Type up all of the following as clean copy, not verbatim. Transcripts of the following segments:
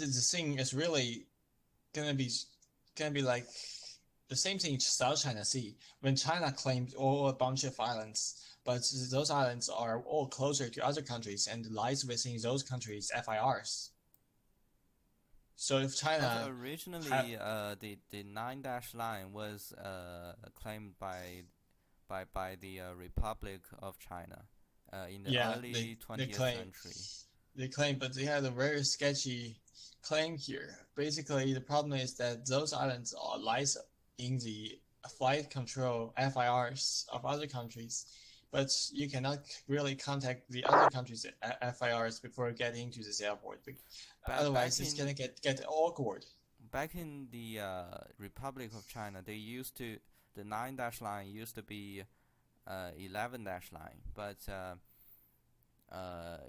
the thing is really gonna be like the same thing in South China Sea when China claimed all a bunch of islands, but those islands are all closer to other countries and lies within those countries' FIRs. So if But China have originally, the nine dash line was claimed by the Republic of China in the yeah early they 20th claim century. but they had a very sketchy claim here. Basically, the problem is that those islands are lies in the flight control FIRs of other countries, but you cannot really contact the other countries' FIRs before getting to this airport. Back Otherwise, back it's in gonna get awkward. back in the Republic of China, they used to the nine dash line used to be 11 dash line, but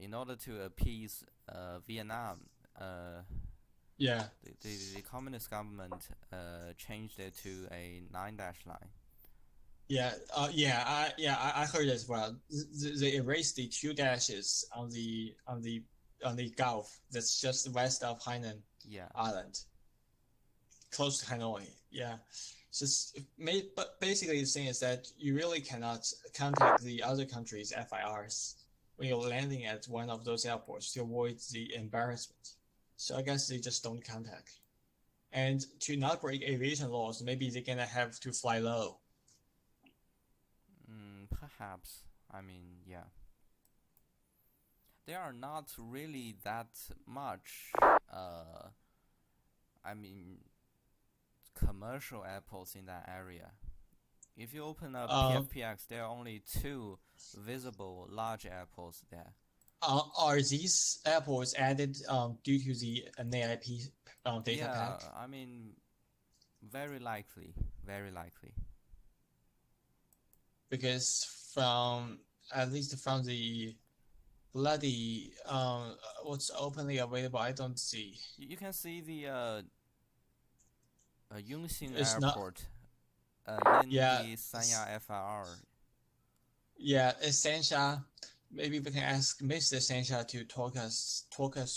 in order to appease Vietnam, uh, Yeah, the communist government changed it to a nine dash line. I heard as well. They erased the two dashes on the Gulf that's just west of Hainan Yeah, Island, close to Hanoi. Yeah, just made, but basically the thing is that you really cannot contact the other countries' FIRs when you're landing at one of those airports to avoid the embarrassment. So I guess they just don't contact. And to not break aviation laws, maybe they're gonna have to fly low. perhaps. I mean, yeah, there are not really that much. Uh, I mean, commercial airports in that area. If you open up Uh, PFPX, there are only two visible large airports there. are these airports added due to the NAIP data Yeah, pack? I mean, very likely, very likely. Because from at least from the bloody what's openly available, I don't see. You can see the Yongxing It's not. Airport in Yeah, the Sanya FRR. it's Sansha. Maybe we can ask Mr. Sansha to talk us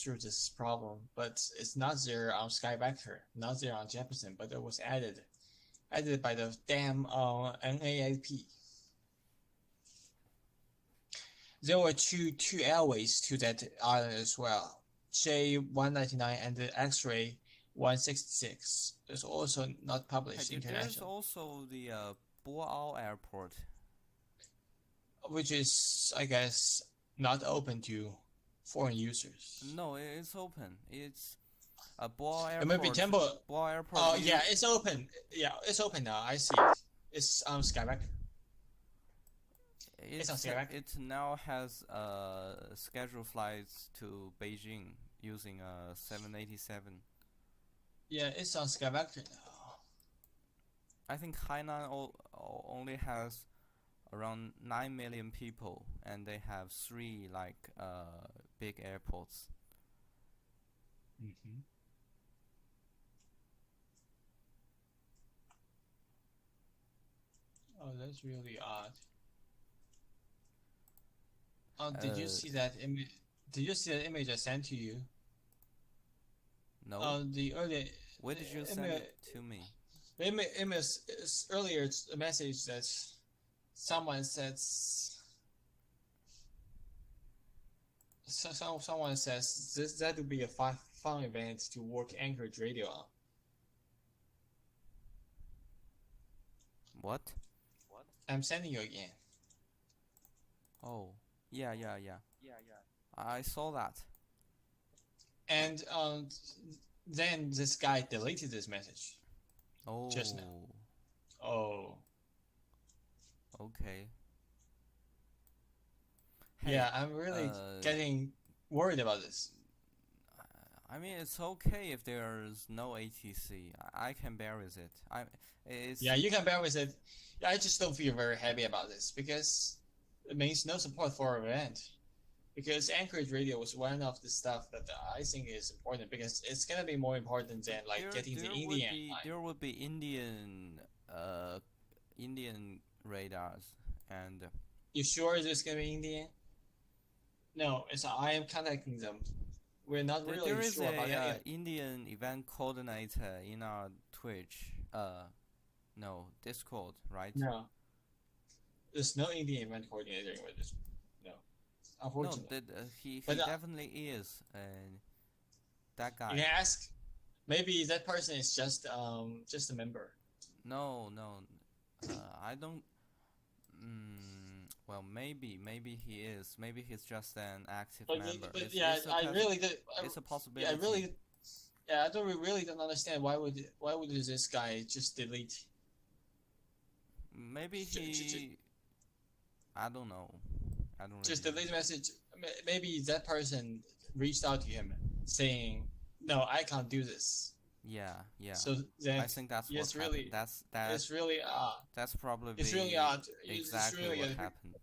through this problem, but it's not there on Sky Vector, not there on Jefferson, but it was added by the damn NAIP. There were two airways to that island as well. J199 and the X-ray 166 is also not Hey, published there's international, also the Boao Airport. which is I guess not open to foreign users. No, it's open. It's a Boao It might be Airport. Temple. Boao Airport. Oh yeah, You it's open. Yeah, it's open now. I see it. It's on Skyback. It's on Skyback. it now has scheduled flights to Beijing using a 787. Yeah, it's on Skyback now. I think Hainan only has around 9 million people, and they have three like big airports. Mm-hmm. Oh, that's really odd. Did you Uh, see that image? Did you see that image I sent to you? no, The earlier where did you send image, it to me? image is earlier. It's a message that someone says. Someone says this that would be a fun event to work Anchorage radio on. What? I'm sending you again. Oh, yeah, yeah, yeah. I saw that. And then this guy deleted this message just now. Oh, Oh, okay. yeah, Hey, I'm really uh, getting worried about this. I mean, it's okay if there's no ATC. I can bear with it. It's Yeah, you can bear with it. I just don't feel very happy about this because it means no support for our event. Because Anchorage Radio was one of the stuff that I think is important because it's gonna be more important than like getting the Indian line. there would be uh Indian radars and You sure it's gonna be Indian? No, it's I am contacting them. we're not There really is sure about a any of Indian event coordinator in our Twitch. No, Discord, right? no. There's no Indian event coordinator with this. No, No, unfortunately. he But definitely is. That you guy. can ask. Maybe that person is just a member. No, no. I don't. Well, maybe he is. Maybe he's just an active member. But yeah, It's a yeah, I possibility. really, yeah, I don't really don't understand why would this guy just delete Maybe he. I don't know. I don't just really know. delete the message. Maybe that person reached out to him saying, "No, I can't do this." Yeah, yeah. So then, I think that's what it's happened. really, it's really odd. That's It's really probably odd. It's exactly really what odd. happened.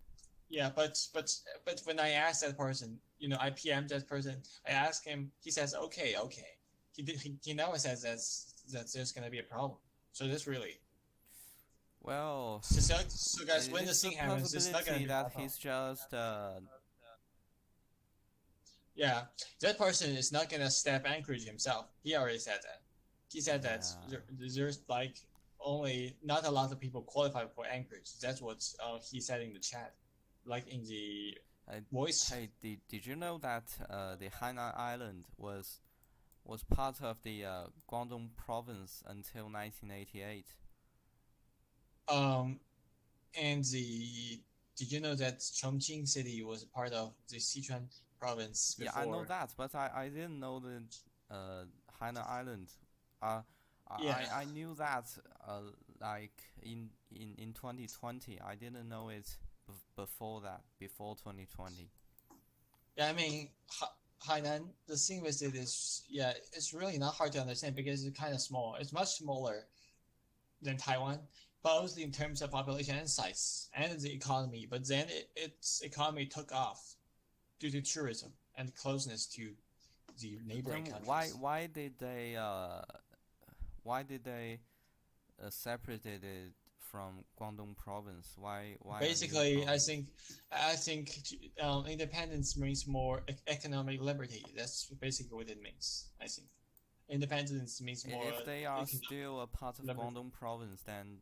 Yeah, but when I asked that person, I PM that person. I asked him. He says, "Okay, okay." He never says that's there's gonna be a problem. So that's really Well, so guys. When this it's a thing happens, it's not gonna possibility be my that problem. he's just Yeah, that person is not gonna step Anchorage himself. He already said that. He said that yeah. there's like only not a lot of people qualify for Anchorage. That's what he said in the chat, like in the Uh, voice. hey, did you know that the Hainan Island was part of the Guangdong province until 1988? Um, and the did you know that Chongqing city was part of the Sichuan province Yeah, I know before? that, but I didn't know the Hainan Island. Uh, Yeah, I knew that like in 2020. I didn't know it before that, before 2020. yeah. I mean, Hainan. The thing with it is, yeah, it's really not hard to understand because it's kind of small. It's much smaller than Taiwan, both in terms of population and size and the economy. But then its economy took off due to tourism and closeness to the neighboring Then why countries. why did they separated it from Guangdong province? Why a new Basically, province? I think independence means more economic liberty. That's basically what it means. I think independence means more If they are economic still a part of liberty. Guangdong province, then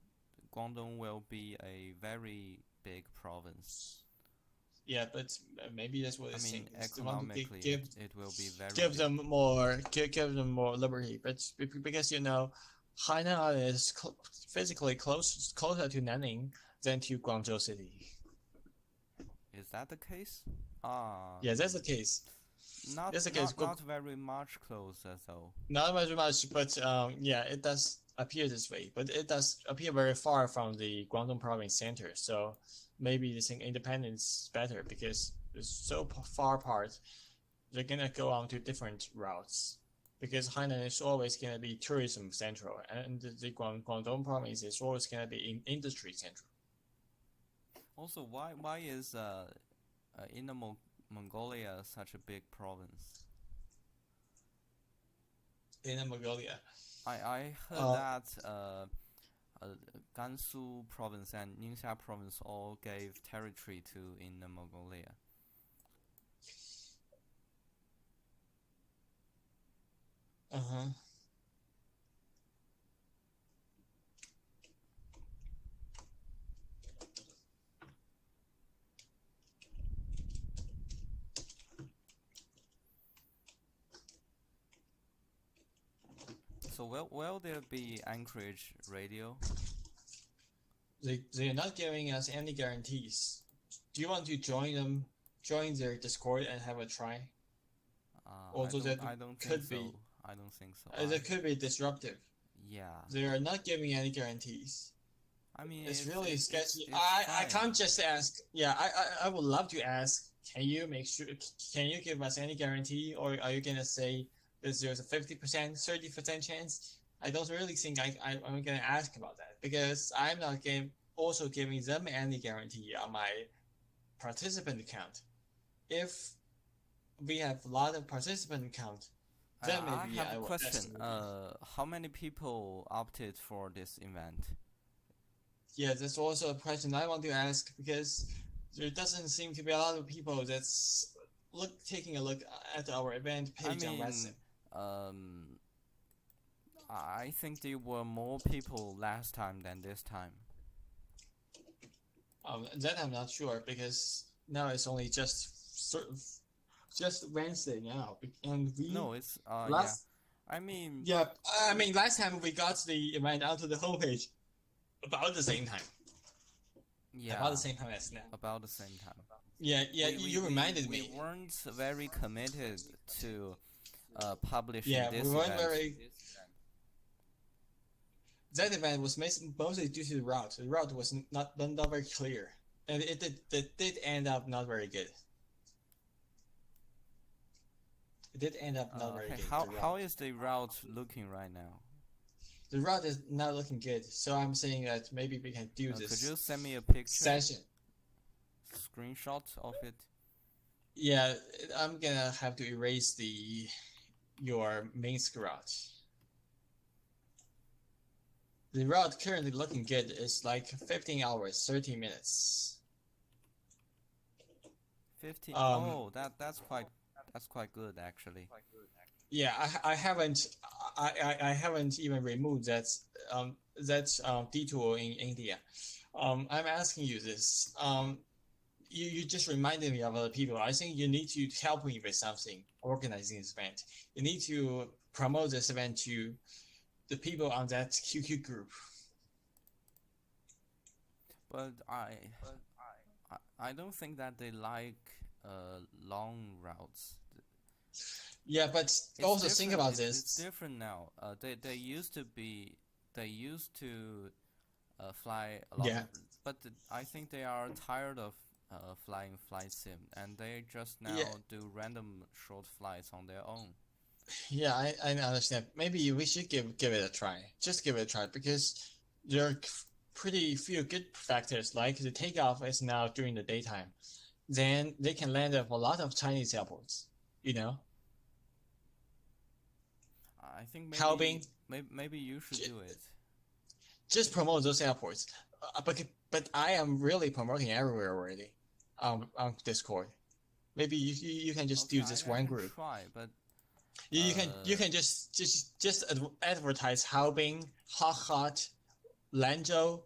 Guangdong will be a very big province. Yeah, but maybe that's what I it's saying. mean, It's they want to economically, give it will be very give big. them more give them more liberty. But because Hainan is physically closer to Nanning than to Guangzhou city. Is that the case? Ah, Yeah, that's the case. That's the case. not very much closer though. Not much, but yeah, it does appear this way. But it does appear very far from the Guangdong province center. So maybe this independence is better because it's so far apart. They're gonna go on to different routes because Hainan is always gonna be tourism central, and the Guangdong province is always gonna be in industry central. Also, why is Inner Mongolia such a big province? In Mongolia. I heard Uh, that Gansu province and Ningxia province all gave territory to Inner Mongolia. uh-huh. So will there be Anchorage radio? They're not giving us any guarantees. Do you want to join their Discord and have a try? Although that I don't think could so. be I don't think so. that could be disruptive. Yeah. They are not giving any guarantees. I mean, It's really sketchy. it's I fine. can't just ask. Yeah, I would love to ask. Can you make sure? Can you give us any guarantee, or are you gonna say that there's a 50%, 30% chance? I don't really think I'm gonna ask about that because I'm not also giving them any guarantee on my participant account. If we have a lot of participant account, then I maybe have a I will ask question. them again. How many people opted for this event? Yeah, that's also a question I want to ask because there doesn't seem to be a lot of people taking a look at our event I page on VATSIM. mean, um, I think there were more people last time than this time. That I'm not sure because now it's only just Wednesday now, and No, it's yeah. last I mean, yeah, I mean last time we got the event onto the homepage about the same time, about yeah, the same time as now. about the same time. Yeah, yeah, you reminded We me. weren't very committed to publishing Yeah, we this weren't event. very. That event was mostly due to the route. The route was not very clear, and it did end up not very good. It did end up not very Hey, good. The how route. is the route looking right now? The route is not looking good, so I'm saying that maybe we can do Could you this send me a picture, session. screenshot of it? Yeah, I'm gonna have to erase your Minsk route. The route currently looking good is like 15 hours, 30 minutes. 15. Um, Oh, that's quite good actually. yeah, I haven't even removed that detour in India. I'm asking you this. You just reminded me of other people. I think you need to help me with something organizing this event. You need to promote this event to the people on that QQ group. But I don't think that they like long routes. Yeah, but It's also think different. about It's this. different now. They used to be they used to fly a lot, Yeah, but I think they are tired of flying flight sim, and they just yeah, now do random short flights on their own. yeah. I understand. Maybe we should give it a try. Just give it a try because there are pretty few good factors like the takeoff is now during the daytime. Then they can land at a lot of Chinese airports. You know, I think Harbin. maybe you should do it. Just promote those airports. But I am really promoting everywhere already on Discord. Maybe you can just Okay, do this I one can group. try, but You can just advertise Harbin, Hot, Lanzhou,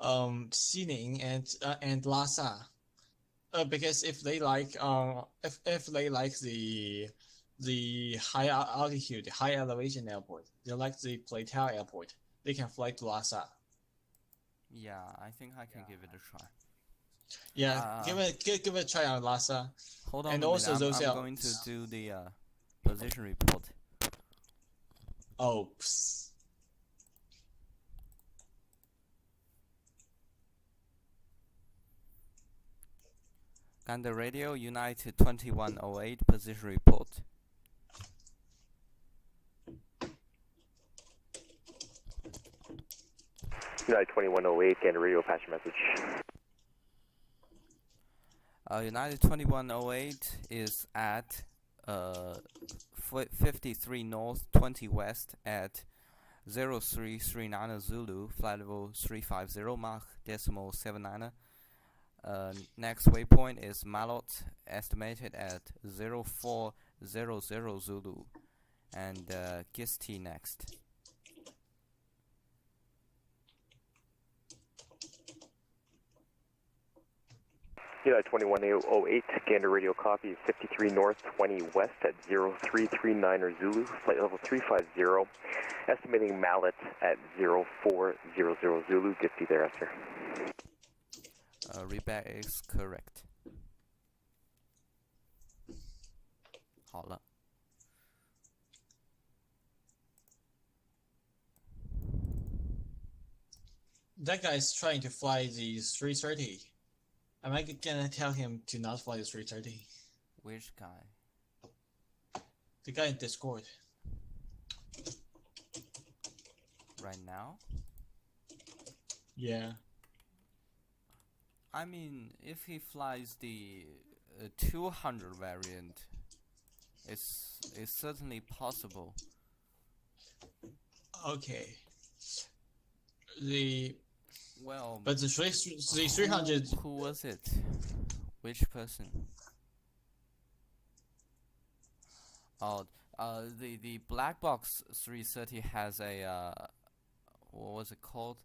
Xining, and Lhasa. Because if they like the high altitude, high elevation airport, they like the Platel airport, they can fly to Lhasa. yeah, I think I can give it a try. Yeah, give it a try on Lhasa, Hold on and a minute. also those I'm going to do the position report. Oops. Gander Radio United 2108 position report. United 2108, Gander Radio, pass your message. United 2108 is at 53 north, 20 west at 0339 Zulu, flight level 350 Mach decimal 79. Next waypoint is Malot, estimated at 0400 Zulu, and Gisti next. United 2108, Gander Radio copy, 53 north, 20 west at 0339 Zulu, flight level 350, estimating Mallet at 0400 Zulu, Gifty there, sir. Readback is correct. 好了。That guy is trying to fly the 330. Am I gonna tell him to not fly the 330? Which guy? The guy in Discord. Right now? Yeah. I mean, if he flies the 200 variant, it's certainly possible. Okay. But the 300. Who was it? Which person? Oh, the black box 330 has a what was it called?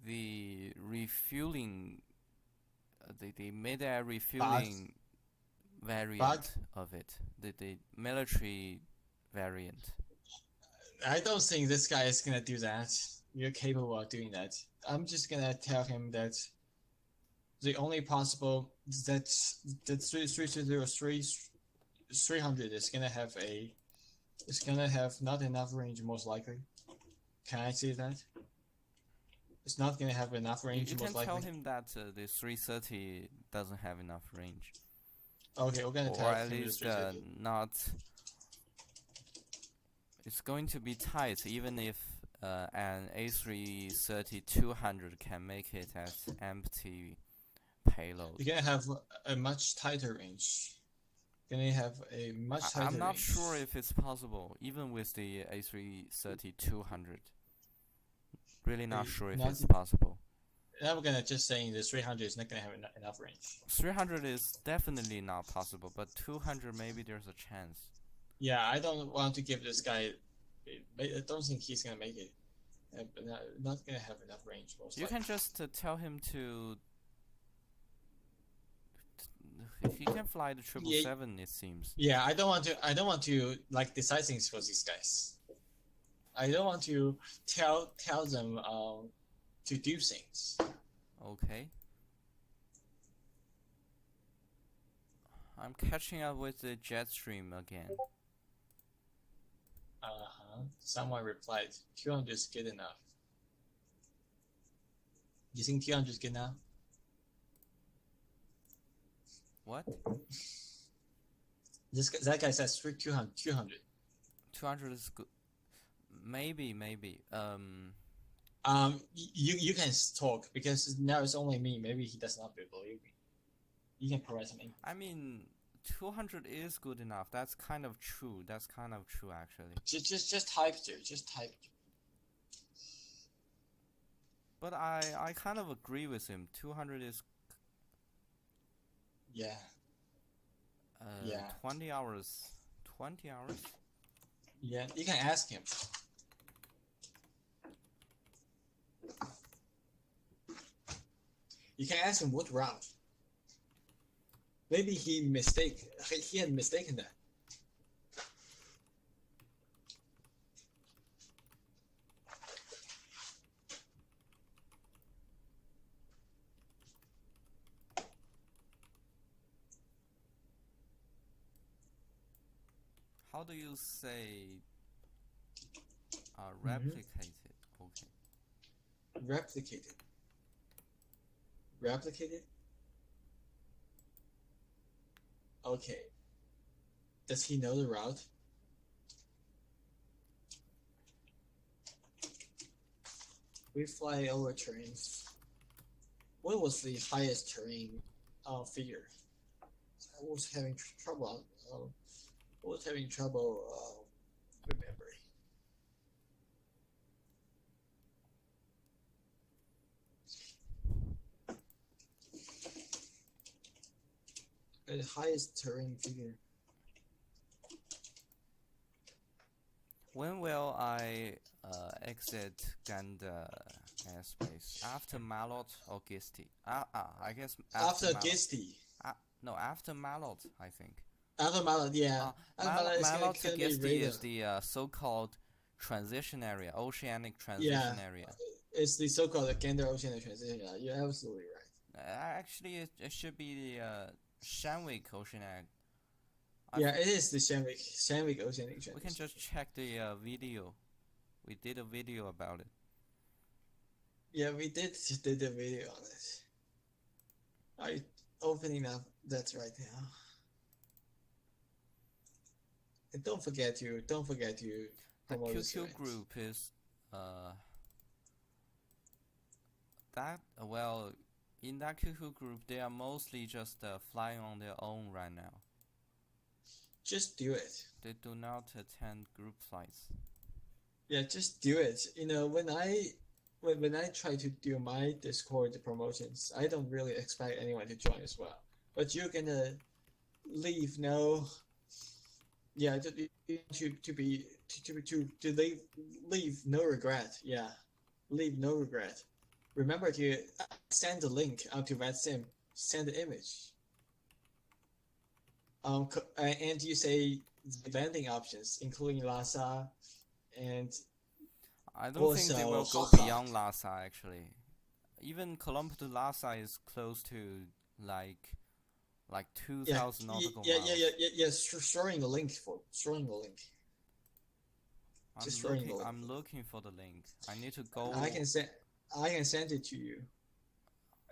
The refueling, the mid-air refueling variant of it, the military variant. I don't think this guy is gonna do that. You're capable of doing that. I'm just gonna tell him that the only possible that the 300 is gonna have not enough range most likely. Can I say that? It's not gonna have enough range You most can tell likely. him that the 330 doesn't have enough range. Okay, we're gonna tell Or at him least the not. It's going to be tight, even if an A330-200 can make it as empty payload. You're gonna have a much tighter range. Gonna have a much tighter I'm not range. sure if it's possible, even with the A330-200. Really not sure if it's possible. Now we're gonna just saying the 300 is not gonna have enough range. 300 is definitely not possible, but 200 maybe there's a chance. Yeah, I don't want to give this guy. I don't think he's gonna make it. Not gonna have enough range. Most You likely. can just tell him to. He can fly the 777, it seems. Yeah, I don't want to like decide things for these guys. I don't want to tell them to do things. Okay. I'm catching up with the jet stream again. Someone replied, 200 is good enough. You think 200 is good enough? What? That guy says 200. 200 is good. Maybe. You can talk because now it's only me. Maybe he does not believe me. You can provide some info. I mean, 200 is good enough. That's kind of true. Actually. Just type it. Just type it. But I kind of agree with him. 200 is. Yeah. 20 hours. 20 hours? Yeah, you can ask him. You can ask him what route. Maybe he had mistaken that. How do you say replicated? Okay. Replicated. Replicated? Okay. Does he know the route? We fly over terrains. What was the highest terrain figure? I was having trouble. Remembering. The highest terrain figure. When will I exit Gander airspace? After Malot or Gisti? I guess after Gisti. No, after Malot, I think. After Malot, yeah. Malot to Gisti is the so-called transition area, oceanic transition area. It's the so-called Gander oceanic transition area. You're absolutely right. Actually, it should be the Shanwick oceanic. Yeah, it is the Shanwick oceanic transition. We can just check the video. We did a video about it. Yeah, we did a video on it. Are you opening up that right now? And don't forget to the QQ group is in that QQ group they are mostly just flying on their own right now. Just do it. They do not attend group flights. Yeah, just do it. You know, when I try to do my Discord promotions, I don't really expect anyone to join as well. But you're gonna leave no Yeah, to leave no regret. Yeah, leave no regret. Remember to send the link out to VATSIM. Send the image. And you say the vending options, including Lhasa and I don't think they also will go Hakka. beyond Lhasa actually. Even Colombo to Lhasa is close to like Yeah, 2,000 nautical yeah, yeah, miles. yeah, yeah, yeah. Storing the link for storing the link. Just storing the link. I'm looking for the link. I need to I go. can send. I can send it to you.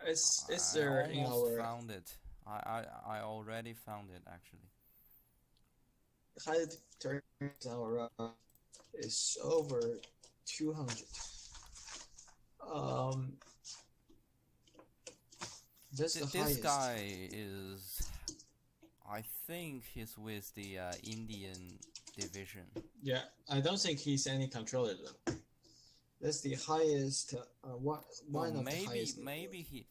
It's I there in almost our found it. I already found it actually. height turns our is over 200. Um, that's the This highest. guy is, I think he's with the Indian division. Yeah, I don't think he's any controller though. That's the highest. One of the highest. Maybe he.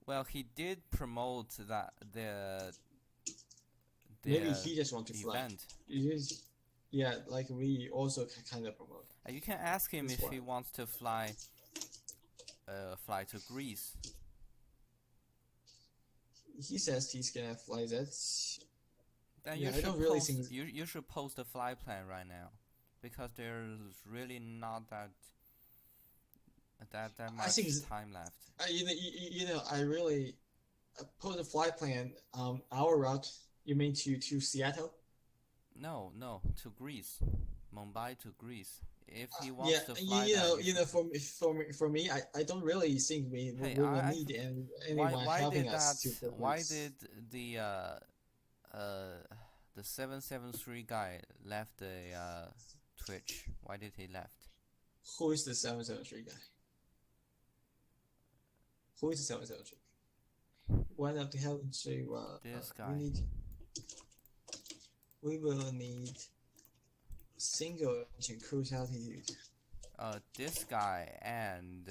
Well, he did promote that Maybe he just want to fly. event. Yeah, like we also kind of promote. You can ask him if one. he wants to fly to Greece. He says he's gonna fly that. Then Yeah, you should I don't really post. think. You should post a flight plan right now, because there's really not that I think much time left. I really put a flight plan. Our route. You mean to Seattle? No, to Greece, Mumbai to Greece. If he Yeah, wants to fly for me, I don't really think we will need anyone helping us to go why Greece. did the 773 guy left the Twitch? Why did he left? Who is the 773 guy? Who is the 773? One of the help and say, This guy. We will need single engine cruise altitude. This guy and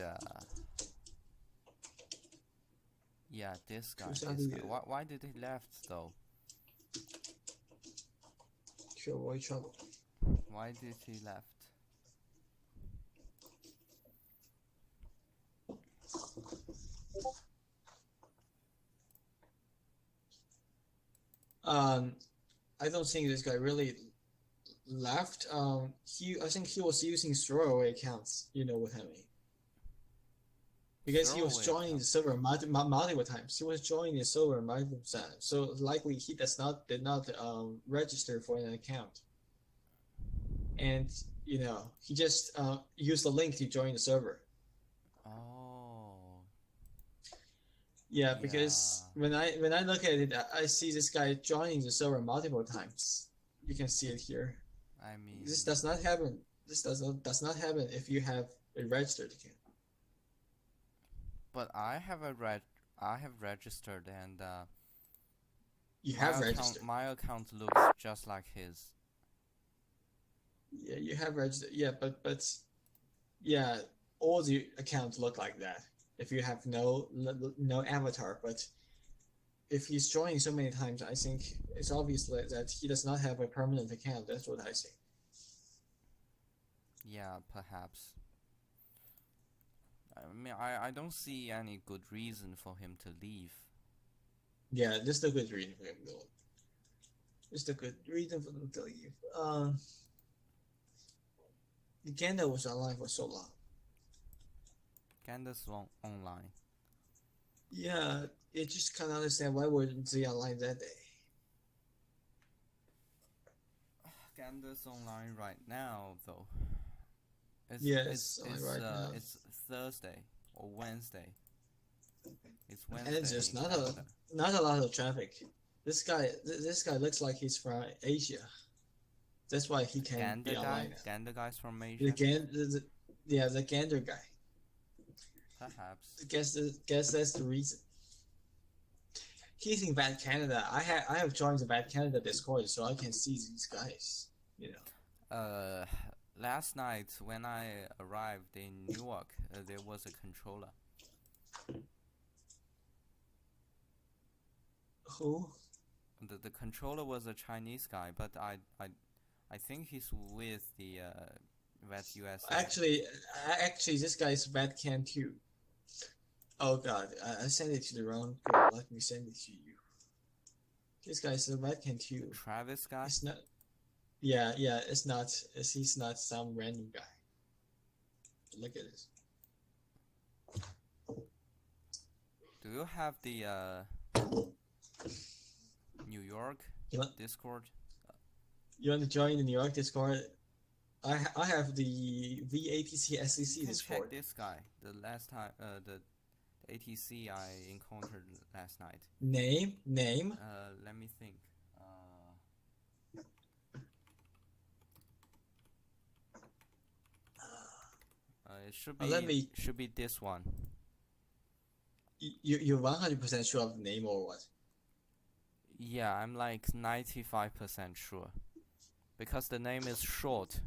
yeah, this guy. Why did he left though? To avoid trouble. Why did he left? I don't think this guy really left. I think he was using throwaway accounts. You know what I mean? Because he was joining the server multiple times. He was joining the server multiple times. So likely he did not register for an account. And he just used the link to join the server. Oh. Yeah, because when I look at it, I see this guy joining the server multiple times. You can see it here. I mean, this does not happen. This does not happen if you have a registered account. But I have registered, and you have registered. My account looks just like his. Yeah, you have registered. Yeah, but yeah, all the accounts look like that. If you have no avatar, but if he's joining so many times, I think it's obvious that he does not have a permanent account. That's what I say. Yeah, perhaps. I mean, I don't see any good reason for him to leave. Yeah, this is a good reason for him to leave. Just a good reason for them to leave. Ganda was online for so long. Ganda's online. Yeah, you just can't understand why wasn't they online that day. Ganda's online right now, though. It's Thursday or Wednesday. It's Wednesday. And it's just not a lot of traffic. This guy looks like he's from Asia. That's why he can't be online. Gander guy's from Asia. The Gander guy. Perhaps. I guess that's the reason. He's in Bad Canada. I have joined the Bad Canada Discord, so I can see these guys. Last night when I arrived in Newark, there was a controller. Who? The controller was a Chinese guy, but I think he's with the VAT USA. Actually, this guy is VATCAM too. Oh God, I sent it to the wrong girl. Let me send it to you. This guy is a VATCAM too. Travis guy. It's not. Yeah, it's not. He's not some random guy. Look at this. Do you have the New York Discord? You want to join the New York Discord? I have the VATC SEC Discord. Check this guy. The last time the ATC I encountered last night. Name? Let me think. It should be this one. You're 100% sure of the name or what? Yeah, I'm like 95% sure, because the name is short,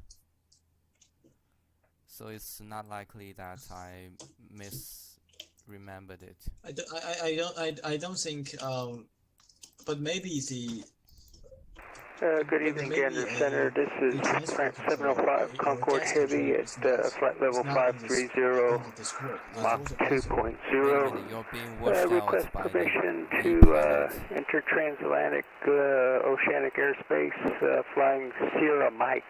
so it's not likely that I misremembered it. I don't think but maybe the. Good evening, Gander Center. This is France 705 Concord Heavy at flight level 530, Mach 2.0. Request permission to enter transatlantic oceanic airspace, flying Sierra Mike.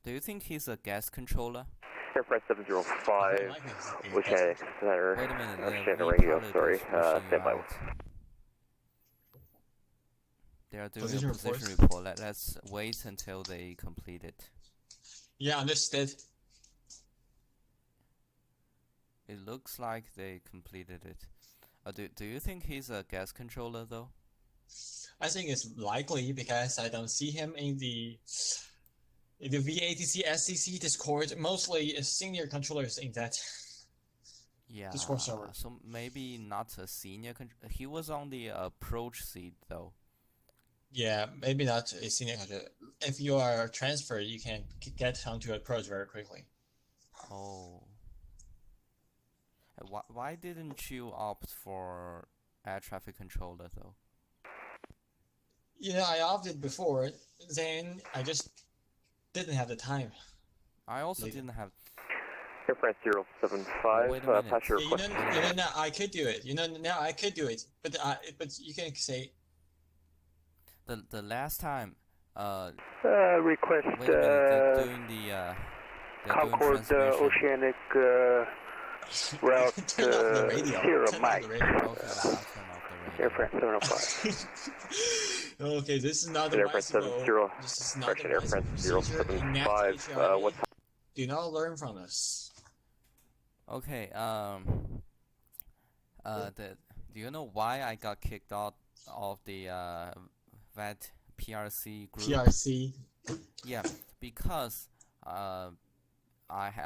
Do you think he's a gas controller? Air France 705, Oceanic Center. Wait a minute, Oceanic Radio, sorry. Stand by. They are doing a position report. Let's wait until they complete it. Yeah, understood. It looks like they completed it. Do you think he's a gas controller though? I think it's likely because I don't see him in the VATC SEC Discord. Mostly senior controllers in that Discord server. So maybe not a senior. He was on the approach seat though. Yeah, maybe not a senior controller. If you are transferred, you can get onto approach very quickly. Oh. Why didn't you opt for air traffic controller though? Yeah, I opted before. Then I just didn't have the time. I also didn't have. Air France 075. Wait a minute. Yeah, you know, now I could do it. Now I could do it. But you can say. The last time. Request. Wait a minute. They're doing the. Concord Oceanic route Sierra Mike. Air France 705. Okay, this is not the Air France 70. Correction, Air France 075. What's do not learn from us. Okay. Do you know why I got kicked out of the VAT PRC group? PRC. Yeah, because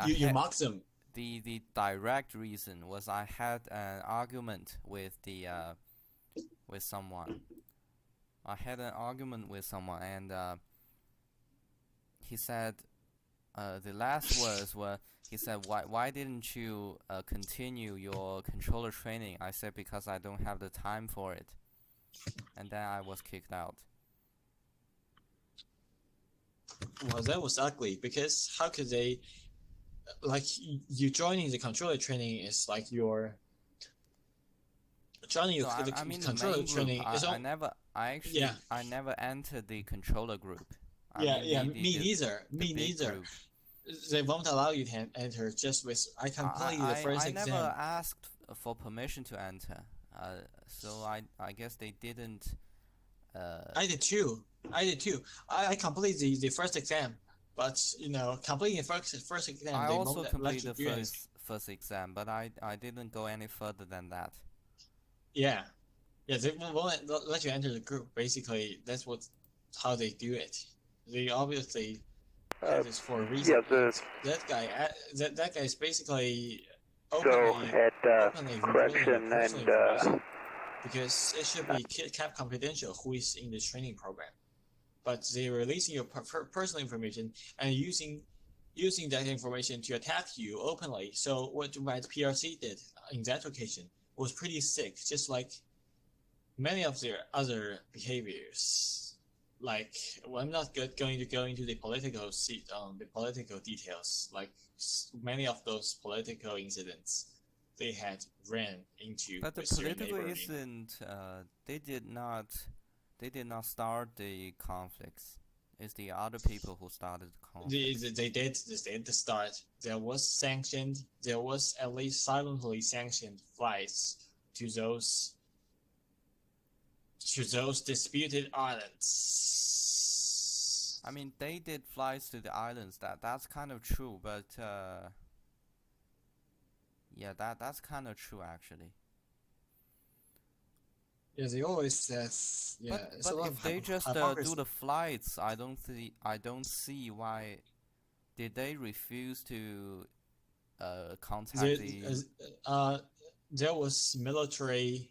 you mocked them. The direct reason was I had an argument with with someone. I had an argument with someone, and he said the last words were, he said, why didn't you continue your controller training? I said, because I don't have the time for it. And then I was kicked out. Well, that was ugly, because how could they, like, you joining the controller training is like your joining the controller training. I never entered the controller group. Me neither. Group. They won't allow you to enter just with. I completed the first exam. I never asked for permission to enter. So I guess they didn't. I did too. I completed the first exam, but completing the first exam. I also completed the first exam, but I didn't go any further than that. Yeah, they won't let you enter the group. Basically, that's how they do it. They obviously do this for a reason. Yeah, that guy is basically openly correction and because it should be kept confidential who is in the training program, but they're releasing your personal information and using that information to attack you openly. So what PRC did in that occasion was pretty sick, just like many of their other behaviors, like well, I'm not going to go into the political details. Like many of those political incidents, they had ran into But the with their political neighboring. incident, they did not start the conflicts. It's the other people who started the conflicts. They did the start. There was at least silently sanctioned flights to those disputed islands. I mean, they did flights to the islands. That's kind of true, but yeah, that's kind of true actually. Yeah, they always said, yeah, it's a But lot if of they just hypocrisy. do the flights, I don't see why did they refuse to contact There, the. there was military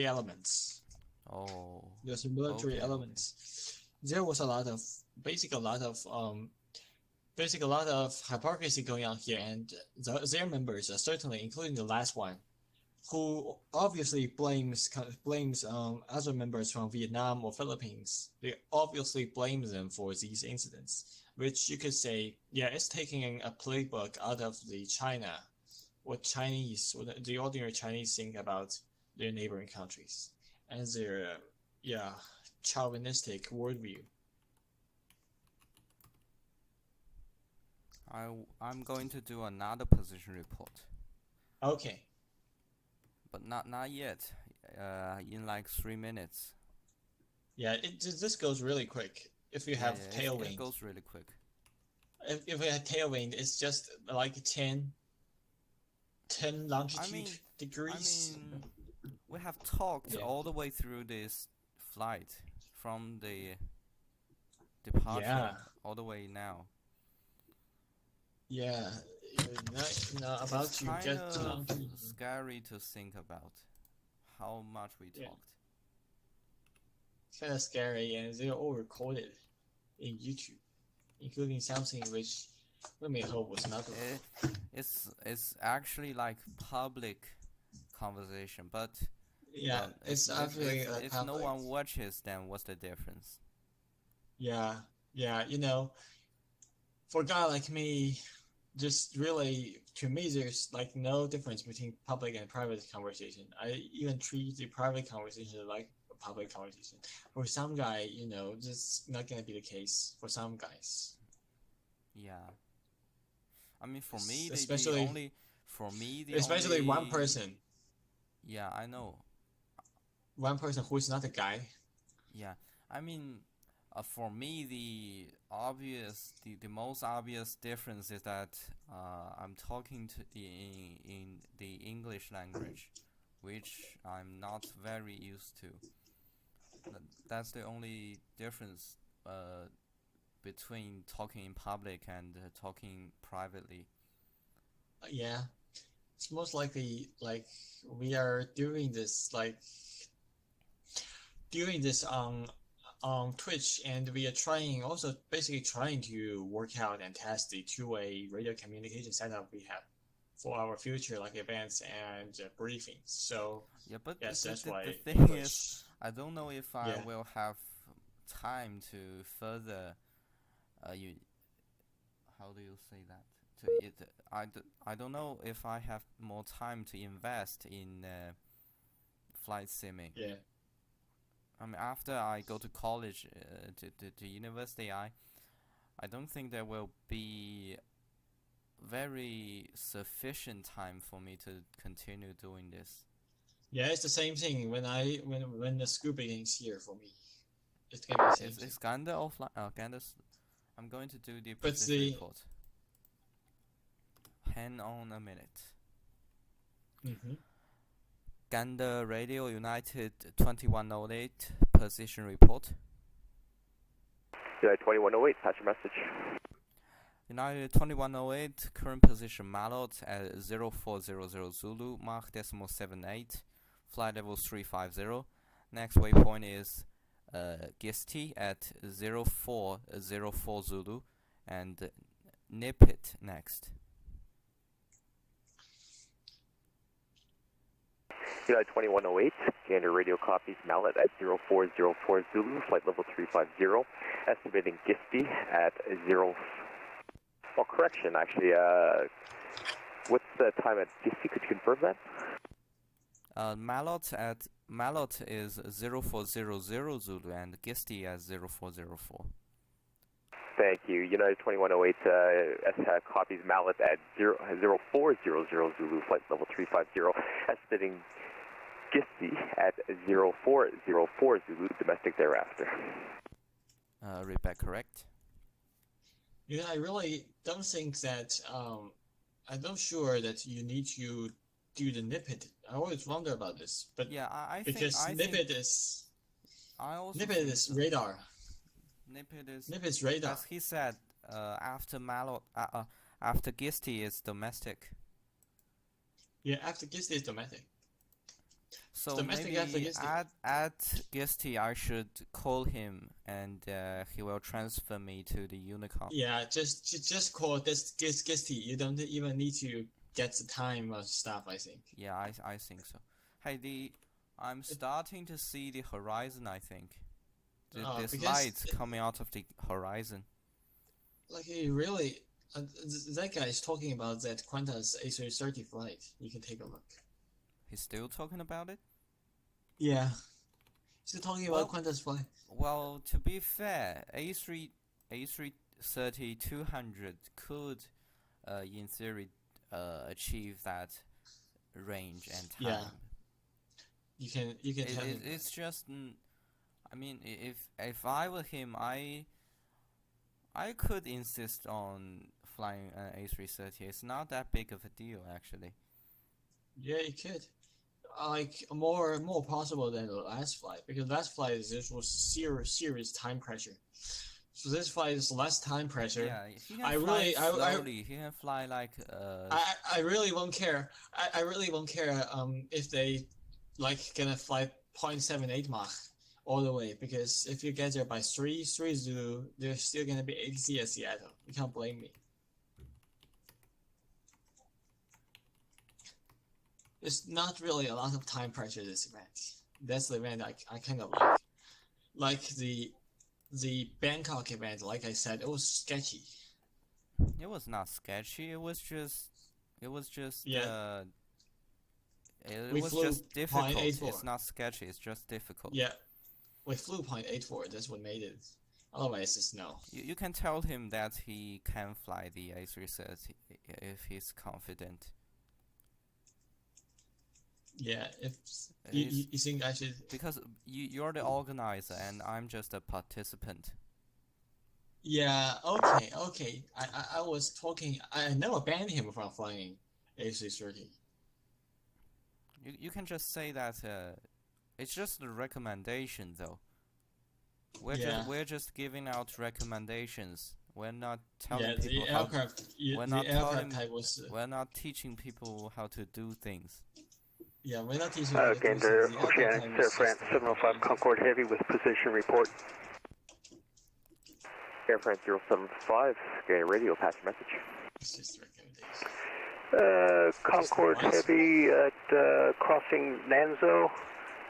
elements. Oh, There's military okay, okay. elements. There was a lot of basic a lot of hypocrisy going on here, and their members, certainly including the last one, who obviously blames other members from Vietnam or Philippines. They obviously blame them for these incidents, which you could say, yeah, it's taking a playbook out of the China, what the ordinary Chinese think about their neighboring countries, and their chauvinistic worldview. I'm going to do another position report, Okay. but not yet. In like 3 minutes. Yeah, this goes really quick. If you have It tailwind, goes really quick. if you have tailwind, it's just like 10 longitude I mean, degrees. we have talked Yeah. all the way through this flight from the departure Yeah. all the way now. Yeah, about It's to kind get of to scary to think about how much we Yeah. talked. It's kind of scary, and they're all recorded in YouTube, including something which we may hope was not recorded. It's actually like public conversation, but Yeah, it's actually if no one watches, then what's the difference? Yeah, for a guy like me, just really, to me, there's like no difference between public and private conversation. I even treat the private conversation like a public conversation. For some guy, just not gonna be the case for some guys. Yeah, I mean for me, Especially one person. Yeah, I know. One person who is not a guy. Yeah, I mean, for me, the most obvious difference is that I'm talking to in the English language, which I'm not very used to. That's the only difference between talking in public and talking privately. Yeah, it's most likely like we are doing this on Twitch, and we are basically trying to work out and test the two-way radio communication setup we have for our future like events and briefings. So yeah, but yes, that's why the thing English. is, I don't know if I will have time to further. How do you say that? I don't know if I have more time to invest in flight simming. Yeah. I mean, after I go to college, to university, I don't think there will be very sufficient time for me to continue doing this. Yeah, it's the same thing when the school begins here for me. It's gonna be the same. It's kinda offline. I'm going to do the But position report. Hang on a minute. Gander Radio United 2108 position report. United 2108, pass your message. United 2108, current position Malot at 0400 Zulu, Mach decimal 78, flight level 350. Next waypoint is Gisti at 0404 Zulu, and Nipit next. United 2108, Gander radio copies Mallet at 0404 Zulu, flight level 350, estimating Gisti at 0. Well, correction, actually, what's the time at Gisti? Could you confirm that? Malot is 0400 Zulu and Gisti at 0404. Thank you. United 2108 copies Mallet at 0400 Zulu, flight level 350, estimating Gisti at 0404 Zulu, domestic thereafter. Read back correct. Yeah, I really don't think that, I'm not sure that you need to do the NIPID. I always wonder about this, but yeah, I because NIPID is radar. NIPID is radar. As he said, after after Gisti is domestic. Yeah, after Gisti is domestic. So domestic maybe Gisti. at Gisti I should call him and he will transfer me to the Unicom. Yeah, just call this Gisti. You don't even need to get the time of stuff, I think. Yeah, I think so. Hey, I'm starting to see the horizon, I think. There's lights coming out of the horizon. Like, really, that guy is talking about that Qantas A330 flight. You can take a look. He's still talking about it? Yeah. He's talking about Qantas flight. Well, to be fair, A330-200 could, in theory, achieve that range and time. Yeah. You can tell him. It's just, I mean, if I were him, I could insist on flying an A330. It's not that big of a deal, actually. Yeah, you could. Like more possible than the last flight, because last flight was serious time pressure. So this flight is less time pressure. Yeah, he can fly slowly. He can fly like. I really won't care. I really won't care. If they like gonna fly 0.78 Mach all the way, because if you get there by 3 Zulu, they're still gonna be ATC at Seattle. You can't blame me. There's not really a lot of time pressure this event. That's the event I kind of like. Like the Bangkok event, like I said, it was sketchy. It was not sketchy. It was just. Yeah. It was just difficult. It's not sketchy. It's just difficult. Yeah. We flew 0.84. That's what made it. Otherwise, it's no. You can tell him that he can fly the A330 if he's confident. Yeah, if you think I should... Because you're the organizer and I'm just a participant. Yeah, okay. I was talking... I never banned him from flying A330. You can just say that it's just a recommendation, though. We're just giving out recommendations. We're not telling people how... We're not teaching people how to do things. Yeah, we're not teaching. Gander, Oceanic, Air France 705 Concorde Heavy with position report. Air France 075, Gander Radio, pass your message. It's just recommendation. Concorde Heavy at crossing Nanzo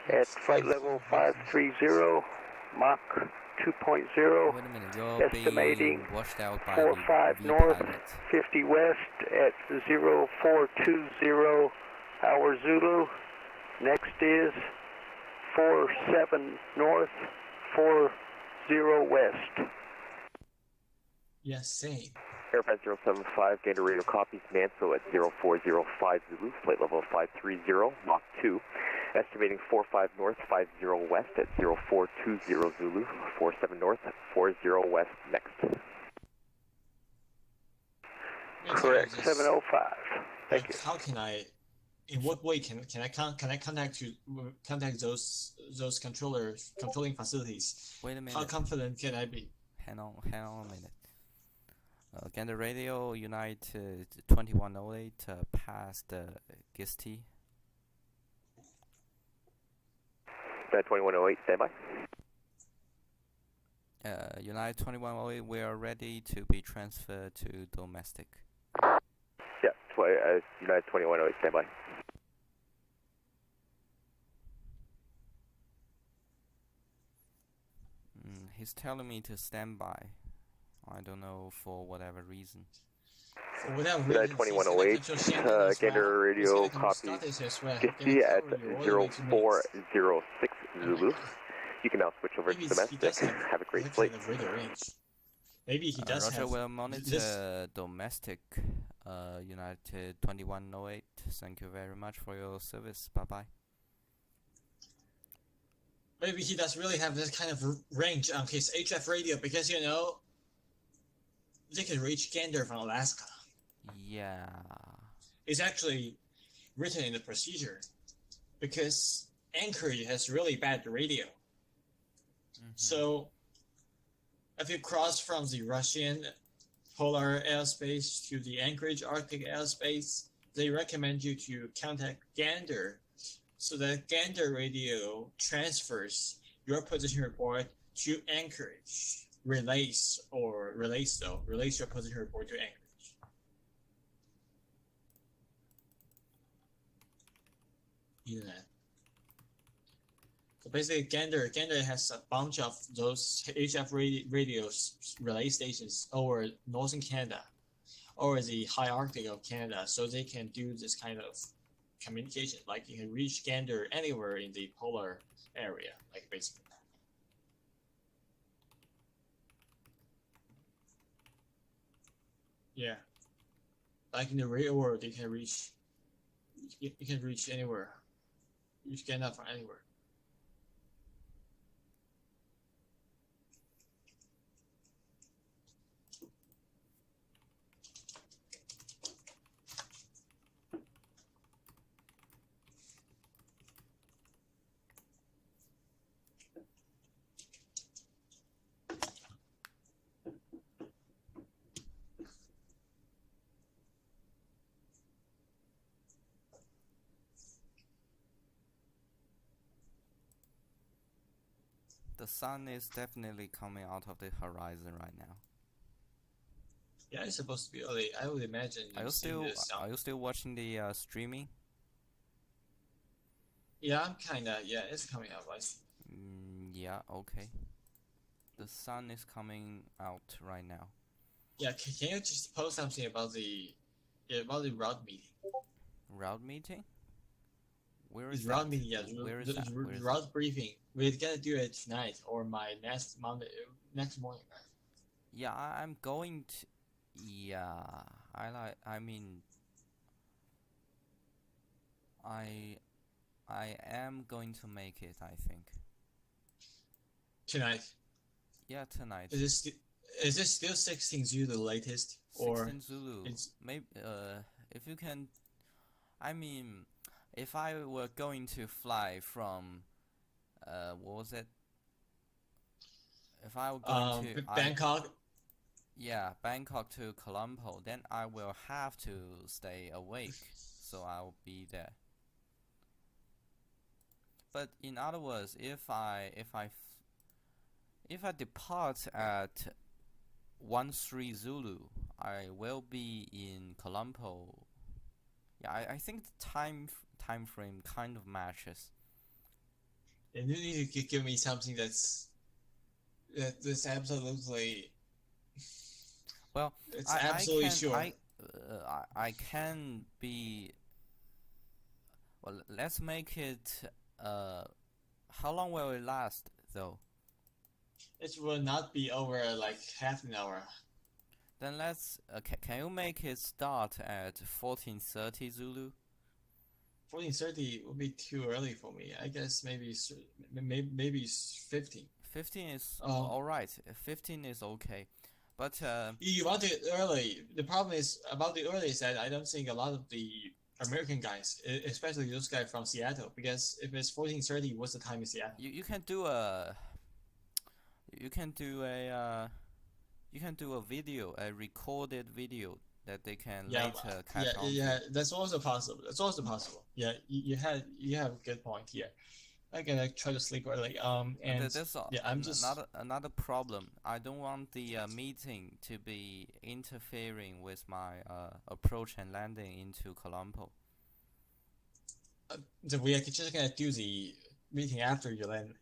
at flight level 530, Mach 2.0. Wait a minute, you're estimating being washed out by 45 the north, pilot. 50 west at 0420 Hour Zulu. Next is 47 north, 40 west. Yes, same. Air France 075, Gander Radio copies Nanso at 0405 Zulu, flight level 530, Mach 2. Estimating 45 north, 50 west at 0420 Zulu, 47 north, 40 west next. Correct, 705. Thank you. How can I... In what way can I contact those controlling facilities? Wait a minute. How confident can I be? Hang on a minute. Gander Radio United 2108 past Gisti. 2108, standby. United 2108, we are ready to be transferred to domestic. Yeah, United 2108, standby. he's telling me to stand by. I don't know for whatever reason. For whatever United reason, 2108, Gander Radio copy 50 at 0406 Zulu. You can now switch over to domestic. Have a great flight. Kind of radio range. Maybe he does Roger have will monitor domestic United 2108. Thank you very much for your service. Bye bye. Maybe he does really have this kind of range on his HF radio because they can reach Gander from Alaska. Yeah. It's actually written in the procedure because Anchorage has really bad radio. So if you cross from the Russian polar airspace to the Anchorage Arctic airspace, they recommend you to contact Gander so that Gander radio transfers your position report to Anchorage. Relays your position report to Anchorage. Ethernet. So basically, Gander has a bunch of those HF radios relay stations over northern Canada, or the high Arctic of Canada, so they can do this kind of communication. Like you can reach Gander anywhere in the polar area, like basically. Yeah, like in the real world, you can reach anywhere. You can get from anywhere. The sun is definitely coming out of the horizon right now. Yeah, it's supposed to be early. I would imagine. Are you still watching the streaming? Yeah, I'm kinda. Yeah, it's coming out. Yeah. Okay. The sun is coming out right now. Yeah, can you just post something about the route meeting? Route meeting? Where is route that? meeting? Yeah, Where is the that? route briefing. We're gonna do it tonight or next morning. Right? Yeah, I'm going to. Yeah, I mean, I am going to make it. I think. Tonight. Yeah, tonight. Is this still 16 Zulu the latest? 16 Zulu. Maybe if you can, I mean, if I were going to fly from, what was it? If I were going to Bangkok. Yeah, Bangkok to Colombo, then I will have to stay awake, so I'll be there. But in other words, if I depart at 13 Zulu, I will be in Colombo. Yeah, I think the time frame kind of matches. And you need to give me something that's absolutely. Well, it's absolutely sure. I can be. Well, let's make it. How long will it last, though? It will not be over like half an hour. Then let's. Can you make it start at 14:30 Zulu? 14:30 would be too early for me. I guess maybe 15. 15 is all right. 15 is okay, but you want it early. The problem is about the early is that I don't think a lot of the American guys, especially those guys from Seattle, because if it's 14:30, what's the time in Seattle? You can do a video, a recorded video that they can later catch on. Yeah, that's also possible. Yeah, you have a good point here. I'm gonna try to sleep early. And I'm just another problem. I don't want the meeting to be interfering with my approach and landing into Colombo. So we are just gonna do the meeting after you land.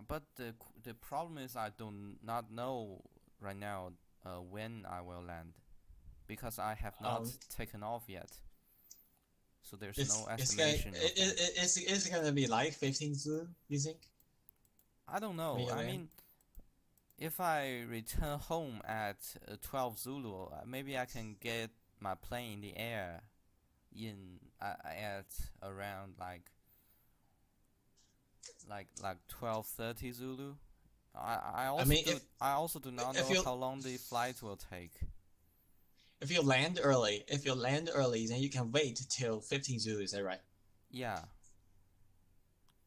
but the problem is I do not know right now when I will land, because I have not taken off yet. So there's no estimation. It's gonna be like 15 Zulu, you think? I don't know. I mean, if I return home at 12 Zulu, maybe I can get my plane in the air at around like 12:30 Zulu. I also do not know how long the flight will take. If you land early, then you can wait till 15 Zulu. Is that right? Yeah.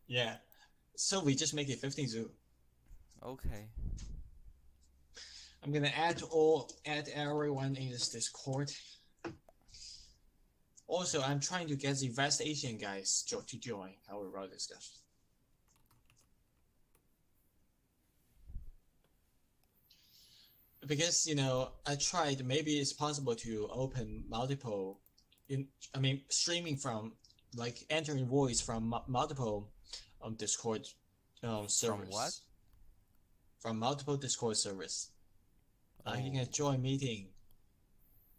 Yeah. So we just make it 15 Zulu. Okay. I'm gonna add everyone in this Discord. Also, I'm trying to get the West Asian guys to join our road discussion. Because I tried. Maybe it's possible to open multiple. Streaming from entering voice from multiple Discord servers. From what? From multiple Discord servers. You can join meeting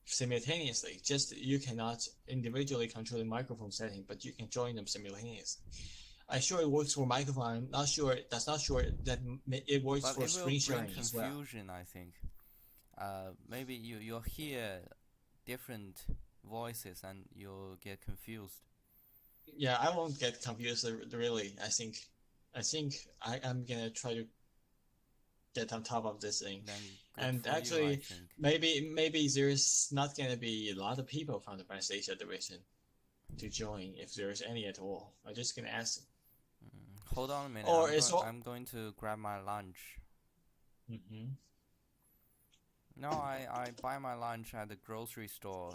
simultaneously. Just you cannot individually control the microphone setting, but you can join them simultaneously. I'm sure it works for microphone. I'm not sure. That's not sure that it works for screen sharing as well. Confusion, I think. Maybe you'll hear different voices and you'll get confused. Yeah, I won't get confused really. I think I'm gonna try to get on top of this thing. And actually, maybe there's not gonna be a lot of people from the West Asia division to join, if there's any at all. I'm just gonna ask. Hold on a minute. I'm going to grab my lunch. No, I buy my lunch at the grocery store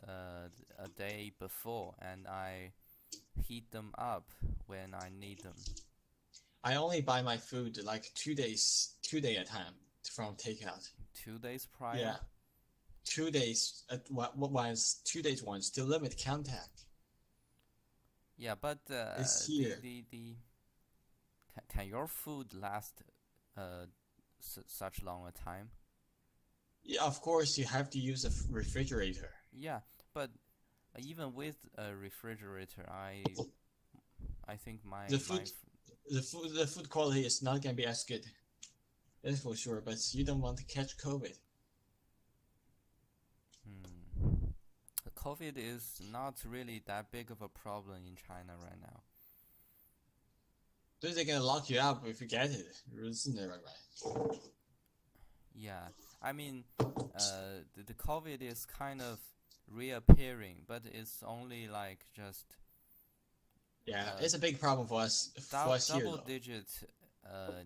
a day before, and I heat them up when I need them. I only buy my food like 2 days at a time from takeout. 2 days prior? Yeah. 2 days at once, 2 days once to limit contact. Yeah, but it's here. Can your food last such long a time? Yeah, of course you have to use a refrigerator. Yeah, but even with a refrigerator, I think the food quality is not gonna be as good. That's for sure. But you don't want to catch COVID. COVID is not really that big of a problem in China right now. So they're gonna lock you up if you get it, isn't it right? Yeah, I mean, the COVID is kind of reappearing, but it's only like just. Yeah, it's a big problem for us. Here, double-digit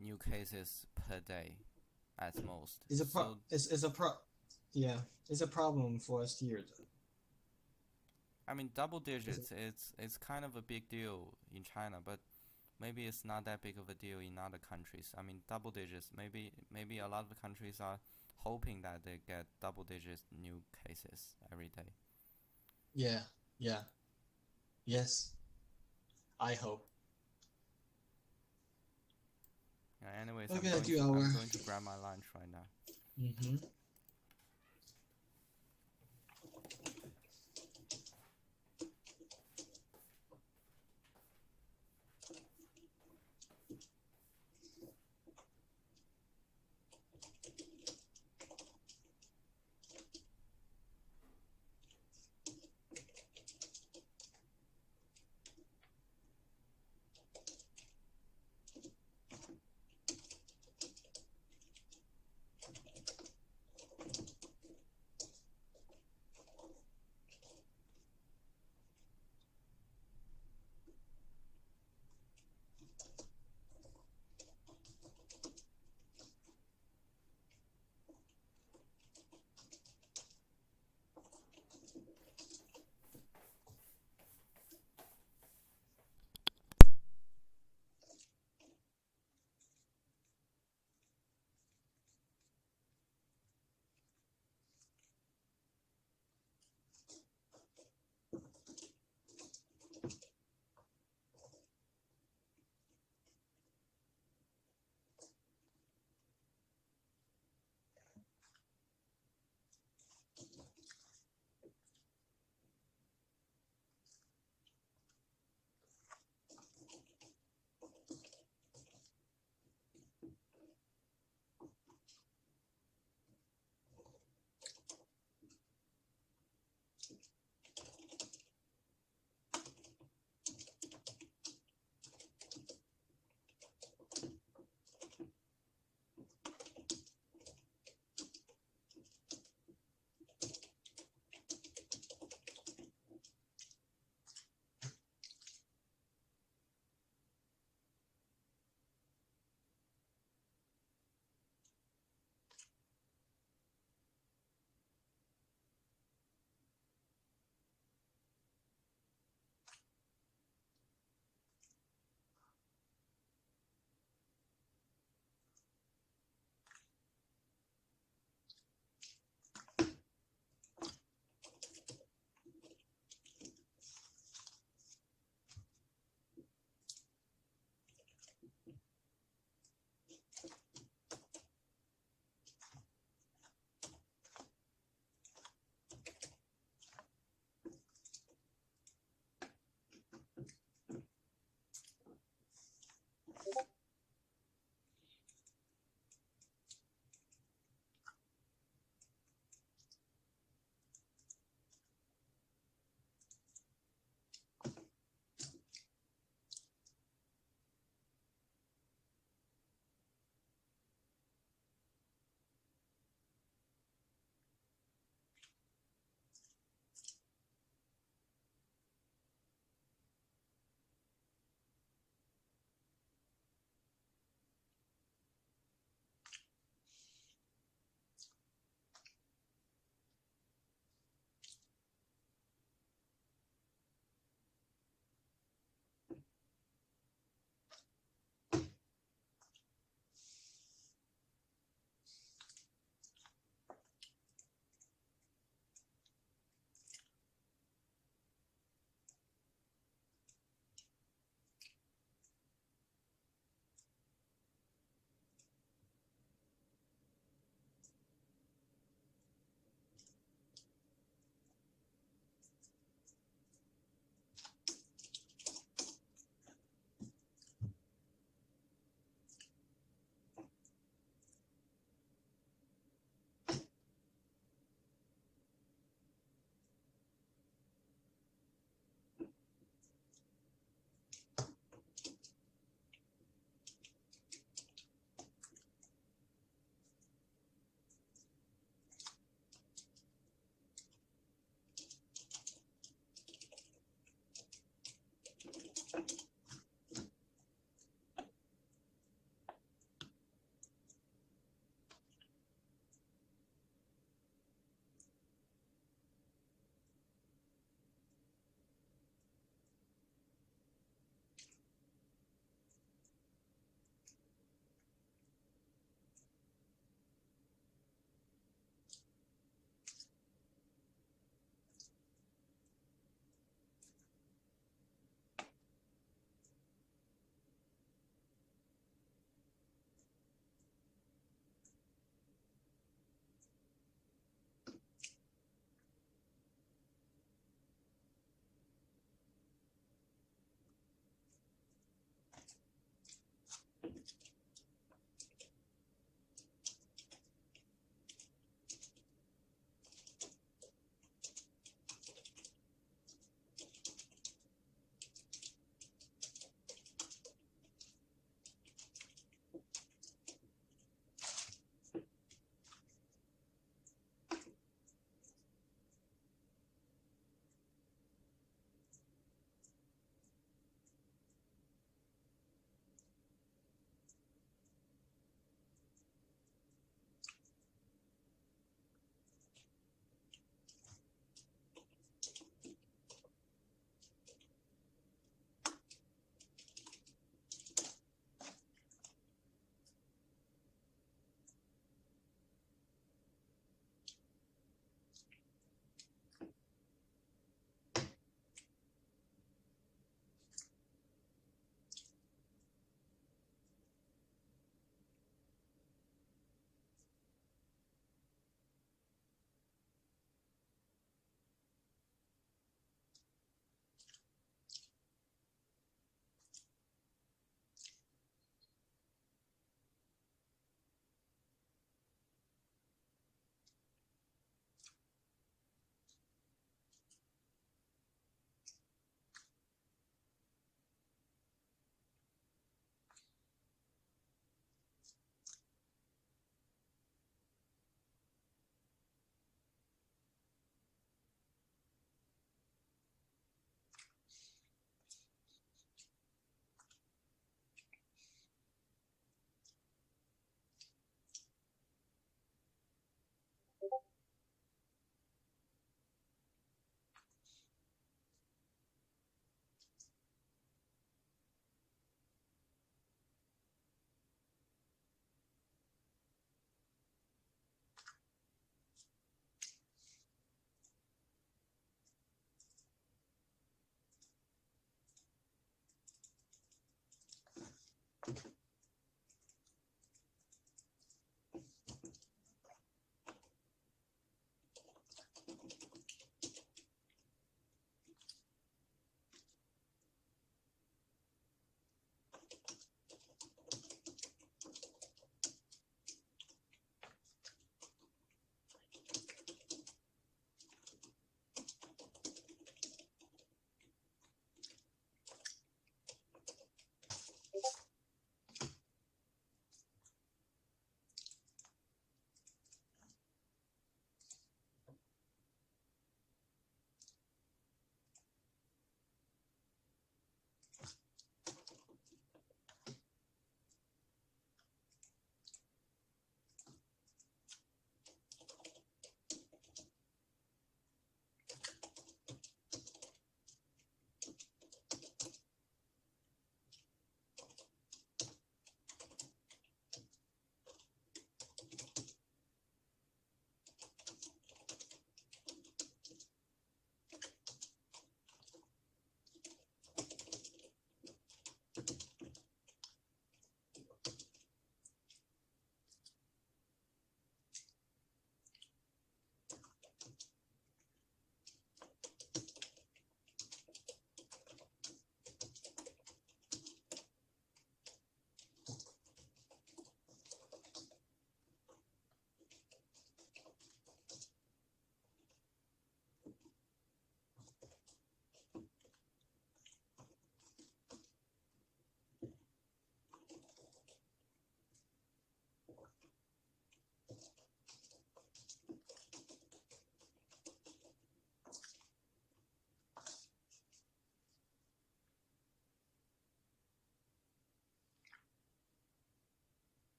new cases per day, at most. It's a problem for us here. I mean, double digits. It's kind of a big deal in China, but maybe it's not that big of a deal in other countries. I mean, double digits. Maybe a lot of countries are hoping that they get double-digit new cases every day. Yeah. Yes. I hope. Anyways, I'm going to grab my lunch right now.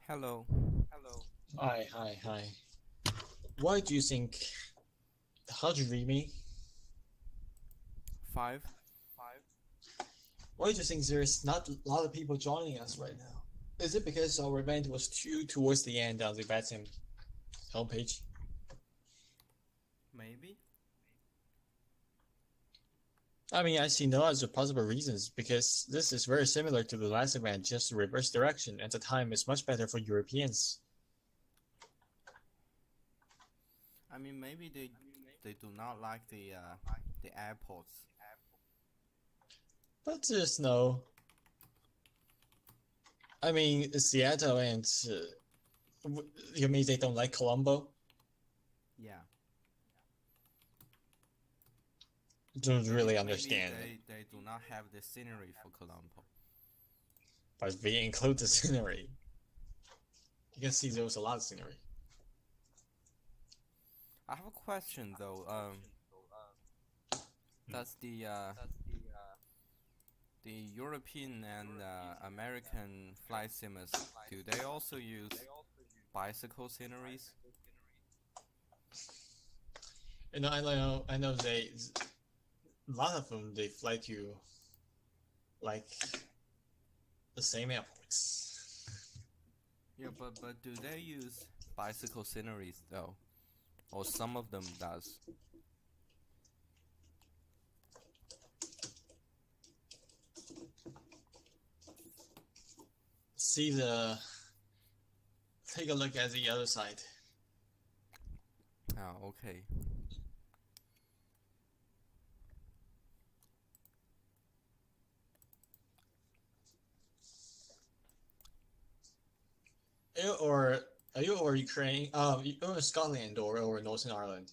Hello. Hi. Why do you think? How do you read me? 5. Why do you think there's not a lot of people joining us right now? Is it because our event was too towards the end on the VATSIM homepage? Maybe. I mean, I see no other possible reasons because this is very similar to the last event, just reverse direction, and the time is much better for Europeans. I mean, maybe they do not like the airports. But there's no. I mean, Seattle and you mean they don't like Colombo? Yeah. Don't really Maybe understand it. they do not have the scenery for Colombo. But we include the scenery. You can see there was a lot of scenery. I have a question though. Does the European and American flight simmers, do they also use bicycle sceneries? I know they, a lot of them, they fly to, like, the same airports. Yeah, but do they use bicycle sceneries though? Or some of them does? Take a look at the other side. Oh, okay. Or Are you over Ukraine? You over Scotland or over Northern Ireland?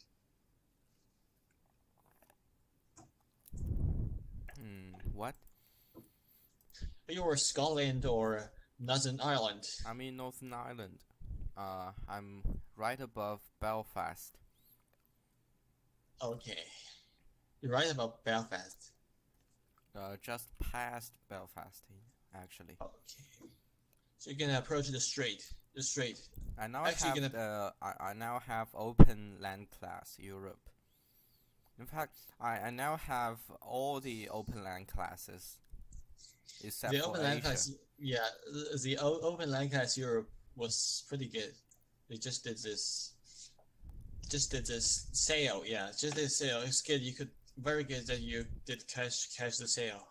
What? Are you over Scotland or Northern Ireland? I'm in Northern Ireland. I'm right above Belfast. Okay. You're right about Belfast. Just past Belfast, actually. Okay. So you're gonna approach the strait. The strait. I now Actually, have I now have open land class Europe. In fact, I now have all the open land classes except the for open land Asia. class, yeah, the open land class Europe was pretty good. They just did this sale, yeah, just did sale. It's good. You could very good that you did catch the sale.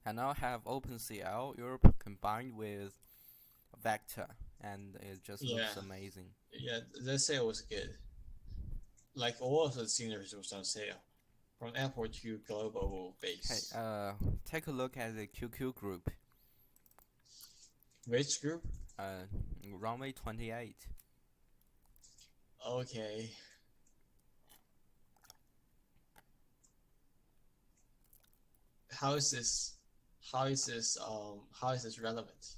I now have OpenCL Europe combined with Vector, and it just looks amazing. Yeah, the sale was good. Like all of the sceneries was on sale, from airport to global base. Hey, take a look at the QQ group. Which group? Runway 28. Okay. How is this relevant?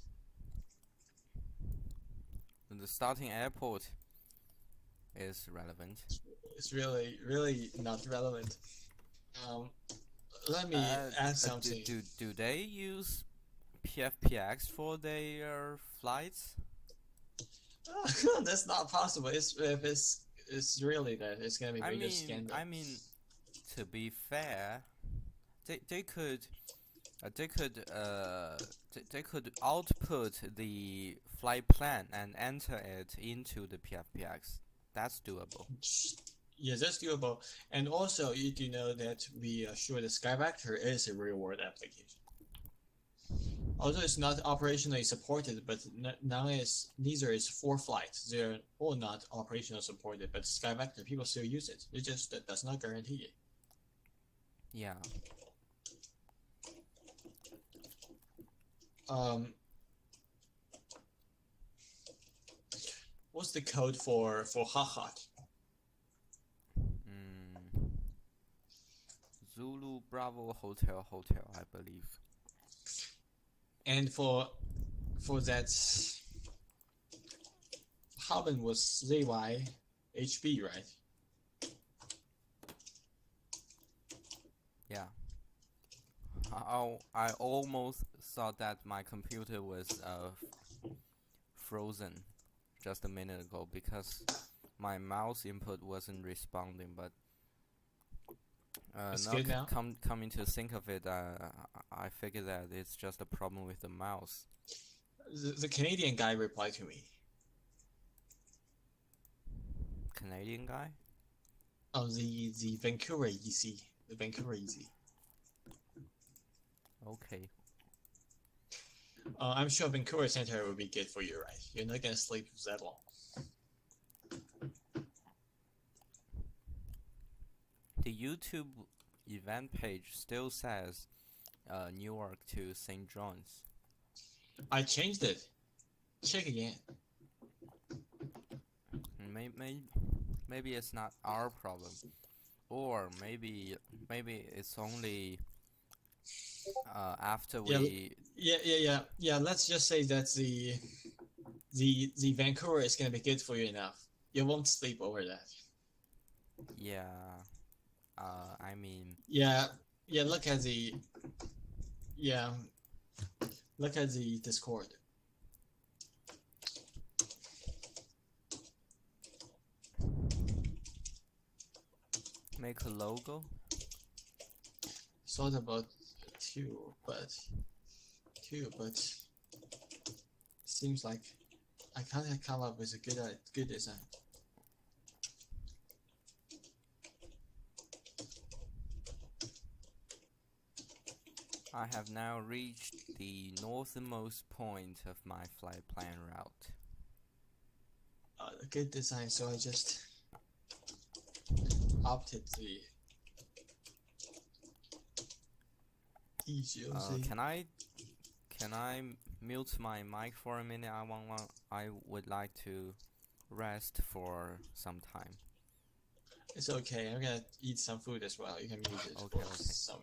The starting airport is relevant. It's really not relevant. Let me add something. Do they use PFPX for their flights? That's not possible. It's really that. It's gonna be major scandal. I mean, to be fair, they could output the flight plan and enter it into the PFPX. That's doable. Yeah, that's doable. And also, you do know that we are sure the Skyvector is a real-world application. Although it's not operationally supported, but neither is for flights. They're all not operational supported, but Skyvector, people still use it. It just does not guarantee it. Yeah. What's the code for Hahot? Zulu Bravo Hotel, I believe. And for that, Haben was ZYHB, right? Yeah. I almost thought that my computer was frozen just a minute ago because my mouse input wasn't responding, but now coming to think of it, I figured that it's just a problem with the mouse. The Canadian guy replied to me. Canadian guy? Oh, the Vancouver EC. The Vancouver EC. Okay. I'm sure Vancouver Center will be good for you, right? You're not gonna sleep that long. The YouTube event page still says Newark to St. John's. I changed it. Check again. Maybe it's not our problem, or maybe it's only after we. Yeah. Let's just say that the Vancouver is gonna be good for you enough. You won't sleep over that. Yeah. I mean. Yeah. Look at the. Yeah. Look at the Discord. Make a logo. Thought about two, but seems like I can't come up with a good design. I have now reached the northernmost point of my flight plan route. A good design, so I just opted the EGOC. Can I mute my mic for a minute. I would like to rest for some time. It's okay. I'm gonna eat some food as well. You can mute it Okay, for okay. some.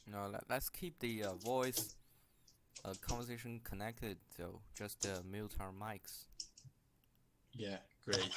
No, let's keep the voice conversation connected though. Just mute our mics. Yeah, great.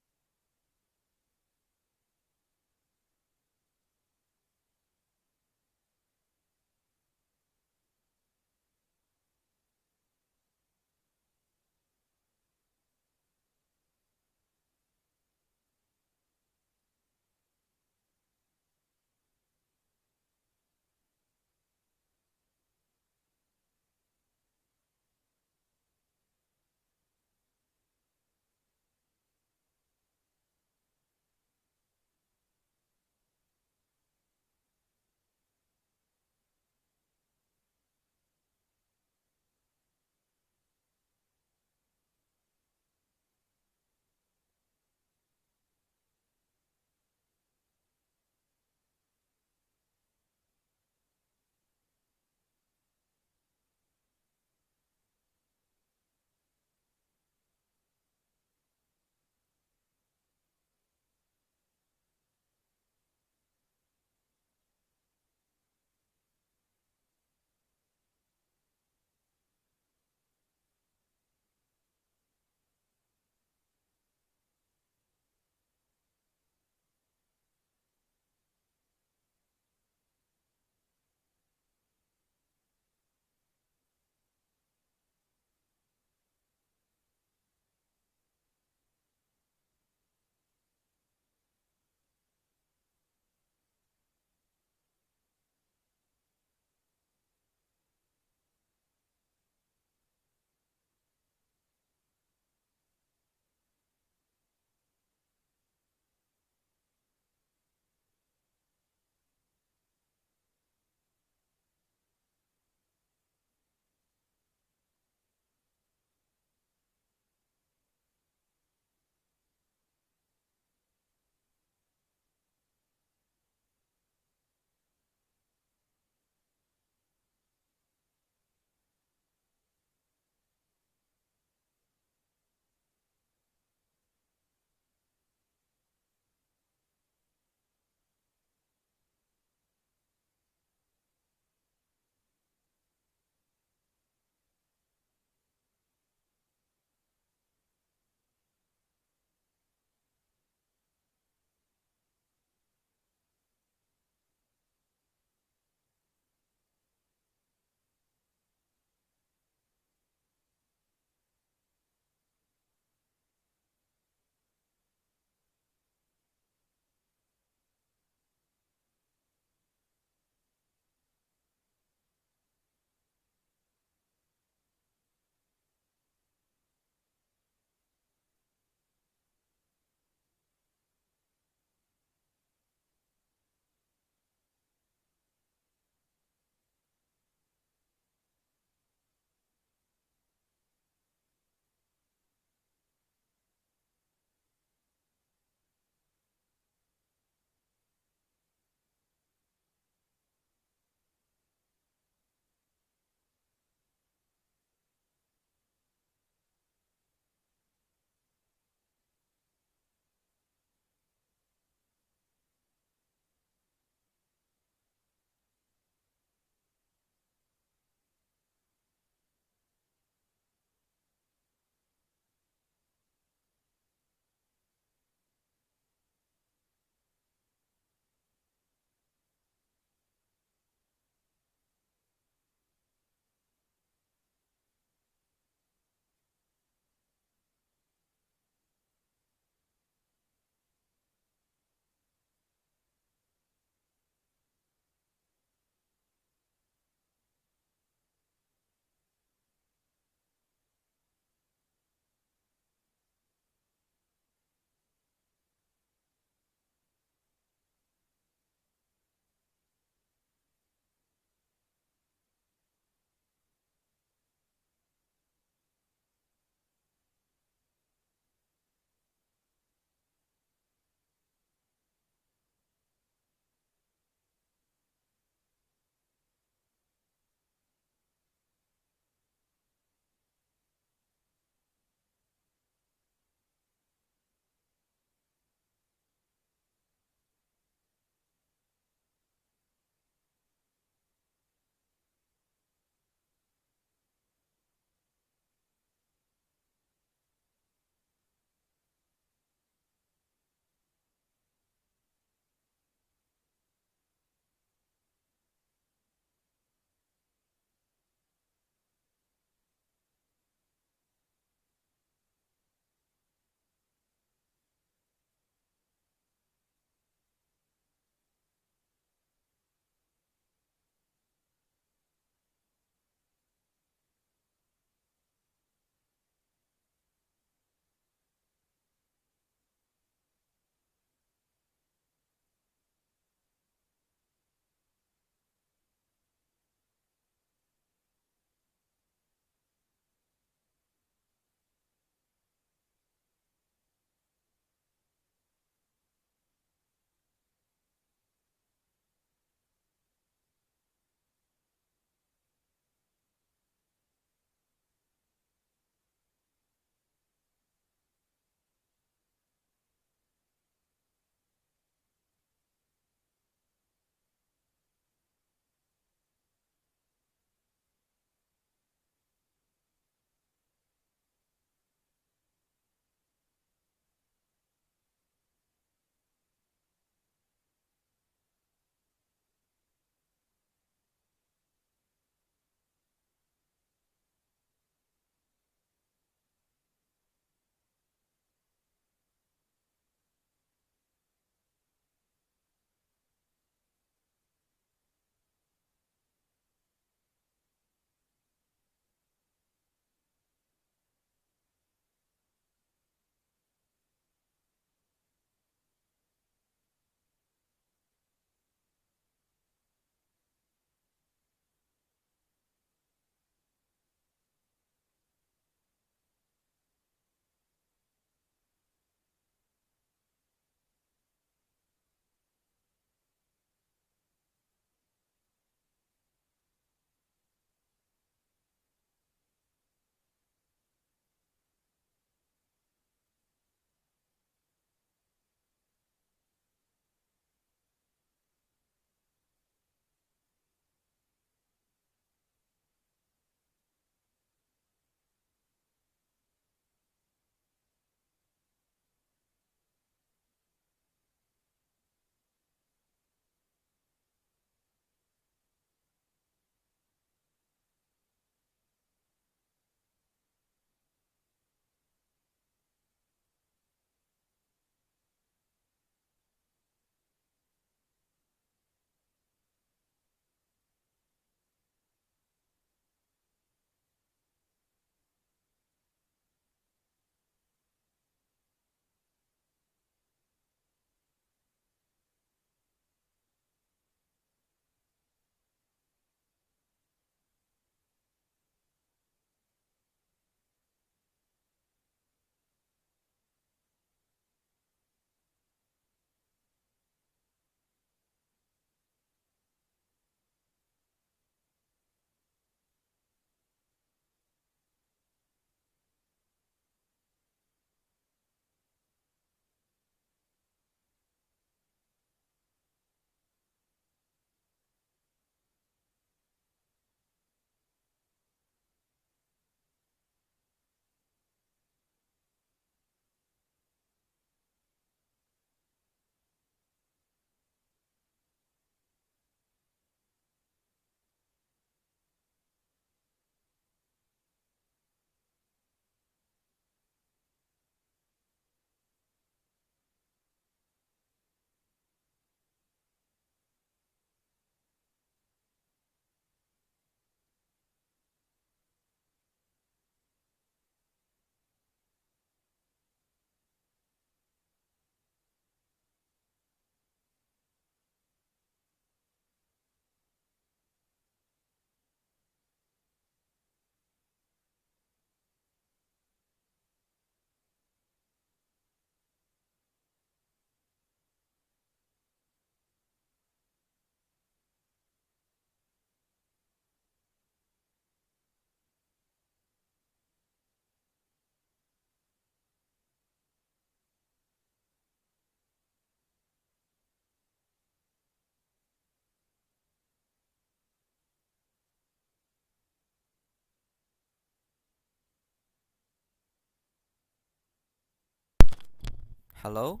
Hello?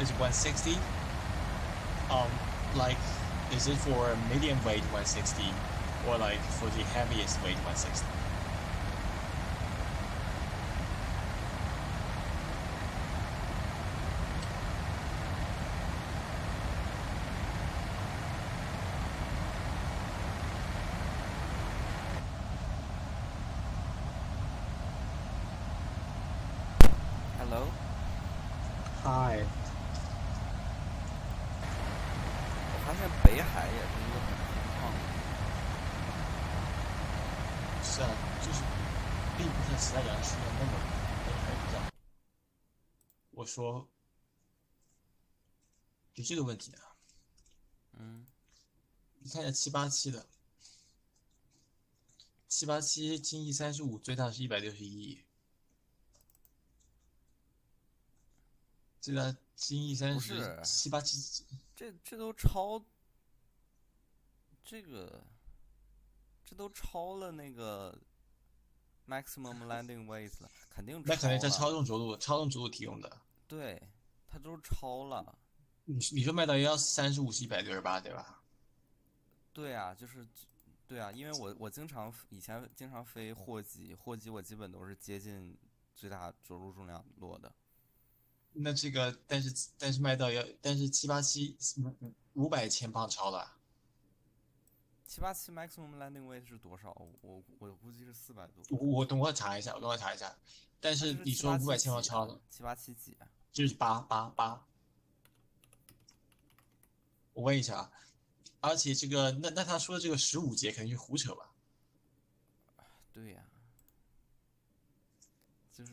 is 160. Like, is it for medium weight 160, or like for the heaviest weight 160? Hello. Hi. 我发现北海也是一个很空旷的地方。是啊，就是并不像其他洋区那么还比较。我说，就这个问题啊，你看一下787的，787经翼35最大是161亿，最大经翼30不是787，这都超这个这都超了那个 maximum landing weight 了，肯定那可能在超了。超重着陆提供的。对，它都超了。你说卖到135是168对吧？对啊，就是对啊，因为我以前经常飞货机，货机我基本都是接近最大着陆重量落的。那这个但是卖到但是787500千磅超了。787 maximum landing weight 是多少？我估计是400多。我等会查一下，但它这是是你说500七八七千磅几啊？超了， 787几啊？就是888。我问一下啊，而且这个那他说的这个15节肯定是胡扯吧？对呀、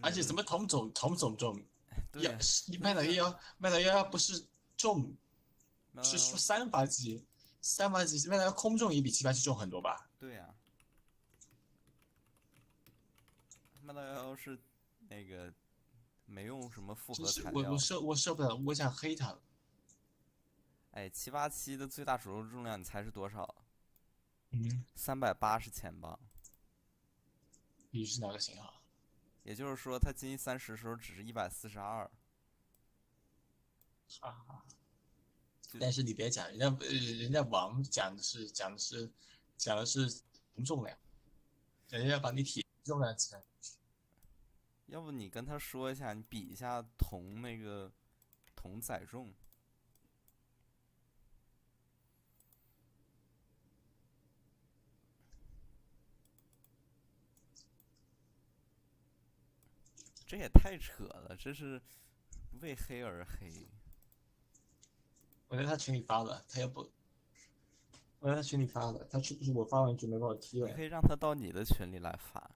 而且怎么同总重，要对呀、你那个卖到111不是重，是说幺幺3发机卖到空重也比787重很多吧？对呀、麦道幺幺是那个没用什么复合就是材料的。我受不了，我想黑他了。哎，787的最大着陆重量你猜是多少嗯， ？380千磅。你是哪个型号？也就是说，它经翼30的时候只是142。啊，就但是你别讲，人家王讲的是同重量，人家要把你体重量计算。要不你跟他说一下，你比一下铜载重。这也太扯了，这是为黑而黑。我在他群里发了，他要不，我在他群里发了，他是不是我发完准备把我踢了？你可以让他到你的群里来发，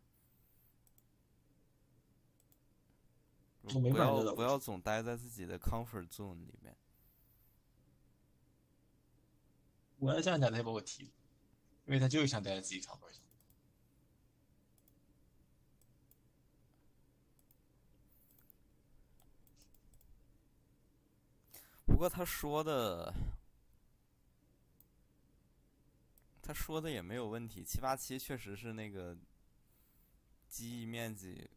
我没办法不要总待在自己的 comfort zone 里面。我要这样讲，他就把我踢了，因为他就是想待在自己 cover 上。不过他说的也没有问题，787确实是那个机翼面积，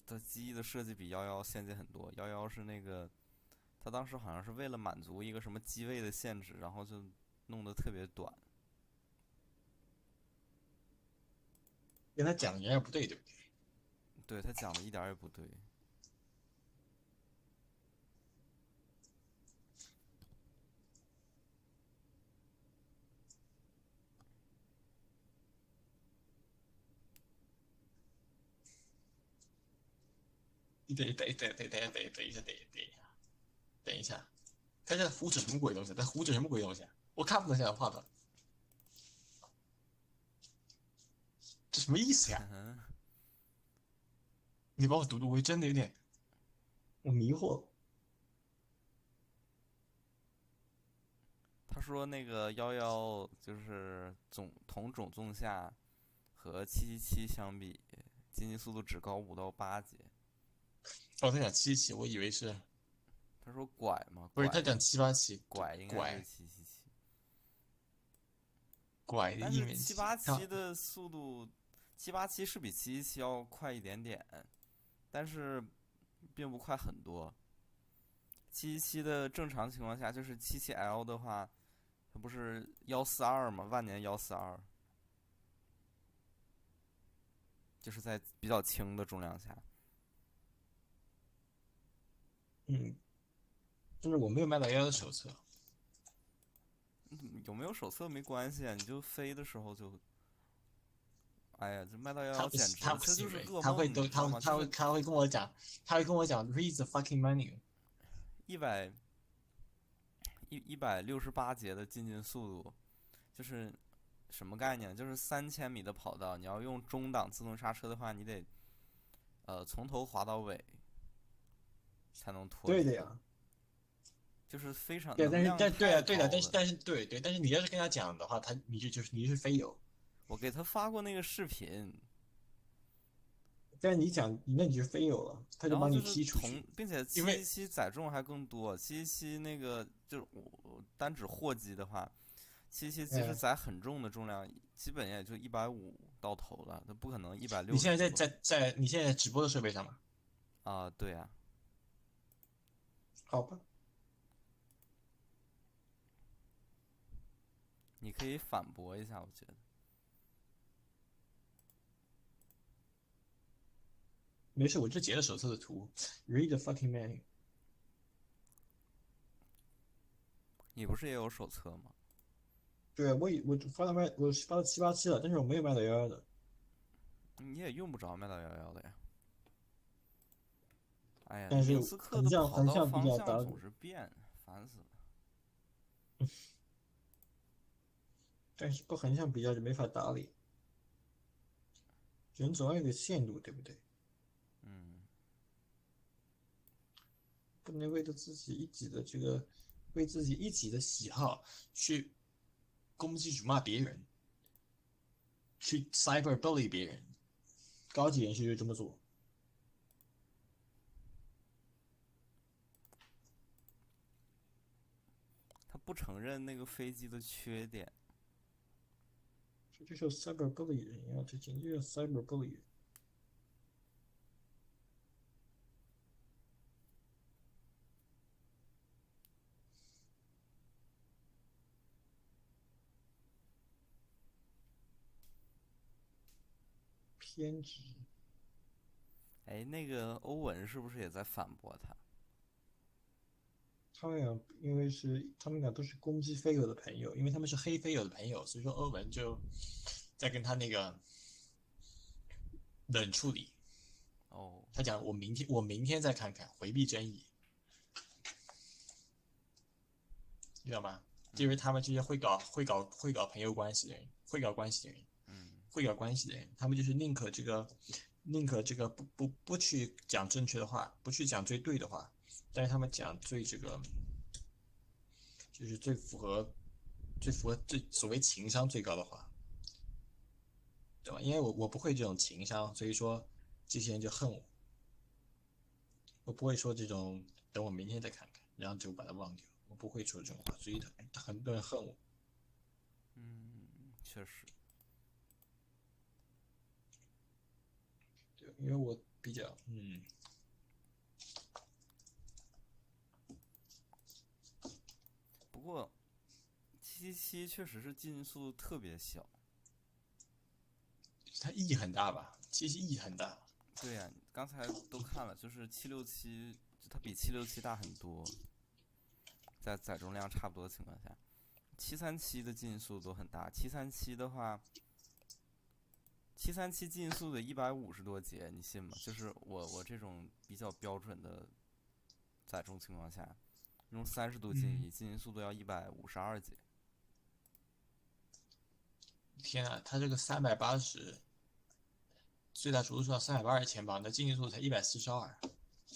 它机翼的设计比11先进很多。11是那个，他当时好像是为了满足一个什么机位的限制，然后就弄得特别短。跟他讲的人也不对，对不对？对，他讲的一点也不对。你等一下，他在胡扯什么鬼东西？在胡扯什么鬼东西？我看不懂这样的画面，这什么意思呀？你帮我读读，我真的有点我迷惑。他说那个11就是同总重下和777相比，进行速度只高5到8节。哦，他讲777，我以为是，他说拐嘛，不是他讲787，拐应该是777。拐的但是意面积。787的速度，787是比777要快一点点，但是并不快很多。717的正常情况下，就是77L 的话，它不是142吗？万年142，就是在比较轻的重量下。嗯，但是我没有麦岛111的手册。有没有手册没关系啊，你就飞的时候就，哎呀，这麦道111简直，他不这就是行为，噩梦，你知道吗？就是他会跟我讲，read the fucking menu。100、168节的进近速度，就是什么概念？就是3000米的跑道，你要用中档自动刹车的话，你得从头滑到尾才能脱离，对的呀。就是非常对，能量对啊，太对的，高了。但是你要是跟他讲的话，你就是飞友。我给他发过那个视频，但是你讲，那你就飞友了，他就把你然后就是踢出去。并且因为717载重还更多，717那个就是我单指货机的话，717即使载很重的重量，基本也就150到头了，它不可能160你现在多。你现在直播的设备上吗？啊，对啊，好吧。你可以反驳一下，我觉得。没事，我就截了手册的图，read the fucking menu。你不是也有手册吗？对啊，我发到787了，但是我没有麦岛111的。你也用不着麦道111的呀。哎呀，但是明斯克的跑道横向比方向较搭。总是变，烦死了。但是不横向比较就没法打理，人总要有个限度，对不对？嗯，不能为了自己一己的这个，为自己一己的喜好去攻击辱骂别人，去 cyberbully 别人，高级人士就这么做。他不承认那个飞机的缺点。这就是 cyberbully 人呀，这简直就是 cyberbully 人。偏执。哎，那个欧文是不是也在反驳他？他们俩因为他们俩都是攻击飞友的朋友，因为他们是黑飞友的朋友，所以说欧文就在跟他那个冷处理。哦，他讲我明天再看看，回避争议，知道吗？就是他们这些会搞朋友关系的人，会搞关系的人，嗯，会搞关系的人，他们就是宁可这个不去讲正确的话，不去讲最对的话，但是他们讲最这个就是最所谓情商最高的话，对吧？因为我不会这种情商，所以说这些人就恨我。我不会说这种等我明天再看看，然后就把它忘掉。我不会说这种话，所以很多人恨我。嗯，确实。对，因为我比较不过777确实是进近速度特别小。它意义很大吧？其实意义很大。对呀，刚才都看了，就是767，它比767大很多，在载重量差不多的情况下，737的进近速度都很大。737的话，737进近速度得150多节，你信吗？就是我这种比较标准的载重情况下，用30度进移，进近速度要152节。天啊，它这个380最大着陆数要380千磅，那进近速度才142。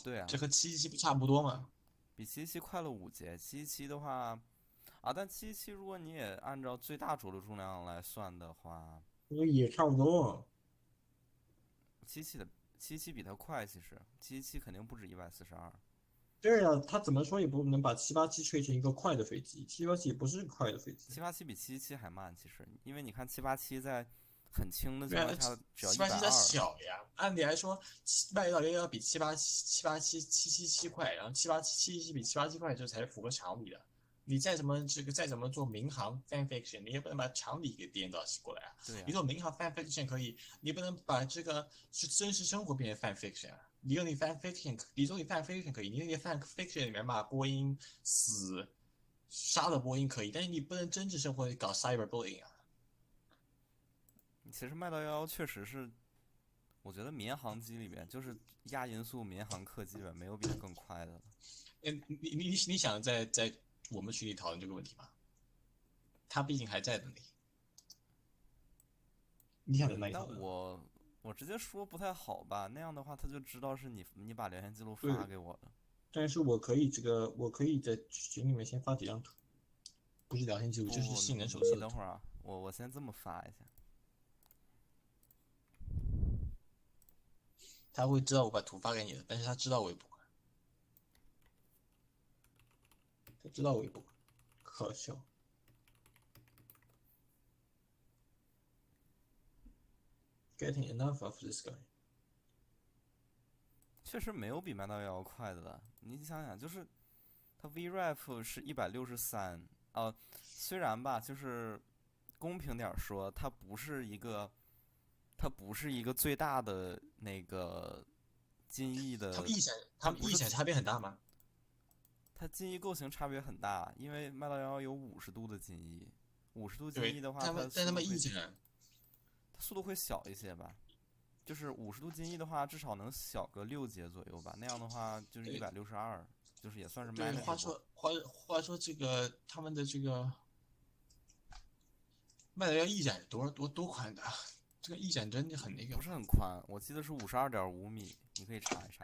对啊，这和777不差不多吗？比777快了5节。777的话，但777如果你也按照最大着陆重量来算的话，也差不多。777比它快，其实777肯定不止142。对啊，他怎么说也不能把787吹成一个快的飞机，787也不是快的飞机。787比777还慢，其实因为你看787在很轻的情对啊，况下，只要787它120。小呀，按理来说，麦道要比787块，然后787比787块，这才是符合常理的。你再怎么做民航 fan fiction，你也不能把常理给颠倒过来啊。对呀、你做民航 fan fiction 可以，你不能把这个是真实生活变成 fan fiction 啊。你用你 fan fiction，你说你 fan fiction 可以，你用你 fan fiction 里面骂波音杀了波音可以，但是你不能真实生活里搞 cyberbullying 啊。其实麦道幺确实是，我觉得民航机里面就是亚音速民航客机里面没有比它更快的了。你想在我们群里讨论这个问题吗？他毕竟还在那里，你想跟他但讨论？我直接说不太好吧，那样的话他就知道是你把聊天记录对，发给我的。但是我可以在群里面先发几张图，不是聊天记录，就是不，性能手你册的图。等会儿啊，我先这么发一下。他会知道我把图发给你的，但是他知道我也不管，他知道我也不管，可笑。Getting enough of this guy。确实没有比麦道幺快的了。你想想，就是它 VREF 是163，虽然吧，就是公平点说，它不是一个最大的那个襟翼的，他们它不是翼展差别很大吗？它襟翼构型差别很大，因为麦道幺有50度的襟翼，50度襟翼对，的话，他们翼展，它速度会小一些吧。就是50度襟翼的话，至少能小个6节左右吧。那样的话就是162，就是也算是 对，manageable。话说这个他们的这个麦德要翼展多宽的，这个翼展真的很那个。不是很宽，我记得是52.5米，你可以查一查。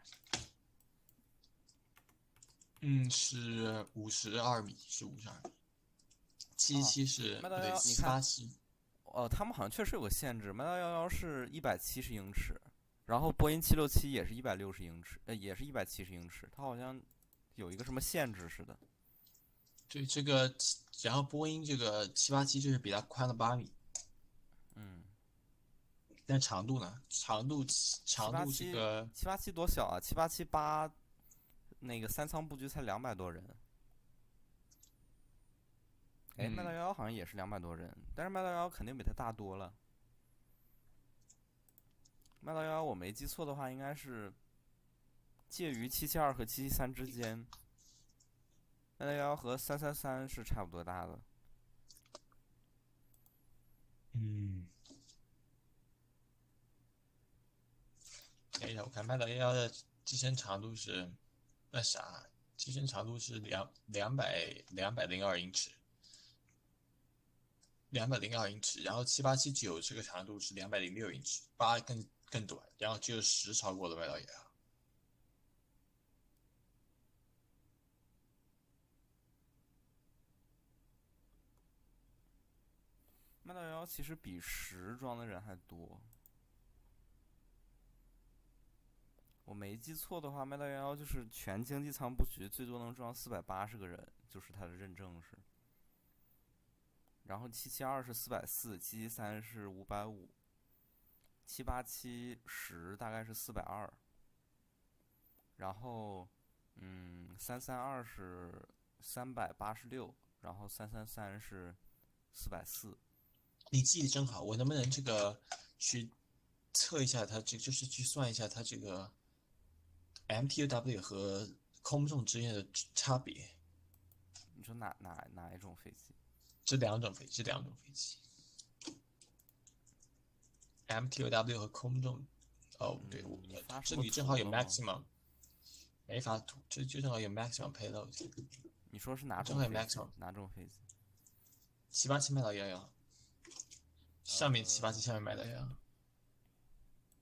是52米，是52米。777是不对，麦道幺，你看，787。他们好像确实有个限制，麦道幺是170英尺，然后波音767也是160英尺，也是170英尺，它好像有一个什么限制似的。对这个，然后波音这个787就是比它宽了8米，嗯，但长度呢？长度这个787多小啊？7878那个3舱布局才200多人。哎，麦道幺好像也是200多人，但是麦道幺肯定比它大多了。麦道幺我没记错的话，应该是介于772和773之间。麦道幺和333是差不多大的。哎呀，我看麦道幺的机身长度是那啥，机身长度是202英尺。202英尺，然后7879这个长度是206英尺，8更短，然后只有10超过了麦道幺。麦道幺其实比10装的人还多。我没记错的话，麦道幺就是全经济舱布局最多能装480个人，就是它的认证是。然后772是440，773是550，78710大概是420，然后332是386，然后333是440。你记得真好，我能不能这个去测一下它就是去算一下它这个 MTOW 和空重之间的差别？你说哪一种飞机？这两种飞机，MTOW 和空重。哦，对，你发什这么里正好有 图了吗？ maximum，没法图，这就正好有 maximum payload。你说是哪正好有种飞机 maximum？哪种飞机？ 787麦道幺，上面787，下面麦道幺。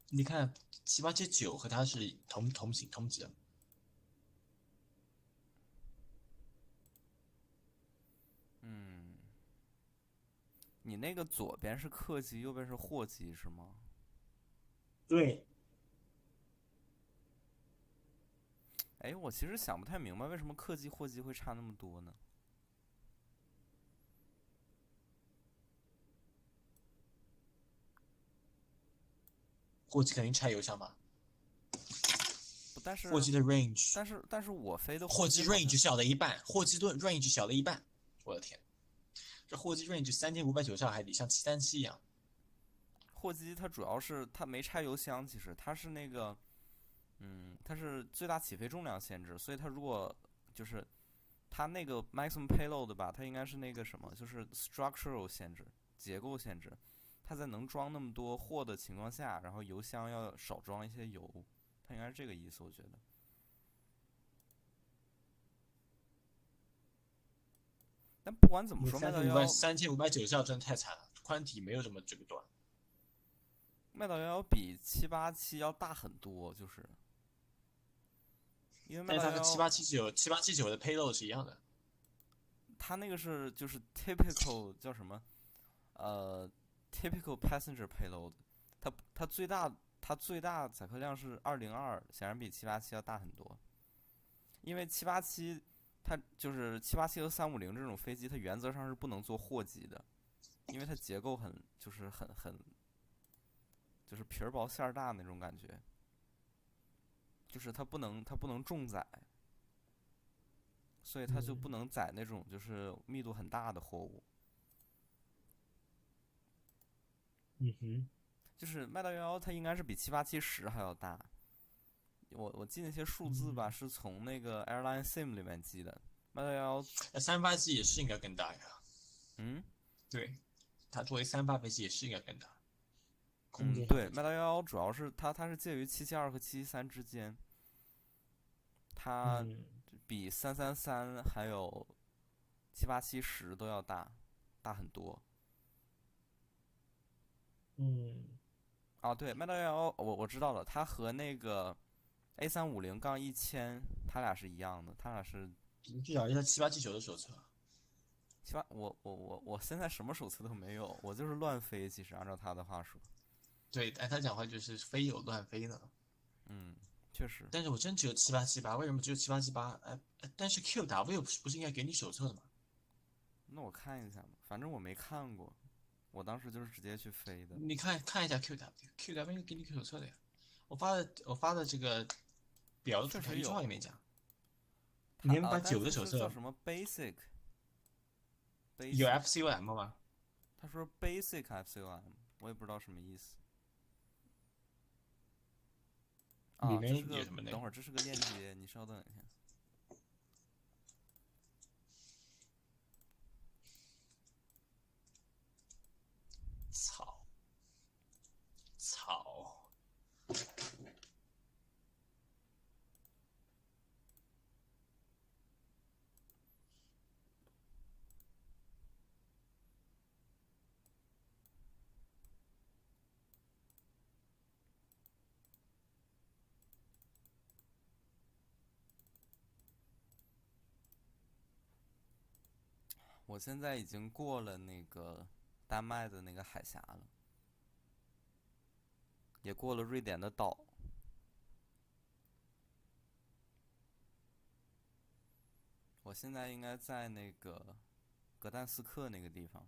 你看7879和它是同级的。你那个左边是客机，右边是货机是吗？对，哎，我其实想不太明白，为什么客机货机会差那么多呢？货机肯定拆油箱嘛。但是货机的 range，但是我飞的货机好像 range 小了一半，货机的 range 小了一半，我的天，这货机 range 3590海里，像737一样。货机它主要是它没拆油箱，其实它是那个，它是最大起飞重量限制，所以它如果就是它那个 maximum payload 吧，它应该是那个什么，就是 structural 限制，结构限制，它在能装那么多货的情况下，然后油箱要少装一些油，它应该是这个意思，我觉得。但不管怎么说，3590真的太惨了，宽体没有这么这个短。麦岛11比787要大很多，就是因为麦岛但是它跟11 7879的 payload 是一样的。它那个是就是 typical 叫什么typical passenger payload，它最大载客量是202，显然比787要大很多。因为787它就是787和350这种飞机，它原则上是不能做货机的，因为它结构就是就是皮儿薄馅儿大那种感觉，就是它不能重载，所以它就不能载那种就是密度很大的货物。就是麦道11它应该是比78710还要大。我记那些数字吧，是从那个 Airline Sim 里面记的。麦道11，三发机也是应该更大呀。对，它作为三发飞机也是应该更大。对，麦道11主要是它是介于772和773之间，它比333还有78710都要大很多。对，麦道11我知道了，它和那个 A350-1000它俩是一样的，它俩是。你去找一下7879的手册。我现在什么手册都没有，我就是乱飞。其实按照他的话说，对，按他讲话就是飞有乱飞呢。确实。但是我真只有7878，为什么只有7878？但是 QW 不是应该给你手册的吗？那我看一下吧，反正我没看过，我当时就是直接去飞的。你看一下 QW 应该给你手册的呀。我发的这个表的图他一句话也没讲。你们把9的手册叫什么 basic？有 FCOM 吗？他说 basic FCOM， 我也不知道什么意思。里面有什么内容？等会儿这是个链接，你稍等一下。操！我现在已经过了那个丹麦的那个海峡了，也过了瑞典的岛。我现在应该在那个格但斯克那个地方。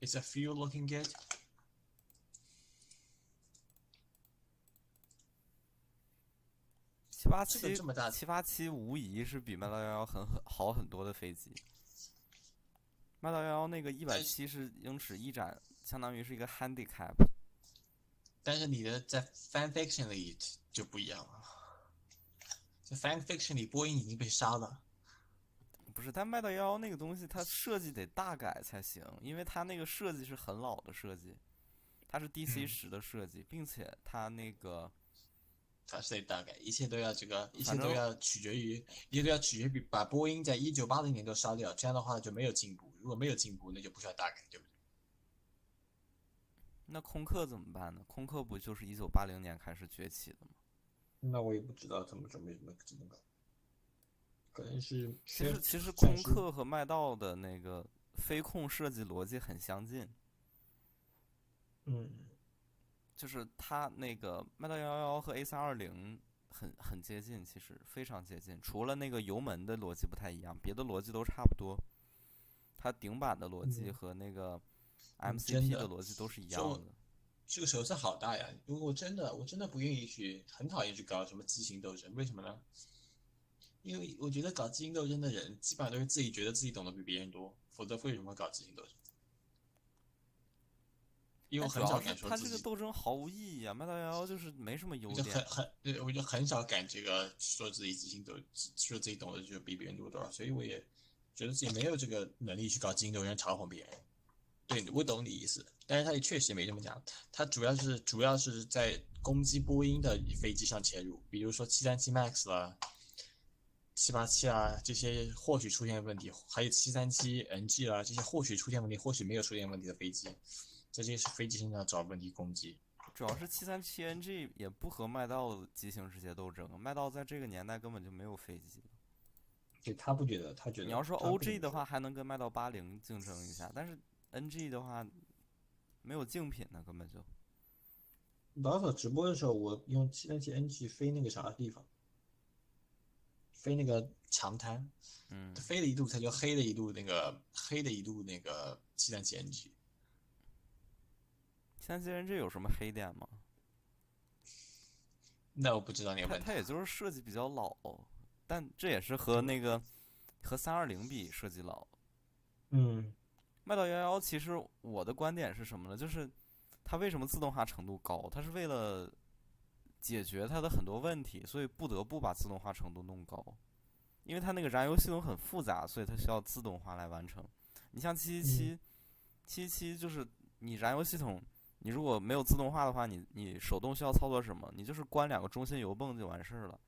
Is a fuel looking good? 787无疑是比麦道11好很多的飞机。麦道11那个170英尺翼展，相当于是一个 handicap。但是你的在 fan fiction 里就不一样了，在 fan fiction 里波音已经被杀了。不是，但麦道11那个东西它设计得大改才行，因为它那个设计是很老的设计，它是 DC10的设计，并且它那个。它是得大概，一切都要取决于把波音在1980年都烧掉，这样的话就没有进步。如果没有进步，那就不需要大改，对不对？那空客怎么办呢？空客不就是1980年开始崛起的吗？那我也不知道怎么搞，可能是。其实空客和麦道的那个飞控设计逻辑很相近。就是它那个麦道11和A320 很接近，其实非常接近，除了那个油门的逻辑不太一样，别的逻辑都差不多。它顶板的逻辑和那个 MCP 的逻辑都是一样的。这个手是好大呀！如果我真的不愿意去，很讨厌去搞什么畸形斗争，为什么呢？因为我觉得搞畸形斗争的人，基本上都是自己觉得自己懂得比别人多，否则为什么会搞畸形斗争？因为我很少敢说自己。他这个斗争毫无意义啊！麦道11就是没什么优点。我就很少敢这个说自己说自己懂得就比别人多多少，所以我也觉得自己没有这个能力去搞畸形斗争嘲讽别人。对，我懂你意思，但是他也确实没这么讲，他主要是在攻击波音的飞机上切入，比如说737 MAX 啦、787啊这些或许出现问题，还有737 NG 啦这些或许出现问题，或许没有出现问题的飞机，在这些飞机身上找问题攻击。主要是737 NG 也不和麦道机型直接斗争，麦道在这个年代根本就没有飞机。对，他不觉得，他觉得你要说 OG 的话，还能跟麦道80竞争一下，但是 NG 的话没有竞品呢，根本就。老早直播的时候，我用737 NG 飞那个啥地方，飞那个长滩，飞了一路，他就黑了一路那个737 NG。737 NG 有什么黑点吗？那我不知道你要问他也就是设计比较老，但这也是和那个和320比设计老。麦道11其实我的观点是什么呢？就是它为什么自动化程度高？它是为了解决它的很多问题，所以不得不把自动化程度弄高。因为它那个燃油系统很复杂，所以它需要自动化来完成。你像777就是你燃油系统，你如果没有自动化的话，你手动需要操作什么？你就是关2个中心油泵就完事儿了。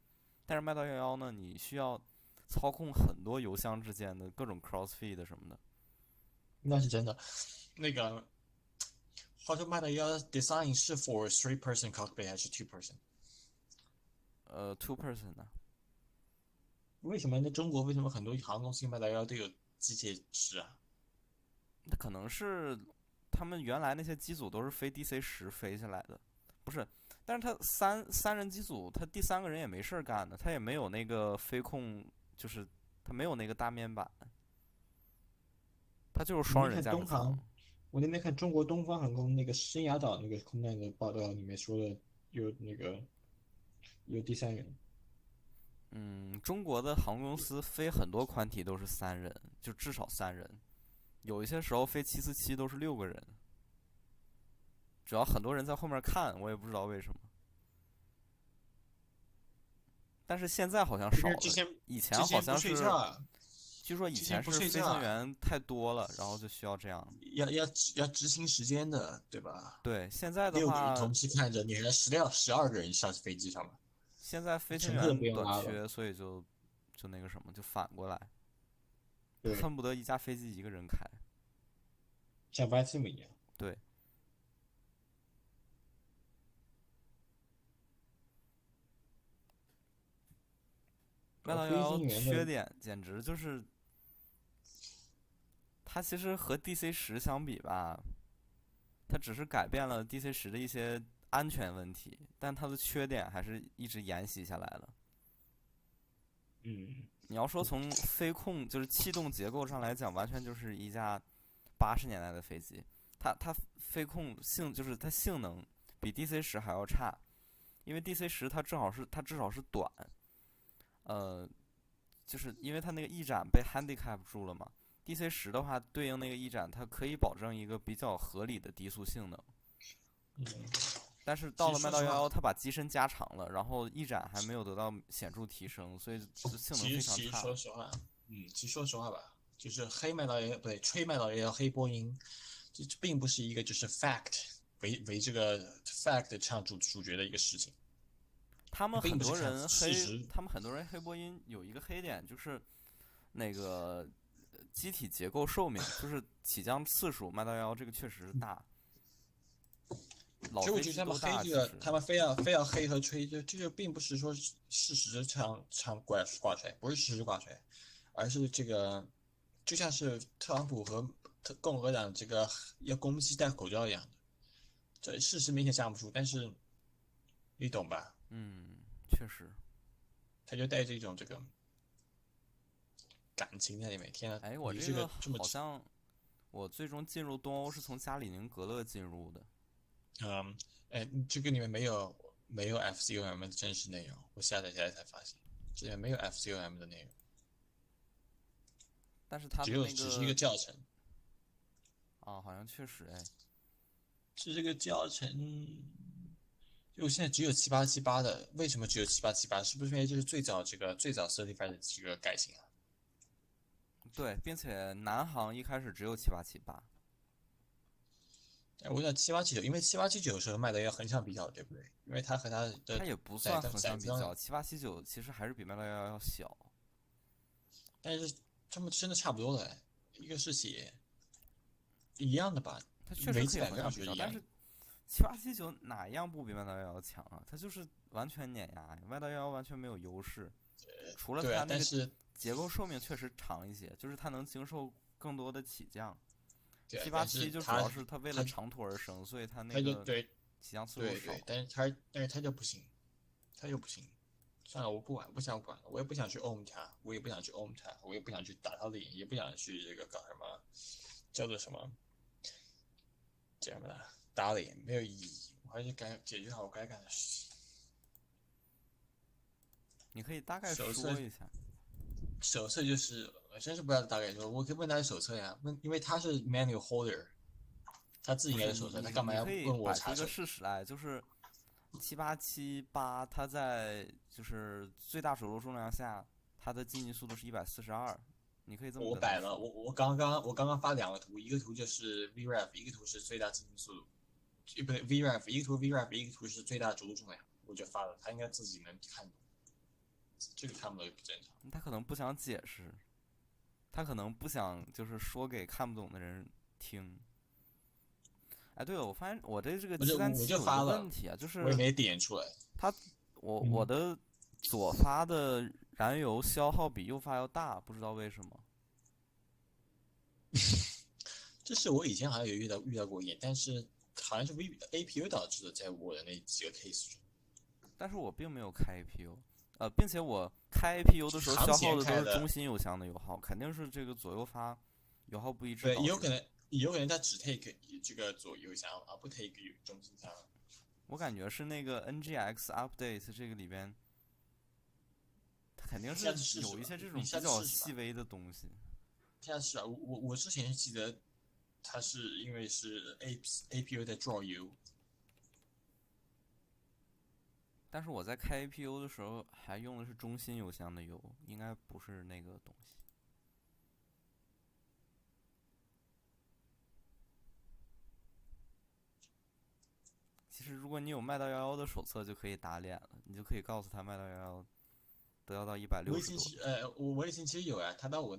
但是麦道11呢，你需要操控很多油箱之间的各种 crossfeed 什么的。那是真的。那个话说麦道11 design 是 for 3-person cockpit 还是 2-person 呢？为什么那中国为什么很多航空公司麦道11都有机械师啊？那可能是他们原来那些机组都是飞 DC10飞下来的，不是？但是他三人机组，他第3个人也没事干的，他也没有那个飞控，就是他没有那个大面板，他就是双人驾驶舱。我那天看中国东方航空那个深崖岛那个空难的报道里面说的有第3人。中国的航空公司飞很多宽体都是3人，就至少3人，有一些时候飞747都是6个人，主要很多人在后面看，我也不知道为什么。但是现在好像少了，以前好像是，据说以前是飞行员太多了，然后就需要这样。要执行时间的，对吧？对，现在的话，6个人同时看着，你还12个人上飞机上面。现在飞行员短缺，所以就那个什么，就反过来，恨不得一架飞机1个人开，像 VATSIM 一样。对。麦道11缺点简直就是，它其实和 DC10相比吧，它只是改变了 DC10的一些安全问题，但它的缺点还是一直沿袭下来了。你要说从飞控就是气动结构上来讲，完全就是一架80年代的飞机。它飞控就是它性能比 DC10还要差，因为 DC10它至少是短。就是因为它那个翼展被 handicap 住了嘛。DC10的话，对应那个翼展，它可以保证一个比较合理的低速性能。但是到了麦道11，它把机身加长了，然后翼展还没有得到显著提升，所以性能非常差。其实说实话吧，就是黑麦道11不对，吹麦道11黑波音，这并不是一个就是 fact 为这个 fact 唱主角的一个事情。他们很多人黑波音有一个黑点，就是那个机体结构寿命，就是起降次数，麦道11这个确实是大。所以我觉得他们黑这个，他们非要黑和吹，这就并不是说事实唱挂帅，不是事实挂帅，而是这个就像是特朗普和共和党这个要攻击戴口罩一样的，这事实明显站不住，但是你懂吧？确实。他就带着一种这个感情在里面。天呐，哎，我你这个这个这么好像我最终进入东欧是从加里宁格勒进入的。哎，这个里面没有 FCOM 的真实内容，我下载下来才发现，这里面没有 FCOM 的内容，但是它的那只是一个个教程。好像确实哎。是这个教程，就现在只有7878的，为什么只有7878？是不是因为这是最早 certified 的这个改型啊？对，并且南航一开始只有7878。哎，我想7879，因为7879的时候卖的要横向比较，对不对？因为它和它的它也不算横载载装，向比较，7879其实还是比迈刀111要小。但是他们真的差不多的，一个是写一样的吧，它确实可以维基百科上横向比较，说是一样的。但是7879哪一样不比迈刀111强啊？它就是完全碾压，迈刀111完全没有优势，除了对啊，它那个但是结构寿命确实长一些，就是它能经受更多的起降。对啊，但是787就主要是它为了长途而生，所以它那个他就对起降次数少。对对，但是他就不行，他就不行。算了，我不管，不想管了，我也不想去 own 它，我也不想去 own 它，我也不想去打它脸，也不想去这个搞什么叫做什么叫什么的打脸，没有意义。我还是该解决好我该干的事情。你可以大概手册说一下。手册就是我真是不知道大概说，我可以问他的手册呀，因为他是 manual holder，他自己不是应该是手册，他干嘛要你可以问我摆出一个查手？事实来，就是7878它在就是最大手动重量下，它的进进速度是142，你可以这么我摆了，跟他说。我刚刚发两个图，一个图就是 VREF，一个图是最大进行速度，不对 VREF，一个图 VREF，一个图是最大着陆重量，我就发了，他应该自己能看懂，这个看不懂也不正常。他可能不想解释，他可能不想就是说给看不懂的人听。哎，对了，我发现我这个737我就有一个发了，问题啊，就是我也没点出来。它我嗯，的左发的燃油消耗比右发要大，不知道为什么。这是我以前好像有遇到过一点，但是好像是 APU 导致的，在我的那几个 case 中。但是我并没有开 APU，并且我开 APU 的时候航消耗的都是中前开的，心油箱的油耗，肯定是这个左右发油耗不一致对，导致的。有可能他只 take 这个左右箱，而不 take 中心箱。我感觉是那个 NGX update 这个里边，它肯定你下是次试试吧，有一些这你下种比较次试试吧。细微的东西。下次试啊，我之前记得它是因为是 APU 在 draw 油，但是我在开 APU 的时候还用的是中心油箱的油，应该不是那个东西。其实如果你有迈刀111的手册，就可以打脸了，你就可以告诉他迈刀111都要到160多。我以前其实有啊，他到我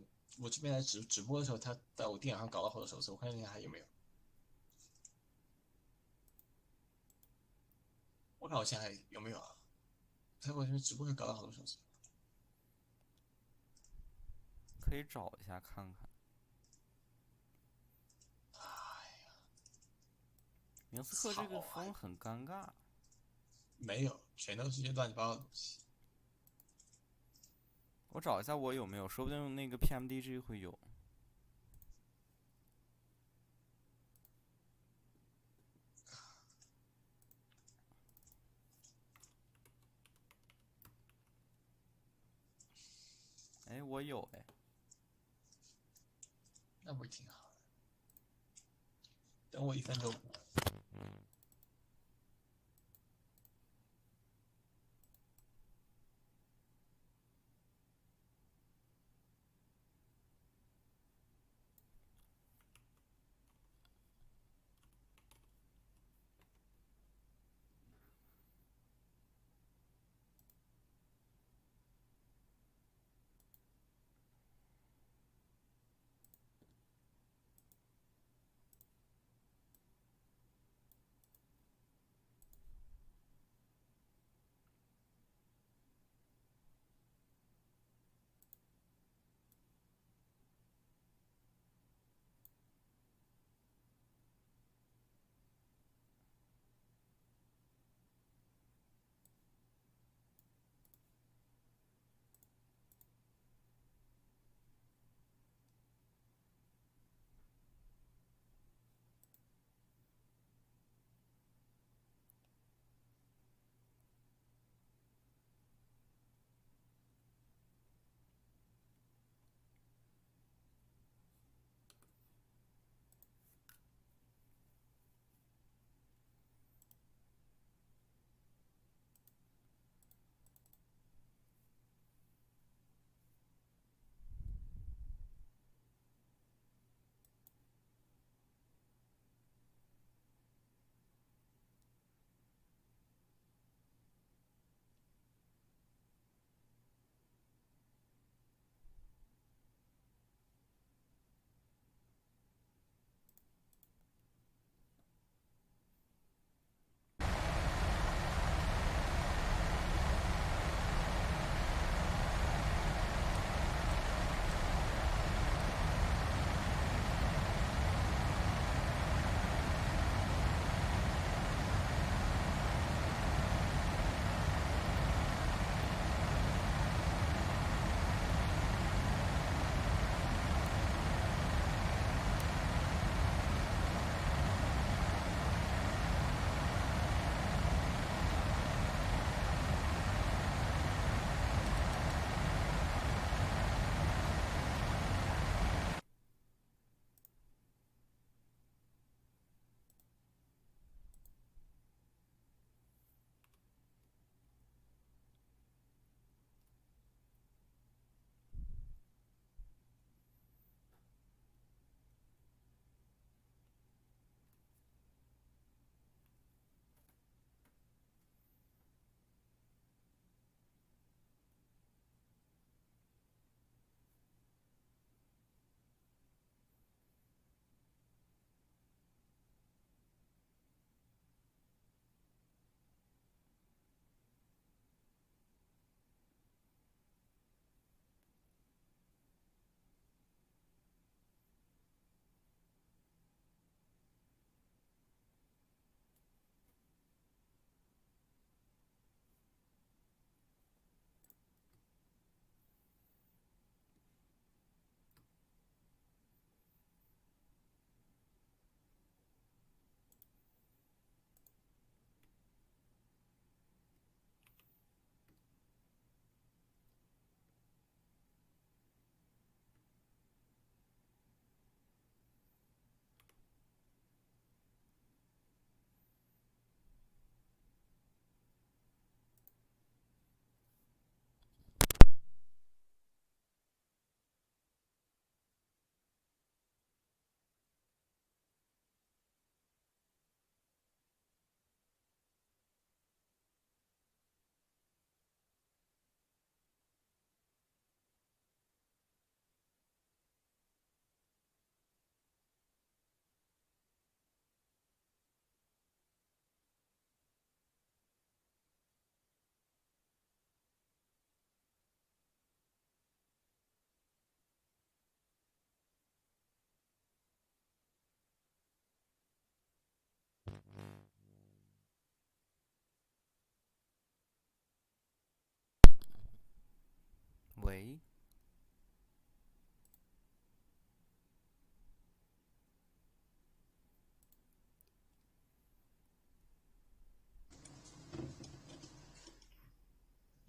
这边来直播的时候，他在我电脑上搞了好多手册，我看一下还有没有。我看我现在还有没有啊？在我这边直播会搞了好多手册。可以找一下看看。明斯克这个操，风很尴尬。没有，全都是些乱七八糟的东西。我找一下我有没有，说不定那个 PMDG 会有。哎，我有哎。那不是挺好的？等我1分钟。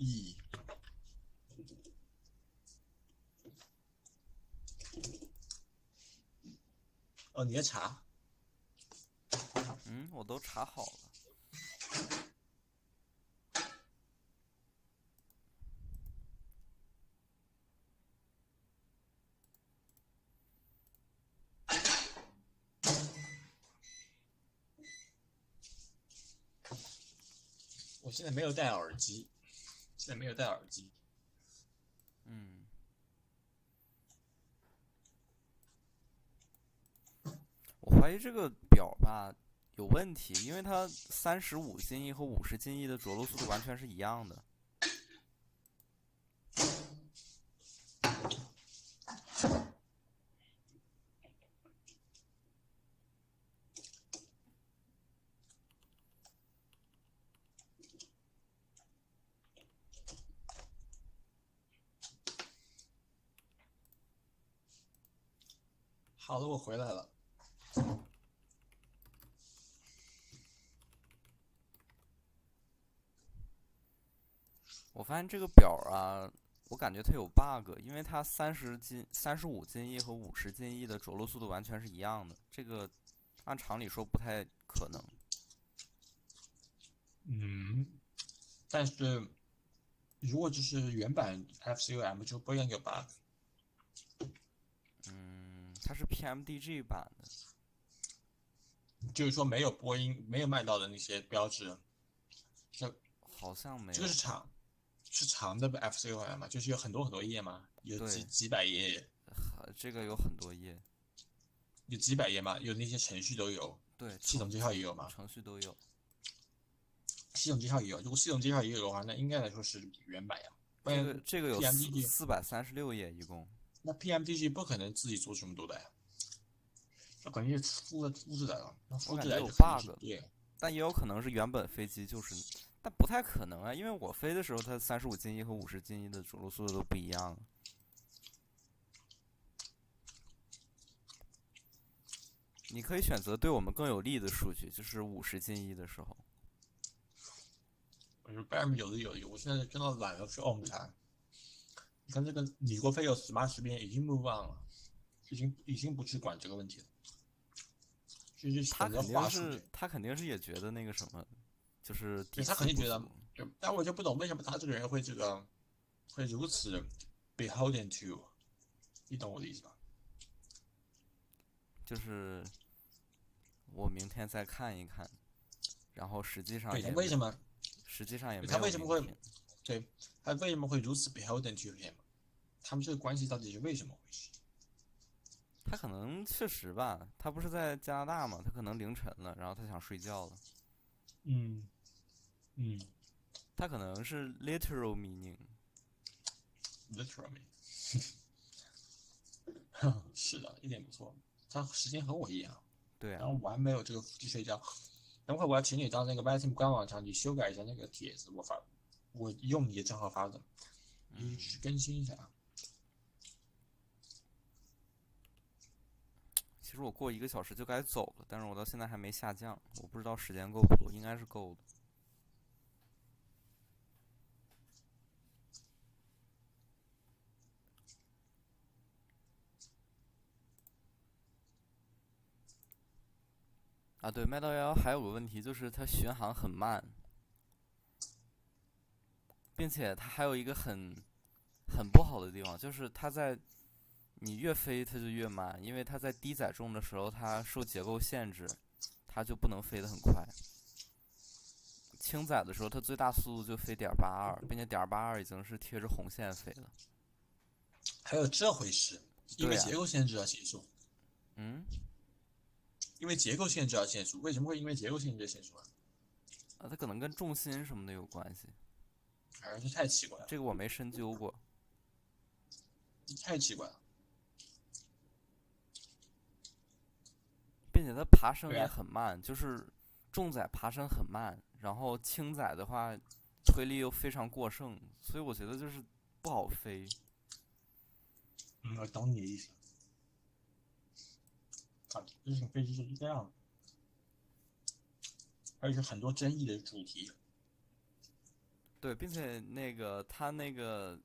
E。哦，你在查？嗯，我都查好了。我现在没有戴耳机，嗯，我怀疑这个表吧有问题，因为它35进 E 和50进 E 的着陆速度完全是一样的。好的，我回来了。我发现这个表啊，我感觉它有 bug，因为它35进 E 和50进 E 的着陆速度完全是一样的，这个按常理说不太可能。嗯，但是如果就是原版 FCOM 就不一定有 bug。嗯，它是 PMDG 版的。就是说没有波音没有卖到的那些标志，好像没有。这个是长的 FCOM 嘛，就是有很多很多页嘛，有对，几百页，这个有很多页。有几百页嘛，有那些程序都有，对，系统介绍也有嘛，程序都有。系统介绍也有。如果系统介绍也有的话，那应该来说是原版呀。不然这个有PMDG 436页一共。那 PMDG 不可能自己做这么多的呀，那肯定是复制来了，那复制我感觉有来就肯定是 bug，对。但也有可能是原本飞机就是，但不太可能啊，因为我飞的时候它35进 E 和50进 E 的着陆速度都不一样。你可以选择对我们更有利的数据，就是50进 E 的时候。我说外面有的有，我现在真的懒得去 OM 它。你看这个李国飞有 Smart 识别已经 move on 了，已经不去管这个问题了，就是选择话术这。他肯定是也觉得那个什么，就是对底他肯定觉得，气不足。但我就不懂为什么他这个人会会如此 beholden to， 你懂我的意思吧？就是我明天再看一看，然后实际上对，也没，为什么？实际上也没他为什么会？有明天。对，他为什么会如此 beholden to him？他们这个关系到底是为什么回事？他可能确实吧，他不是在加拿大嘛，他可能凌晨了，然后他想睡觉了。嗯嗯他可能是 literal meaning。 ，literally，是的，一点不错。他时间和我一样，对啊。然后我还没有这个福气睡觉。等会我要请你到那个 VATSIM 官网上去修改一下那个帖子，我用你的账号发的，你去更新一下。其实我过1个小时就该走了，但是我到现在还没下降，我不知道时间够不够，应该是够的。啊，对，麦道11还有个问题就是它巡航很慢，并且它还有一个很不好的地方，就是它在你越飞它就越慢，因为它在低载重的时候它受结构限制，它就不能飞得很快。轻载的时候它最大速度就飞.82，并且.82已经是贴着红线飞了。还有这回事？因为结构限制而限速。嗯。因为结构限制而限速，为什么会因为结构限制而限速啊？它可能跟重心什么的有关系。还是太奇怪了。这个我没深究过。太奇怪了。并且它爬升也很慢，就是重载爬升很慢，然后轻载的话推力又非常过剩，所以我觉得就是不好飞。我懂你的意思。日行飞机是这样的，而且很多争议的主题。对，并且那个它那个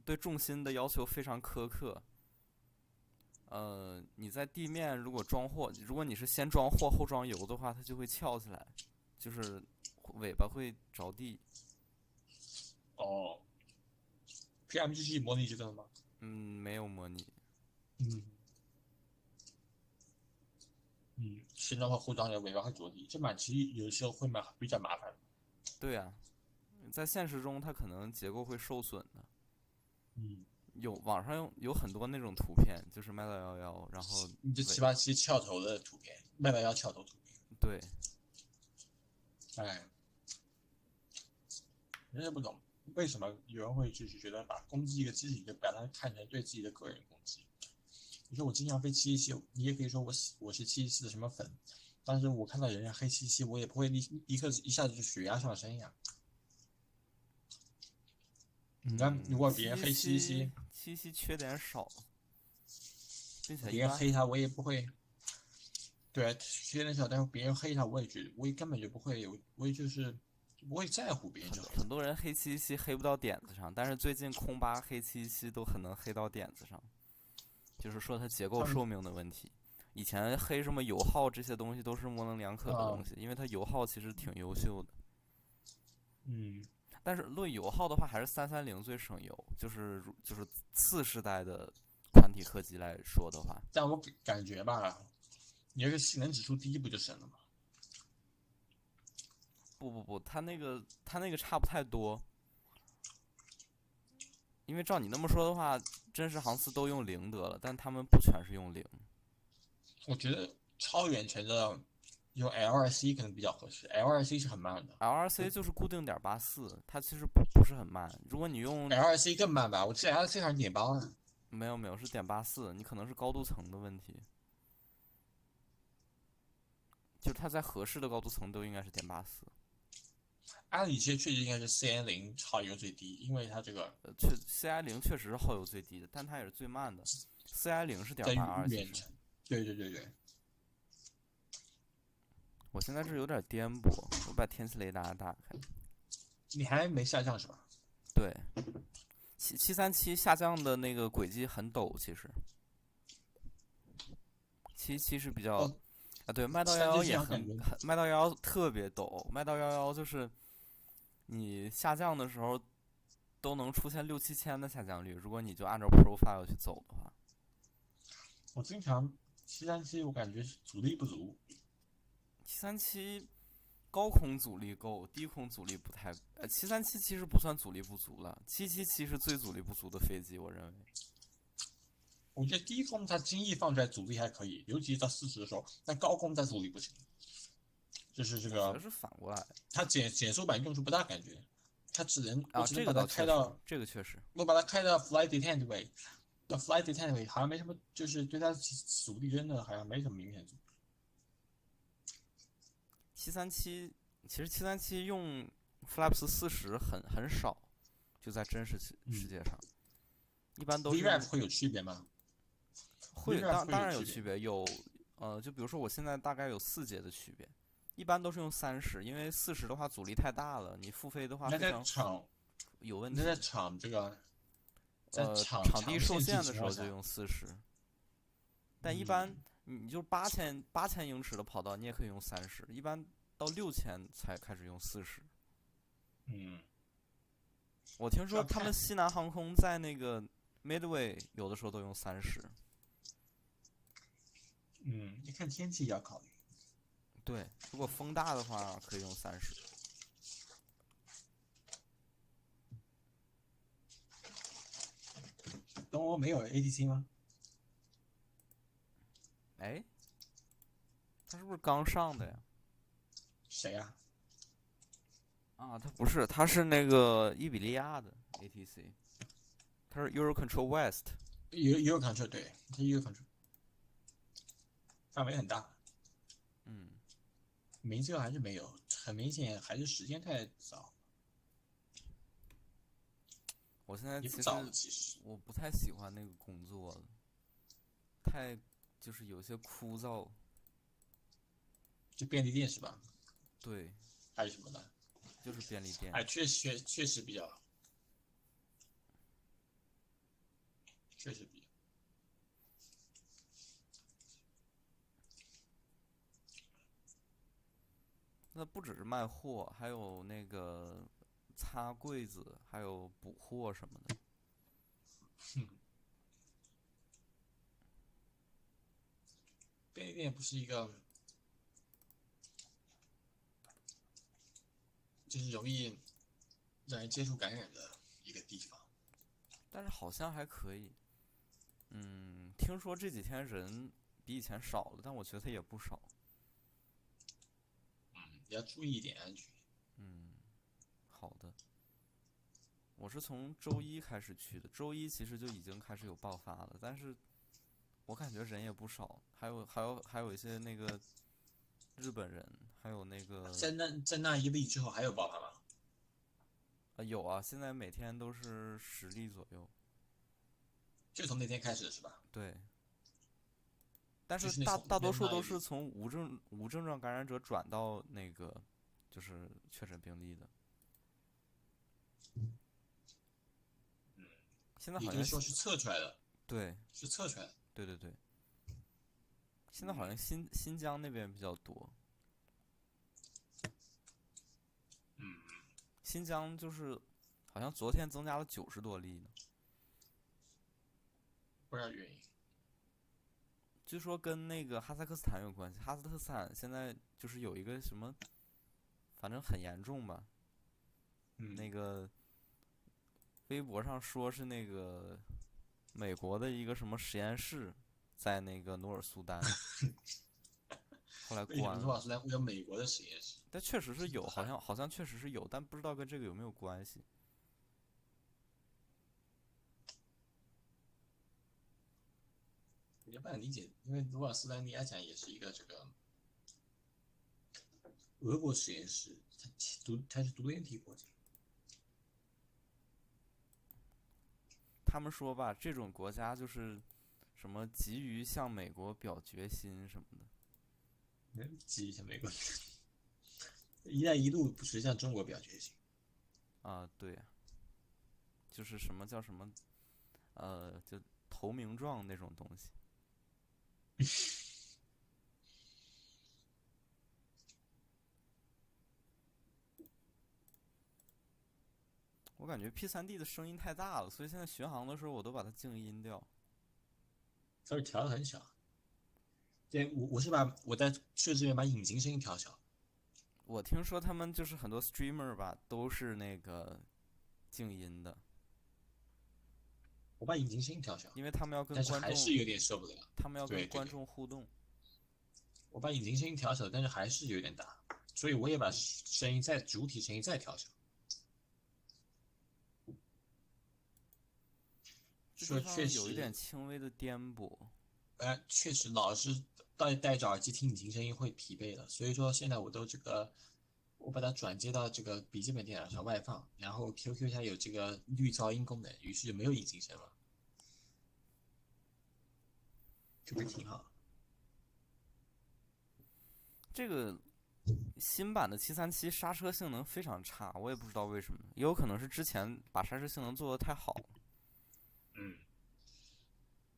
对重心的要求非常苛刻。你在地面如果装货，如果你是先装货后装油的话，它就会翘起来，就是尾巴会着地。哦，PMGC 模拟这个了吗？没有模拟。嗯先装货后装油，尾巴会着地，这其实有时候会比较麻烦。对呀、在现实中它可能结构会受损的。网上有很多那种图片，就是麦道11，然后你这787翘头的图片，麦道1翘头图片。对，哎，真是不懂为什么有人会就是觉得把攻击一个机体就把它看成对自己的个人攻击。你说我经常飞777，你也可以说我是777的什么粉，但是我看到人家黑777，我也不会立刻一下子就血压上升呀。你看，如果别人黑777缺点少，并且别人黑他，我也不会。对，缺点少，但是别人黑他，我也觉得，我也根本就不会有，我也就是不会在乎别人就好了。很多人黑777黑不到点子上，但是最近空巴黑777都很能黑到点子上，就是说它结构寿命的问题。以前黑什么油耗这些东西都是模棱两可的东西，因为它油耗其实挺优秀的。但是论油耗的话，还是330最省油，就是次世代的宽体客机来说的话。但我感觉吧，你这个性能指数低不就省了吗？不，它那个差不太多。因为照你那么说的话，真实航次都用0得了，但他们不全是用0。我觉得超远程的用 L2C 可能比较合适，L2C 是很慢的。L2C 就是固定.84，它其实不是很慢。如果你用 L2C 更慢吧，我记得 L2C 好像0.8呢。没有是.84，你可能是高度层的问题。就是它在合适的高度层都应该是.84。按理其实确实应该是 CN0 耗油最低，因为它这个CI0确实是耗油最低的，但它也是最慢的。CI0是在.82，远程。对。我现在是有点颠簸，我把天气雷达打开。你还没下降是吧？对，737下降的那个轨迹很陡，其实。777是比较，对，麦道11也麦道11特别陡，麦道11就是你下降的时候都能出现6、7千的下降率，如果你就按照 profile 去走的话。我经常737，我感觉阻力不足。737高空阻力够，低空阻力不太。737其实不算阻力不足了，777是最阻力不足的飞机，我认为。我觉得低空它轻易放出来阻力还可以，尤其是到40的时候，但高空它阻力不行。就是这个。是反过来。它减速板用处不大，感觉。它只能这个把它开到这个确实。我把它开到 flight detent way。flight detent way 好像没什么，就是对它阻力真的好像没什么明显阻力。737其实737用 flaps 40很少，就在真实世界上，一般都是 VRAP 会有区别吗？会，当然有区别，就比如说我现在大概有4节的区别，一般都是用30，因为40的话阻力太大了，你复飞的话非常有问题。那在场这个，场地受限的时候就用40，但一般你就8000英尺的跑道，你也可以用30，一般到6000才开始用40。我听说他们西南航空在那个 Midway 有的时候都用30。你看天气也要考虑。对，如果风大的话可以用30。东欧没有 ATC 吗？哎，他是不是刚上的呀？谁呀？他不是，他是那个伊比利亚的 ATC， 他是 Eurocontrol West。Eurocontrol 对，他 Eurocontrol， 范围很大。名字还是没有，很明显还是时间太早。我现在其实我不太喜欢那个工作了，就是有些枯燥。就便利店是吧？对。还是什么的？就是便利店。哎，确实比较好，确实比较。那不只是卖货，还有那个擦柜子，还有补货什么的。便利店不是一个就是容易让人接触感染的一个地方。但是好像还可以。听说这几天人比以前少了，但我觉得也不少。要注意一点安全。好的，我是从周一开始去的，周一其实就已经开始有爆发了，但是我感觉人也不少，还有一些那个日本人，还有那个在那一例之后还有爆发吗？有啊，现在每天都是10例左右。就从那天开始是吧？对，但是就是大多数都是那一例。从无症状感染者转到那个就是确诊病例的。现在好像也就是说是测出来的，对是测出来的。对对对，现在好像新疆那边比较多。新疆就是好像昨天增加了90多例呢。不知道原因。据说跟那个哈萨克斯坦有关系，哈萨克斯坦现在就是有一个什么，反正很严重吧。那个微博上说是那个美国的一个什么实验室，在那个努尔苏丹，后来为什关了。么努尔苏丹会有美国的实验室？但确实是有，是不是好像确实是有，但不知道跟这个有没有关系。也不难理解，因为努尔苏丹你来讲也是一个这个俄国实验室，它是独联体国家。他们说吧，这种国家就是什么急于向美国表决心什么的。记一下美国，一带一路不是向中国表决心。啊，对呀，就是什么叫什么，就投名状那种东西。我感觉 P3D 的声音太大了，所以现在巡航的时候我都把它静音掉。它是调的很小。对，我是我在设置里面把引擎声音调小。我听说他们就是很多 streamer 吧，都是那个静音的，我把引擎声音调小，因为他们要跟但是观众，还是有点受不了。他们要跟观对对对，众互动。我把引擎声音调小，但是还是有点大，所以我也把主体声音再调小。这地方确有一点实，轻微的颠簸。确实老是戴着耳机听引擎声音会疲惫的，所以说现在我把它转接到这个笔记本电脑上外放，然后 QQ 它有这个滤噪音功能，于是就没有引擎声了，这不是挺好？这个新版的737刹车性能非常差，我也不知道为什么，也有可能是之前把刹车性能做得太好了。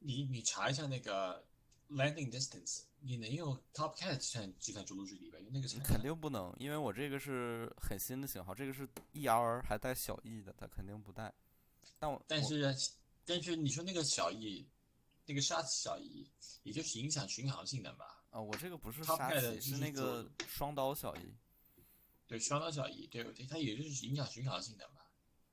你查一下那个 landing distance，你能用 Top Cat 计算着陆距离吧？用那个才肯定不能，因为我这个是很新的型号，这个是 ER 还带小 E 的，它肯定不带。但是你说那个小 E，那个沙子小 E，也就是影响巡航性能吧我这个不是？Top 沙 Cat 棘，就是是那个双刀小 E。对双刀小 E，对，它也就是影响巡航性能吧。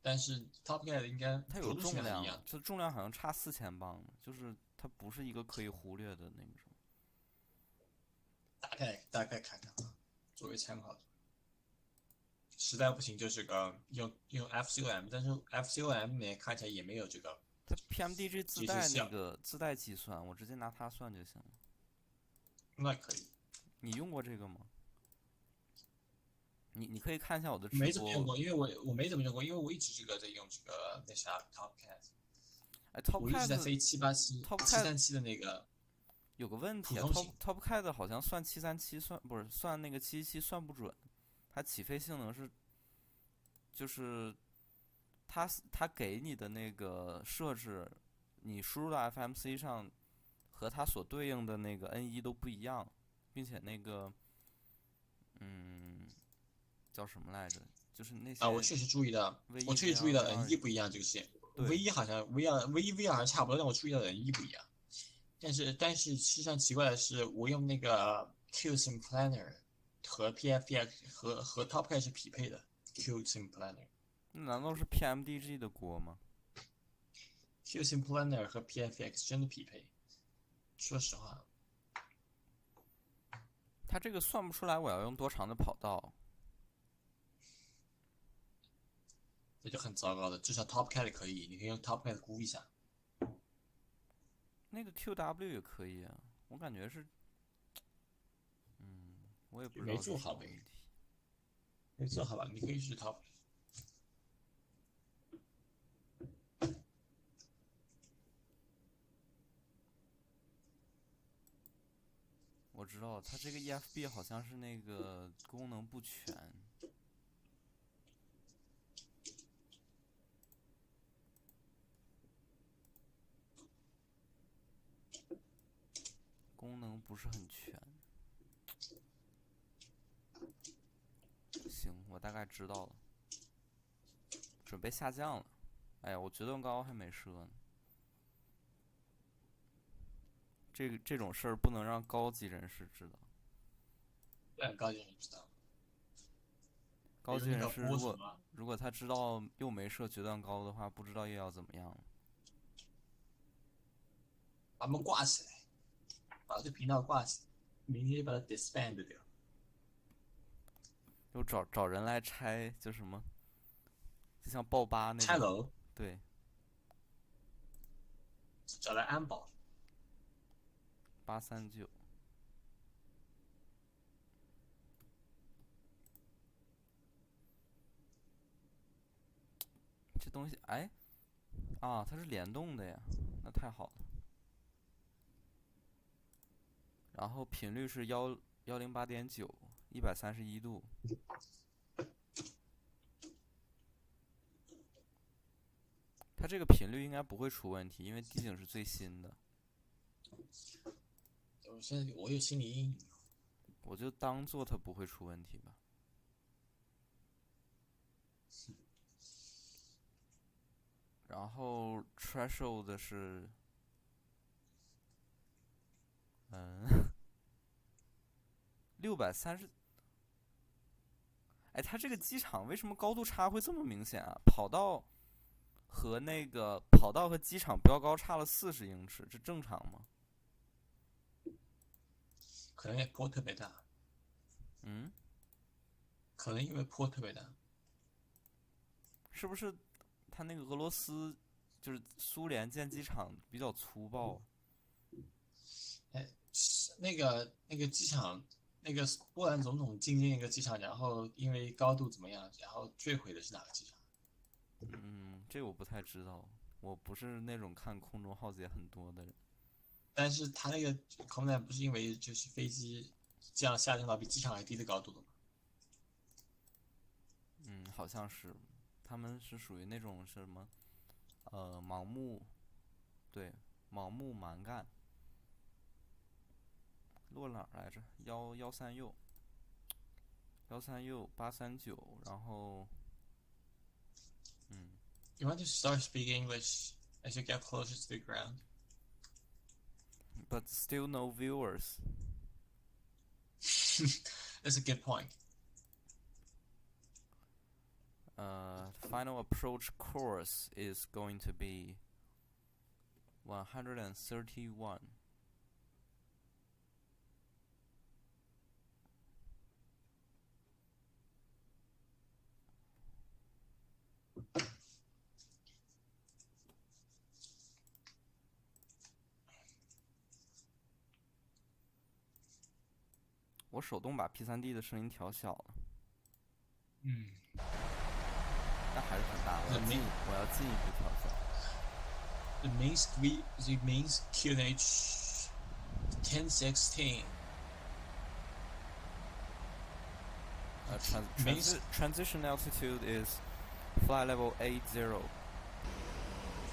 但是 Top Cat 应该它有着陆性重量，能一样。这重量好像差4000磅，就是它不是一个可以忽略的那种。大概看看啊，作为参考。实在不行就是用 FCOM，但是 FCOM 里面看起来也没有这个它 PMDG 自计时效。带那个自带计算，我直接拿它算就行了。那可以。你用过这个吗？你可以看一下我的直没怎么用播。过，因为我没怎么用过，因为我一直在用这个那啥 Top Cat，哎，Top 我一直在 Cat 飞787、Top 737的那个有个问题啊，Top 普通型。Top Cat 好像算737不是算那个717算不准，它起飞性能是就是它给你的那个设置，你输入到 FMC 上和它所对应的那个 N1都不一样，并且那个叫什么来着？就是那些我确实注意到，我V1、确实注意到 V2、N1不一样这个线对， ，V1 好像 V1 好像差不多，但我注意到 N1不一样。但是实际上奇怪的是，我用那个 QSIM Planner 和 PFX 和 TopCat 是匹配的 QSIM Planner。那难道是 PMDG 的锅吗？ QSIM Planner 和 PFX 真的匹配，说实话。它这个算不出来我要用多长的跑道。这就很糟糕的，至少 TopCat 可以，你可以用 TopCat 估一下。那个 QW 也可以啊，我感觉是，我也不知道没是做好呗，什么问题。没做好吧？你可以去 Top。我知道它这个 EFB 好像是那个功能不全。功能不是很全。行，我大概知道了，准备下降了。哎呀，我决断高还没设呢。这种事儿不能让高级人士知道。高级人知道。高级人士如果他知道又没设决断高的话，不知道又要怎么样了。把它们挂起来，把这频道挂起来，明天就把它 disband 掉。又找人来拆，就什么，就像爆吧那种。拆楼。对。找来安保。839。这东西，哎，啊，它是联动的呀，那太好了。然后频率是108.9，131度。它这个频率应该不会出问题，因为地景是最新的。我有心理阴影。我就当做它不会出问题吧。然后 threshold 是630。哎，它这个机场为什么高度差会这么明显啊？跑道和机场标高差了40英尺，这正常吗？可能也坡特别大。可能因为坡特别大。是不是它那个俄罗斯就是苏联建机场比较粗暴？哎，那个机场，那个波兰总统进建一个机场，然后因为高度怎么样，然后坠毁的是哪个机场？这个我不太知道，我不是那种看空中浩劫很多的人。但是他那个空难不是因为就是飞机这样下降到比机场还低的高度了吗？好像是，他们是属于那种什么，盲目蛮干。落哪儿来着？113右839，然后You want to start speaking English as you get closer to the ground? But still no viewers. That's a good point. Final approach course is going to be 131.我手动把 P3D 的声音调小了。但还是很大，我要进一步调小。The Minsk QNH 1016. Transition altitude is Flight level 80.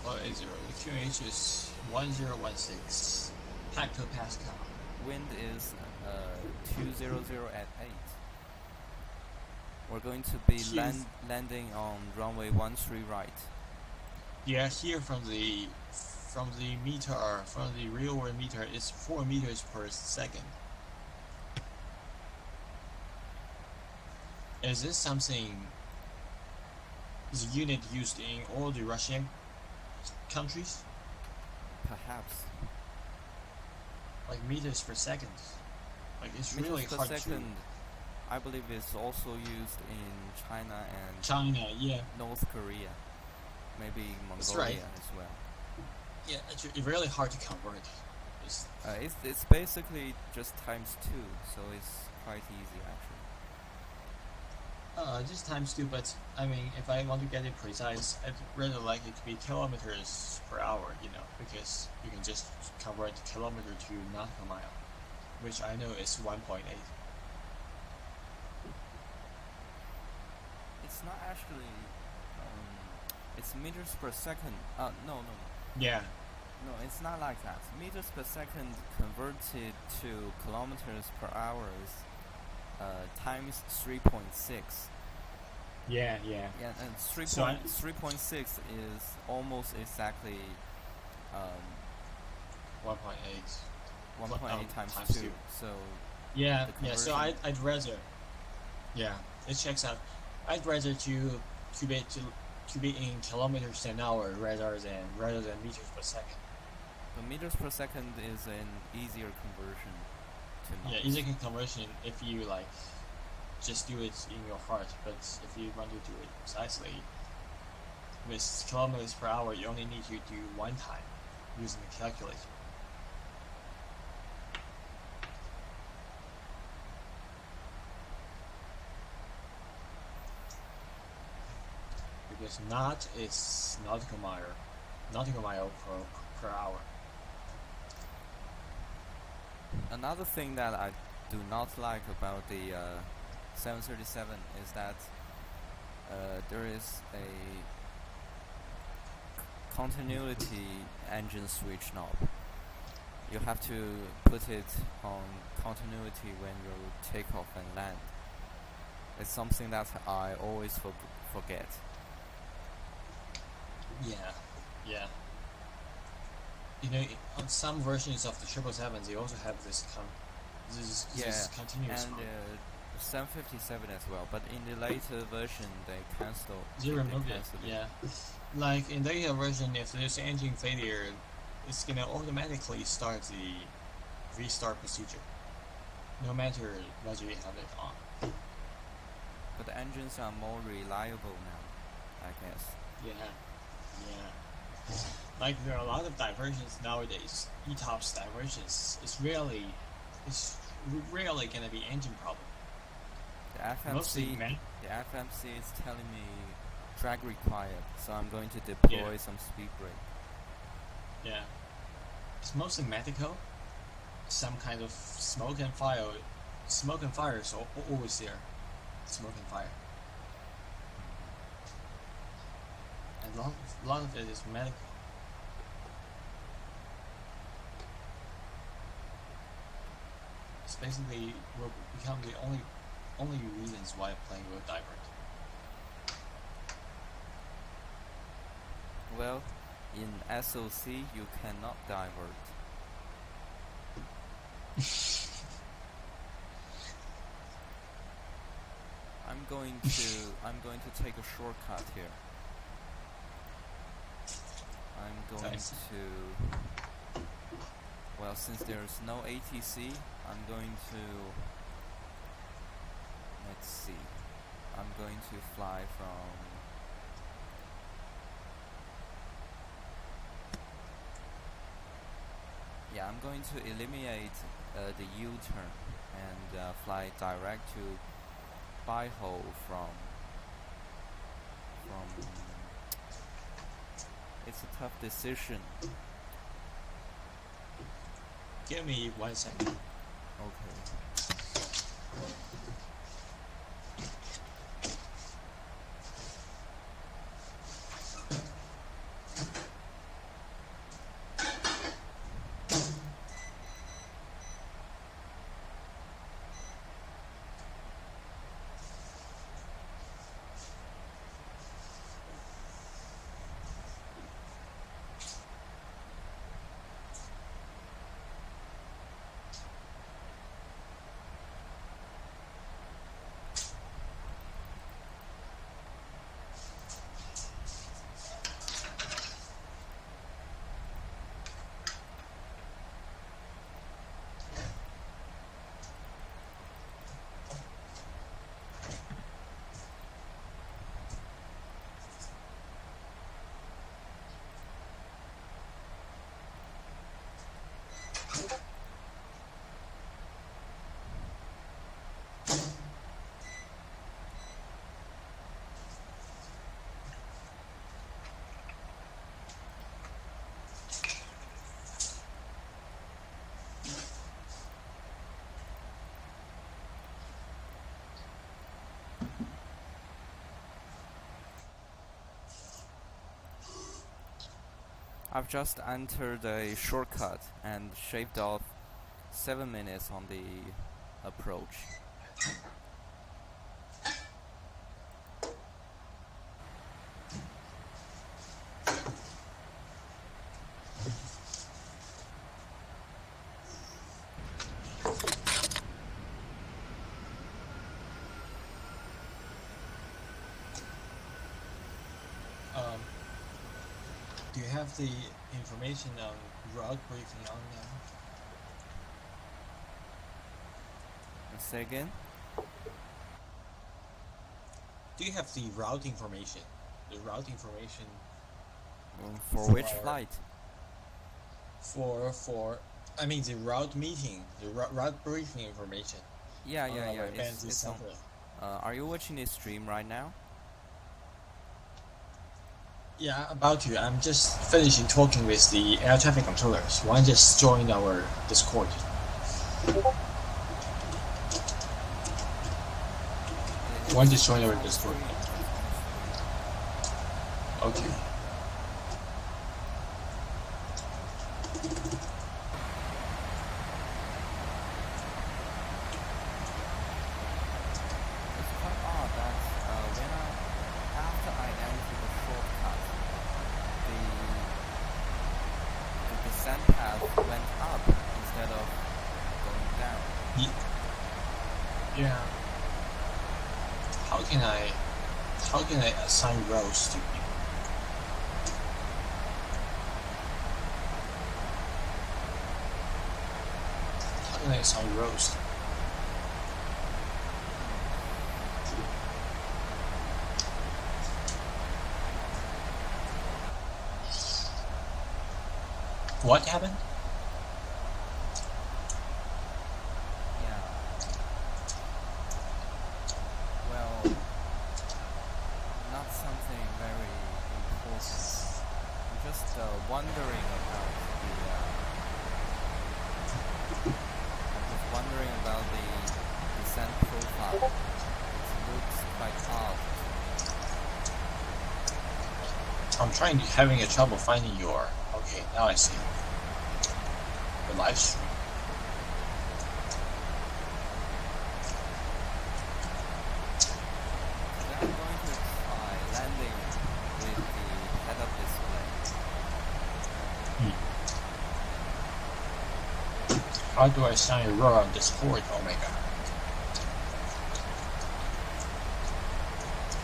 Flight 80. The QNH is 1016 hectopascal. Wind is 200 at 8. We're going to be landing on runway 13 right. Yeah, here from the real world meter, it's 4 meters per second. Is this something? Is a unit used in all the Russian countries? Perhaps. Like meters per second. Like it's meters really per hard second, to. I believe it's also used in China and China, yeah. North Korea, maybe Mongolia right. as well. Yeah, it's really hard to convert. It's basically just times 2, so it's quite easy actually. Just times 2, but I mean, if I want to get it precise, I'd rather like it to be kilometers per hour, because you can just convert kilometer to nautical mile, which I know is 1.8. It's not actually. It's meters per second. No. Yeah. No, it's not like that. Meters per second converted to kilometers per hour is times 3.6. Yeah. Yeah, and 3.6 is almost exactly 1.8. 1.8 times 2. So yeah. So I'd rather. Yeah, it checks out. I'd rather to be in kilometers an hour rather than meters per second. But meters per second is an easier conversion to knots. Yeah, easier conversion if you just do it in your heart. But if you want to do it precisely with kilometers per hour, you only need to do one time using the calculator. Because knot is nautical mile per hour. Another thing that I do not like about the 737 is that there is a continuity engine switch knob. You have to put it on continuity when you take off and land. It's something that I always forget. Yeah. On some versions of the 777, they also have this continuous. And 757 as well. But in the later version, they cancelled. They removed it. Yeah. Like in the later version, if there's engine failure, it's gonna automatically start the restart procedure, no matter whether you have it on. But the engines are more reliable now, I guess. Yeah. Like there are a lot of diversions nowadays. ETOPS diversions. It's rarely gonna be engine problem. The FMC is telling me drag required, so I'm going to deploy some speed brake. Yeah. It's mostly medical. Some kind of smoke and fire. Smoke and fire is always there. Smoke and fire. And a lot of it is medical. It's basically will become the only reasons why playing will divert. Well, in SOC you cannot divert. I'm going to take a shortcut here. I'm going to, well, since there's no ATC, I'm going to, let's see, I'm going to fly from, yeah, I'm going to eliminate the U-turn and fly direct to Baiho from it's a tough decision. Give me 1 second. Okay. I've just entered a shortcut and shaved off 7 minutes on the approach. Do you have the information on route briefing on now? Say again? Do you have the route information? The route information For which flight? I mean the route meeting, the route briefing information. Yeah. It's on. Central. Are you watching this stream right now? Yeah, about to. I'm just finishing talking with the air traffic controllers. One just joined our Discord. One just joined our Discord. Okay. It's quite odd that after I entered the shortcut, the descent path went up instead of going down. Yeah. How can I assign rows to people? How can I assign rows? What happened? Yeah. Well, not something very important. I'm just wondering about the descent profile. It looks quite odd. I'm having a trouble finding your. Okay, now I see. The live stream. Then I'm going to try landing with the head-up display. How do I assign a row on Discord? Oh my god.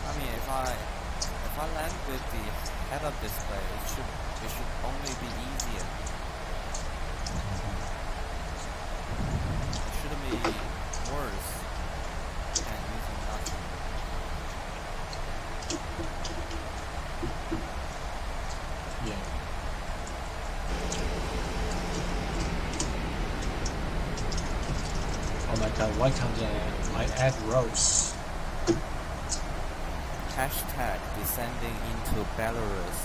I mean, if I land with the head-up display, it should only be easier. It shouldn't be worse than using nothing. Yeah. Oh my god, why can't I add rows? Hashtag descending into Belarus.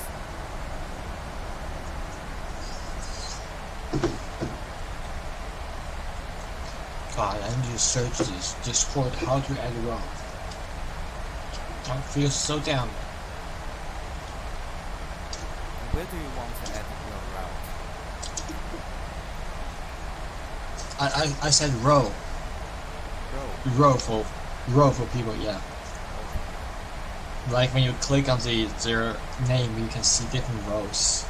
God, I need to search this Discord how to add a row. I feel so down. Where do you want to add your route? I said row. Row. Row for people, yeah. Like when you click on their name, you can see different rows.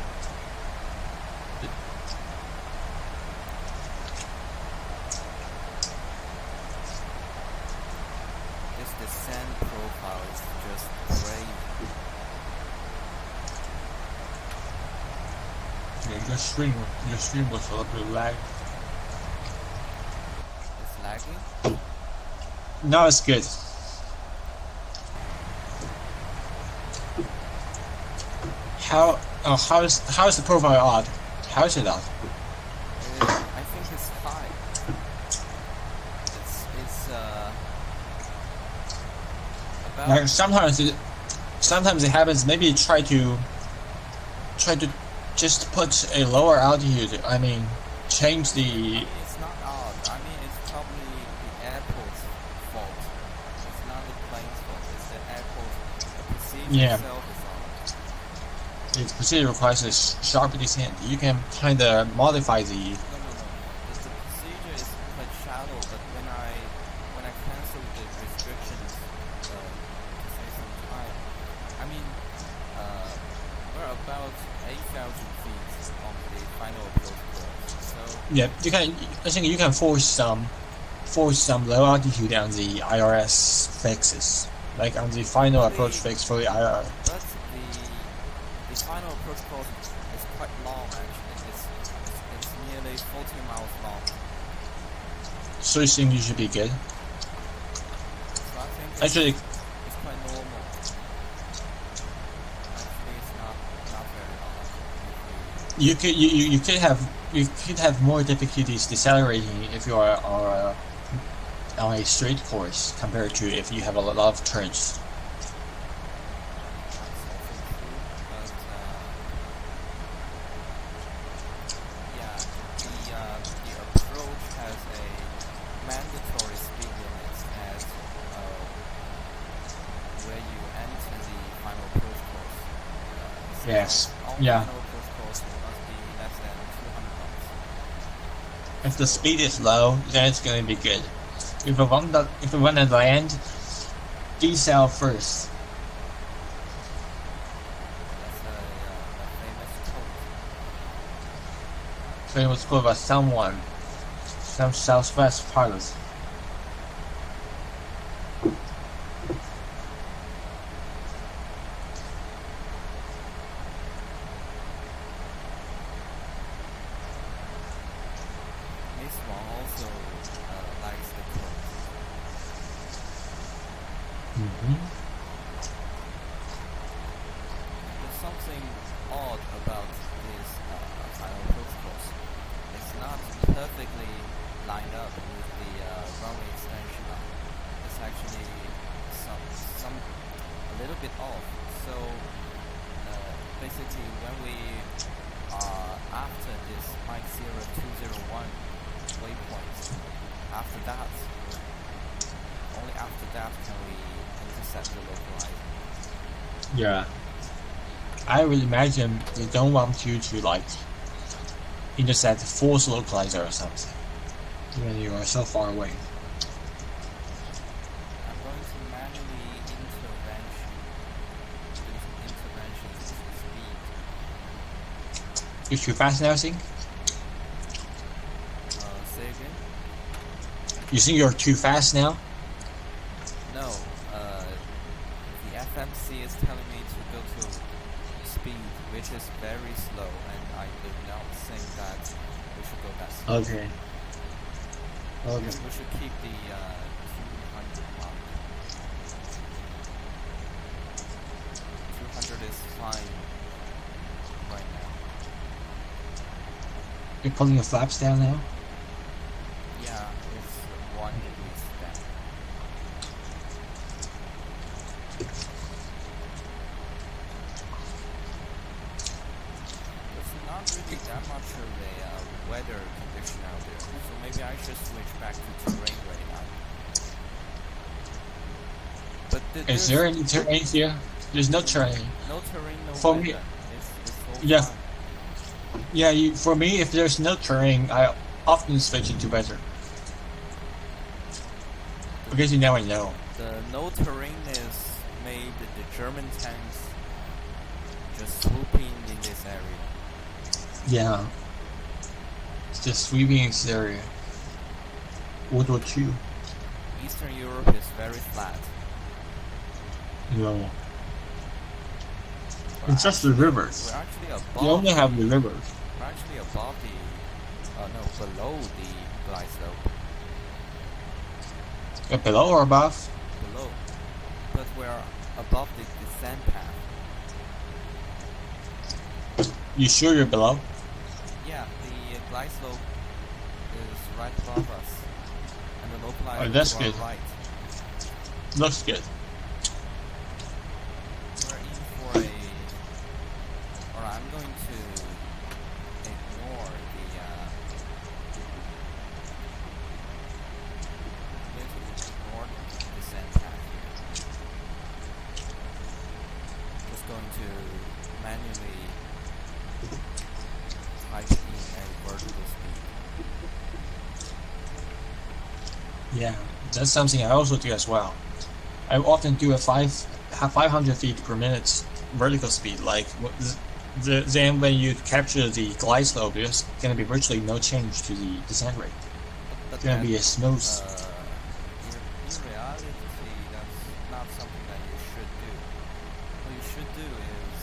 This descent profile is just crazy. Yeah, your stream was a little bit lag. It's lagging? Now it's good. How is the profile odd? How is it odd? I think it's high. It's about Like sometimes it happens. Maybe try to just put a lower altitude. I mean, change the. It's not odd. I mean, it's probably the airport's fault. It's not the plane's fault. It's the airport. The procedure Yeah. itself is odd. It procedure requires a sharp descent. You can kind of modify the. No. The procedure is quite shallow, but when I cancel the restrictions to save some time, I mean, we're about 8,000 feet on the final approach course. So Yeah, you can. I think you can force some low altitude on the IRS fixes, like on the final approach fix for the IR. but the final approach course is quite long actually. It's nearly 40 miles long. So you think you should be good? So I think Actually, it's quite normal. Actually, it's not very long. you could have more difficulties decelerating if you are on a straight course compared to if you have a lot of turns. That's also true, but yeah, the approach has a mandatory speed limit at where you enter the final approach course. So Yes. all Yeah. final approach course must be less than 200 knots. If the speed is low, then it's going to be good. If you want to land, decel first. That's a famous quote. Famous quote by some Southwest pilots. This one also likes the quote. There's something odd about this final approach course. It's not perfectly lined up with the runway extension line. It's actually some a little bit off. So basically, when we are after this Mike 0201 waypoint, after that, only after that can we intercept the localizer. Yeah. I would imagine they don't want you to like intercept the force localizer or something when you are so far away. I'm going to manually do some interventions to speed. You're too fast now, I think? Say again? You think you're too fast now? No, the FMC is telling me to go to speed, which is very slow, and I do not think that we should go that slow. Okay. Okay. We should keep the 200 mark. 200 is fine right now. You're pulling your flaps down now? Yeah, it's 1 degree down. There's not really that much of a weather condition out there, so maybe I should switch back to terrain radar. But Is there any terrain here? There's no terrain. no terrain, no For weather. me- It's all Yeah. fine. Yeah, for me, if there's no terrain, I often switch into weather. Because you never know. The no terrain is made the German tanks just swooping in this area. Yeah. It's just sweeping its area. World War II. Eastern Europe is very flat. No. We're It's just the actually- rivers. We're actually above. You only have the rivers. We're actually above the. Below the glide slope. Below or above? Below, but we're above the descent path. You sure you're below? Yeah, the glide slope is right above us, and the localizer that's to good. our right. Looks good. We're in for a. Or I'm going to ignore the. I'm going to ignore the descent path here. Just going to manually type in a vertical speed. Yeah, that's something I also do as well. I often do a 500 feet per minute vertical speed. Like then when you capture the glide slope, there's gonna be virtually no change to the descent rate. But It's gonna be a smooth. In reality, that's not something that you should do. What you should do is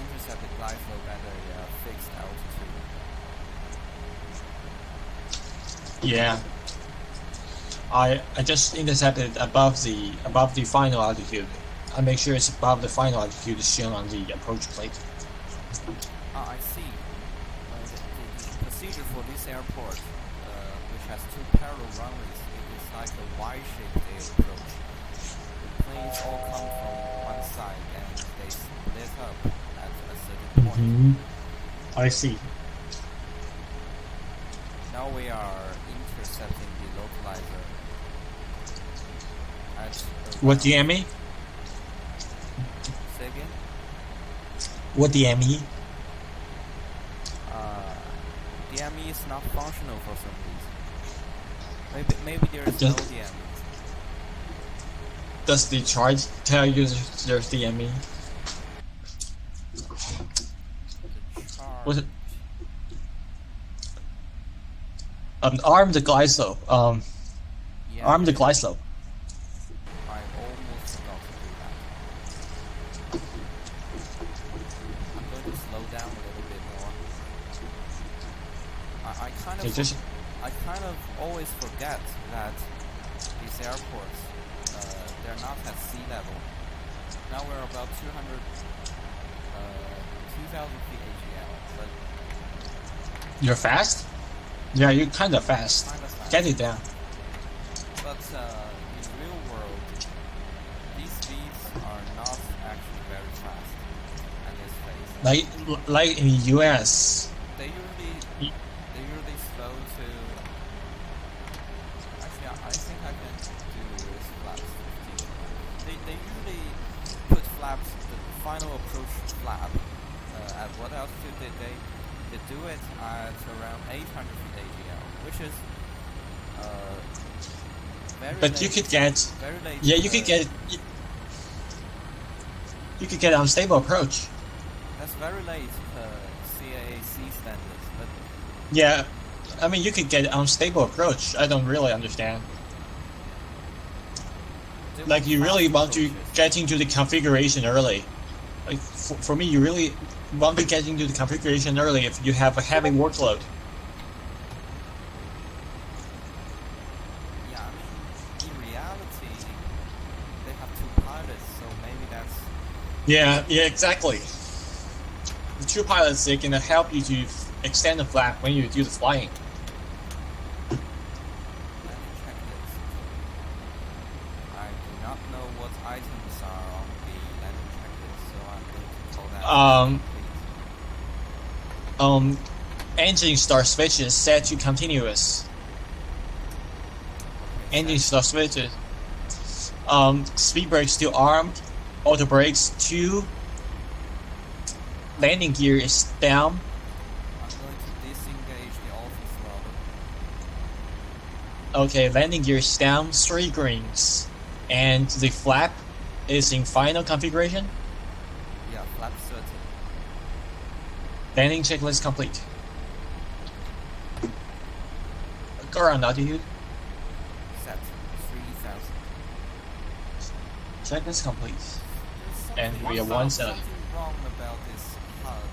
intercept the glide slope at a fixed altitude. Yeah. I just intercepted above the final altitude. I make sure it's above the final altitude shown on the approach plate. I see. The procedure for this airport, which has two parallel runways, it is like a Y-shaped approach. The planes all come from one side and they split up at a certain point. I see. Now we are intercepting the localizer. What DME? Say again? What DME? DME is not functional for some reason. Maybe there is no DME. Does the chart tell you there's DME? What's it? Armed glide slope. Yeah, Armed glide slope. I almost forgot to do that. I'm going to slow down a little bit more. I kind of always forget that these airports, they're not at sea level. Now we're about 2,000 feet AGL, but You're fast? Yeah, you're kind of fast. Get it down. But in real world, these speeds are not actually very fast at this phase. Like in the US. They usually slow to. Actually, I think I can do this flaps 15. They usually put flaps, the final approach flap, at what altitude they do it at around 800 feet AGL, which is very But late, you could get. very late. Yeah, you could get. You could get unstable approach. That's very late CAAC standards, but Yeah, I mean you could get unstable approach. I don't really understand. there Like were you really fast want to approaches. get into the configuration early. Like for me, you really want to get into the configuration early if you have a heavy workload. Yeah, I mean, in reality, they have two pilots, so maybe that's. Yeah, exactly. The two pilots, they can help you to extend the flap when you do the flying. Let me check this. I do not know what items are on the landing checklist, so I'm going to call that. complete. Engine start switches set to continuous. Okay, Engine set. start switches. Speed brakes still armed. Auto brakes 2. Landing gear is down. I'm going to disengage the auto throttle. Okay, landing gear is down. 3 greens. And the flap is in final configuration. Yeah, flap 30. Landing checklist complete. Ground altitude. Set 3,000. Checklist complete. There's And something- we are 170. Something wrong about this HUD.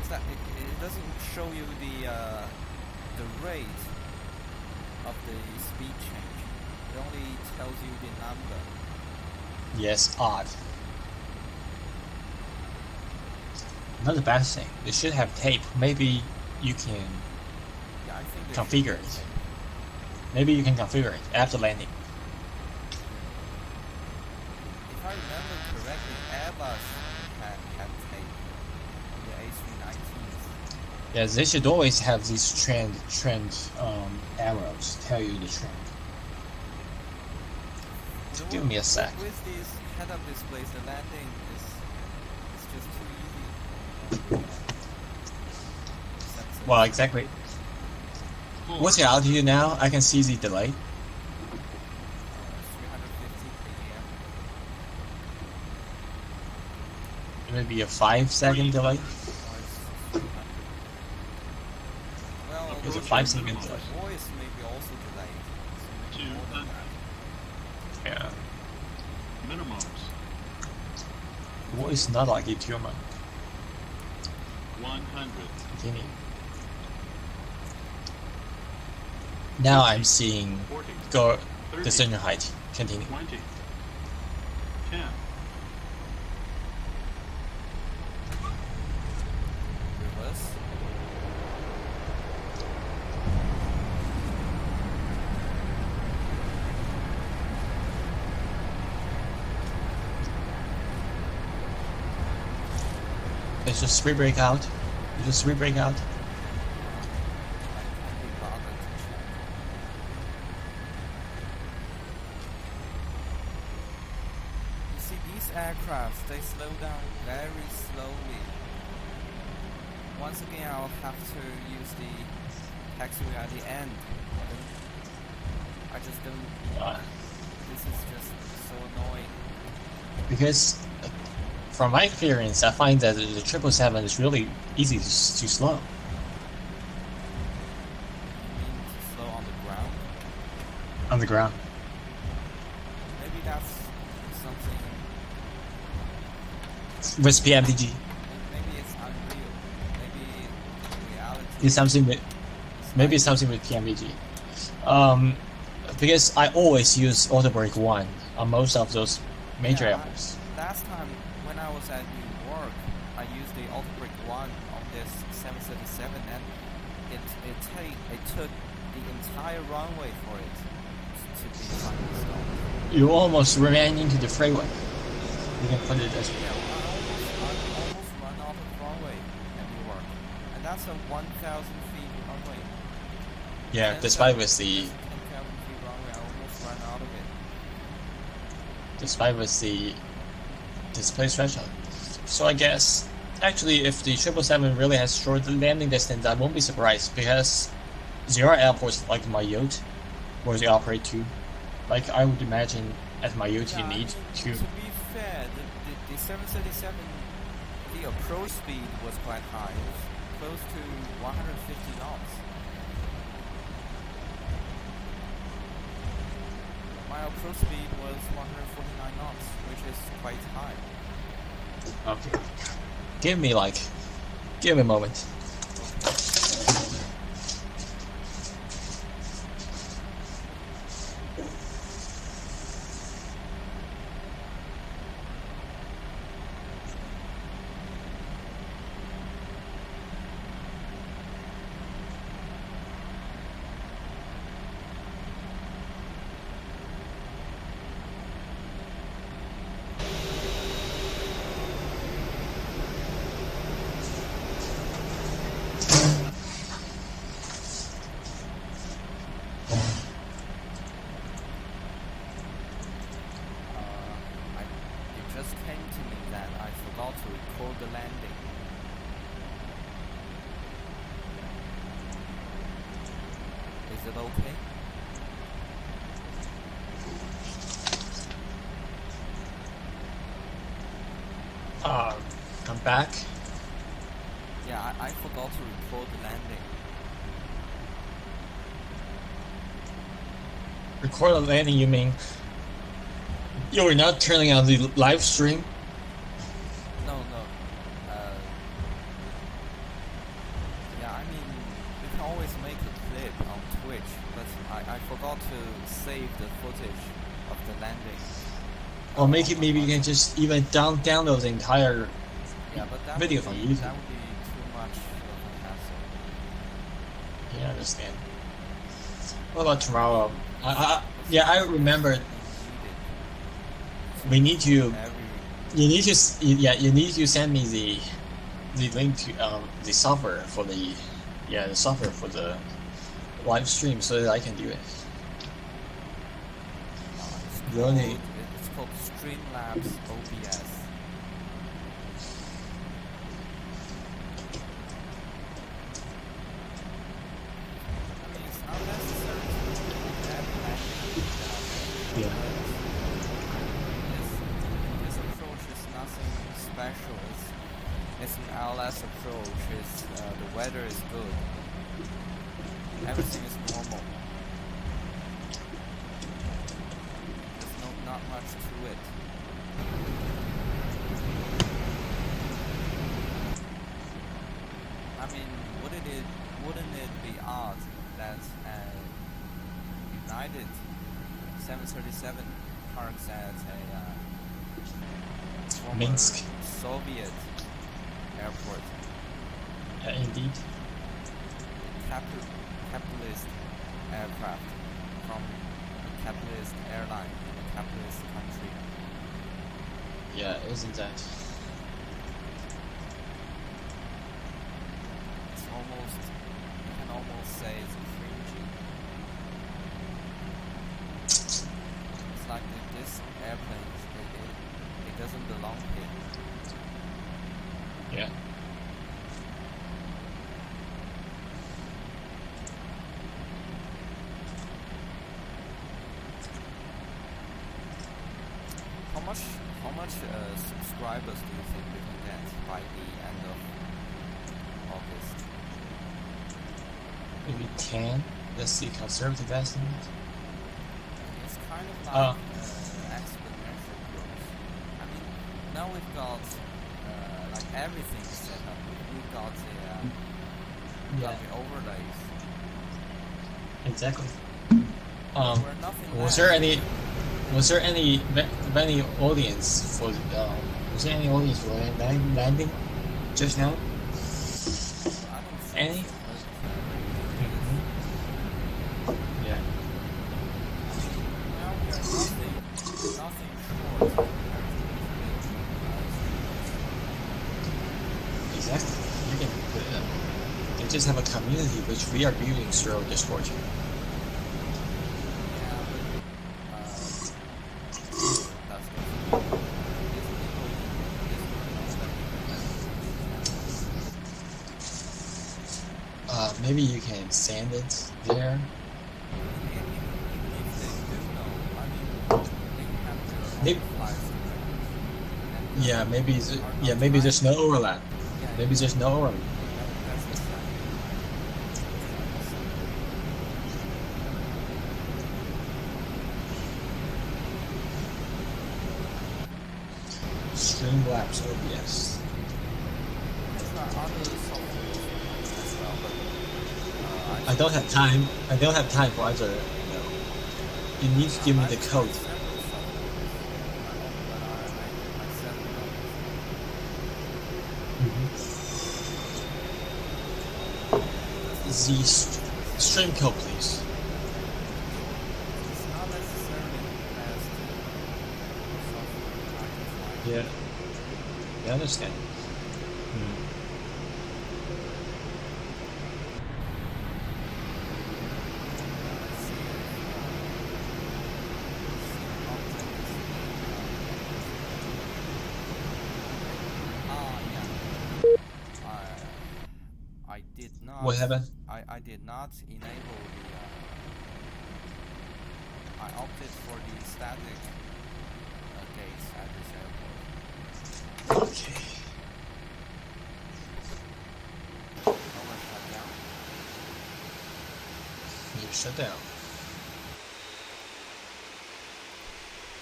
Is that it doesn't show you the rate of the speed change. It only tells you the number. Yes, odd. Not a bad thing. They should have tape. Maybe you can Yeah, I think they configure should it. be. Maybe you can configure it after landing. If I remember correctly, Airbus had tape on the A319s. Yeah, they should always have these trend arrows tell you the trend. You know Give what, me a sec. With these head-up displays, the landing is just too easy. Well, exactly. What's your altitude now? I can see the delay. 350 km. Maybe a 5-second delay. Well, It's a 5-second delay. voice may be also delayed. So maybe more than that. Yeah. Minimums. Voice not like a tumor. 100. Continue. Now I'm seeing 40. go 30. descending height. Continue. 20. 10. Reverse. Let's just re-brake out. Just re-brake out. You see, these aircrafts, they slow down very slowly. Once again, I'll have to use the taxiway at the end. I just don't. This is just so annoying. Because from my experience, I find that the 777 is really easy to slow. You mean to slow on the ground? On the ground. Maybe that's something. With PMDG. Maybe it's unreal. Maybe in reality. It's something with, maybe it's something with PMDG. Because I always use auto brake 1 on most of those major airports. Last time when I was at New York, I used the auto brake 1 on this 737, and it took the entire runway for it to be finally stopped. You almost ran into the freeway. You can put it as Yeah, I almost run out of runway at New York, and that's a 1,000 feet runway. yeah, despite with the 10,000 feet runway, I almost ran out of it. despite with the display threshold. So I guess actually if the 777 really has short landing distance, I won't be surprised because there are airports like Mayotte where they operate too. Like I would imagine at Mayotte you need to. To be fair, the 737, the approach speed was quite high. It was close to 150 knots. My approach speed was 149 knots, which is quite high. Okay. Give me a moment. It just came to me that I forgot to record the landing. Is it okay? I'm back. Yeah, I forgot to record the landing. Record a landing, you mean you were not turning on the live stream? No. Yeah, I mean, you can always make a clip on Twitch, but I forgot to save the footage of the landing. Or maybe you can just even download the entire Yeah, but that video would from be, YouTube. that would be too much of a hassle. Yeah, I understand. What about tomorrow? I remember we need to. You need to send me the link to the software for the software for the live stream so that I can do it. It's Really? called Streamlabs OBS. I mean, it's not necessary to have landing that I mentioned. Yeah. This approach is nothing special. It's an LS approach. The weather is good. Everything is normal. There's not much to it. I mean, wouldn't it be odd that United 737 parks at a former Minsk. Soviet airport? Indeed. Capitalist aircraft from a capitalist airline in a capitalist country. Yeah, isn't that? You can almost say it's cringy. It's like this airplane, it doesn't belong here. Yeah. How much subscribers do you think we can get by the end of August? Maybe 10. Let's see, conservative estimate. It's kind of like exponential growth. I mean, now we've got like everything set up. We've got the overlays. Exactly. We're nothing Was left. was there any audience for landing just now? I don't think Any? so, Yeah. now we are nothing short. Exactly. You can put it up. They just have a community which we are building through Discord. Yeah, but that's good. Maybe you can send it there. Maybe, yeah, maybe there's no overlap. Maybe there's no overlap. Streamlabs OBS. I don't have time. I don't have time for other. No. You need to give me the code. The stream code, please. Yeah. I understand. I did not. What happened? I did not enable the. I opted for the static gates at this airport. Okay. Over shut down. You shut down.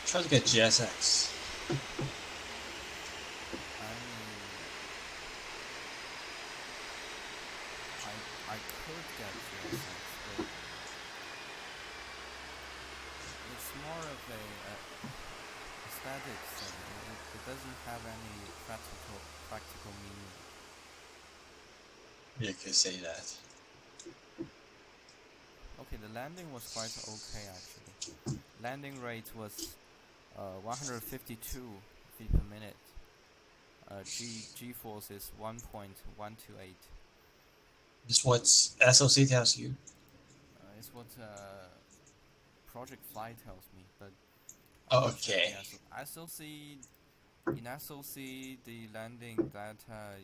Try to get GSX. I could get GSX, but it's more of a static thing. It doesn't have any practical meaning. You could say that. Okay, the landing was quite okay actually. Landing rate was 152 feet per minute. G-force is 1.128. This is what SOC tells you. It's what Project Fly tells me, but Oh, okay. Yeah, so SOC, in SOC, the landing data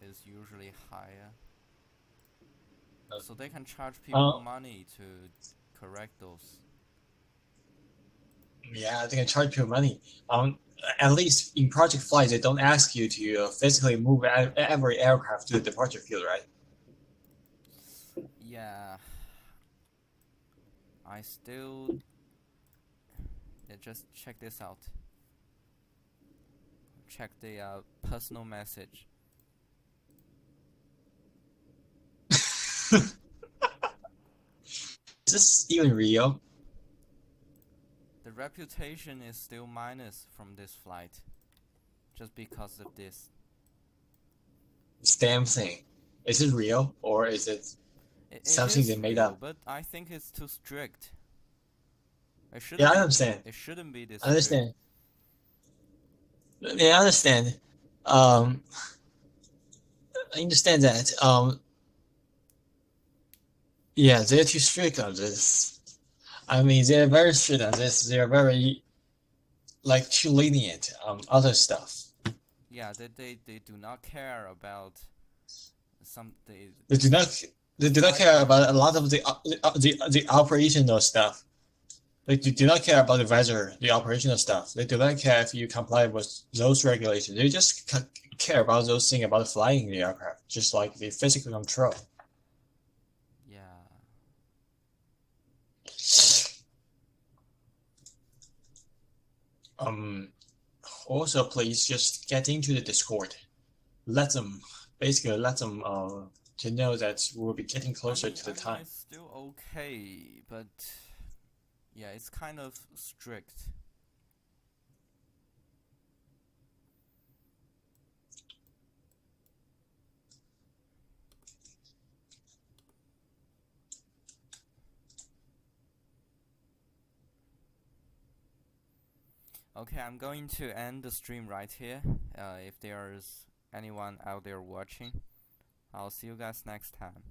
is usually higher. So they can charge people money to correct those. Yeah, they can charge you money. At least in project flights, they don't ask you to physically move every aircraft to the departure field, right? Yeah, I still. Yeah, just check this out. Check the personal message. Is this even real? The reputation is still minus from this flight, just because of this. This damn thing. Is it real or is it It something they is made real, up? but I think it's too strict. It Yeah, shouldn't I be. understand. It shouldn't be this I strict. understand. Yeah, I understand. Um, I understand that. Yeah, they're too strict on this. I mean, they're very strict on this. They're very like too lenient on other stuff. Yeah, they do not care about some They do not. They do not care about a lot of the operational stuff. They do not care about the weather, the operational stuff. They do not care if you comply with those regulations. They just care about those things about flying the aircraft, just like the physical control. Yeah. Also, please just get into the Discord. Let them to know that we'll be getting closer to the time. It's still okay, but yeah, it's kind of strict. Okay, I'm going to end the stream right here. If there's anyone out there watching, I'll see you guys next time.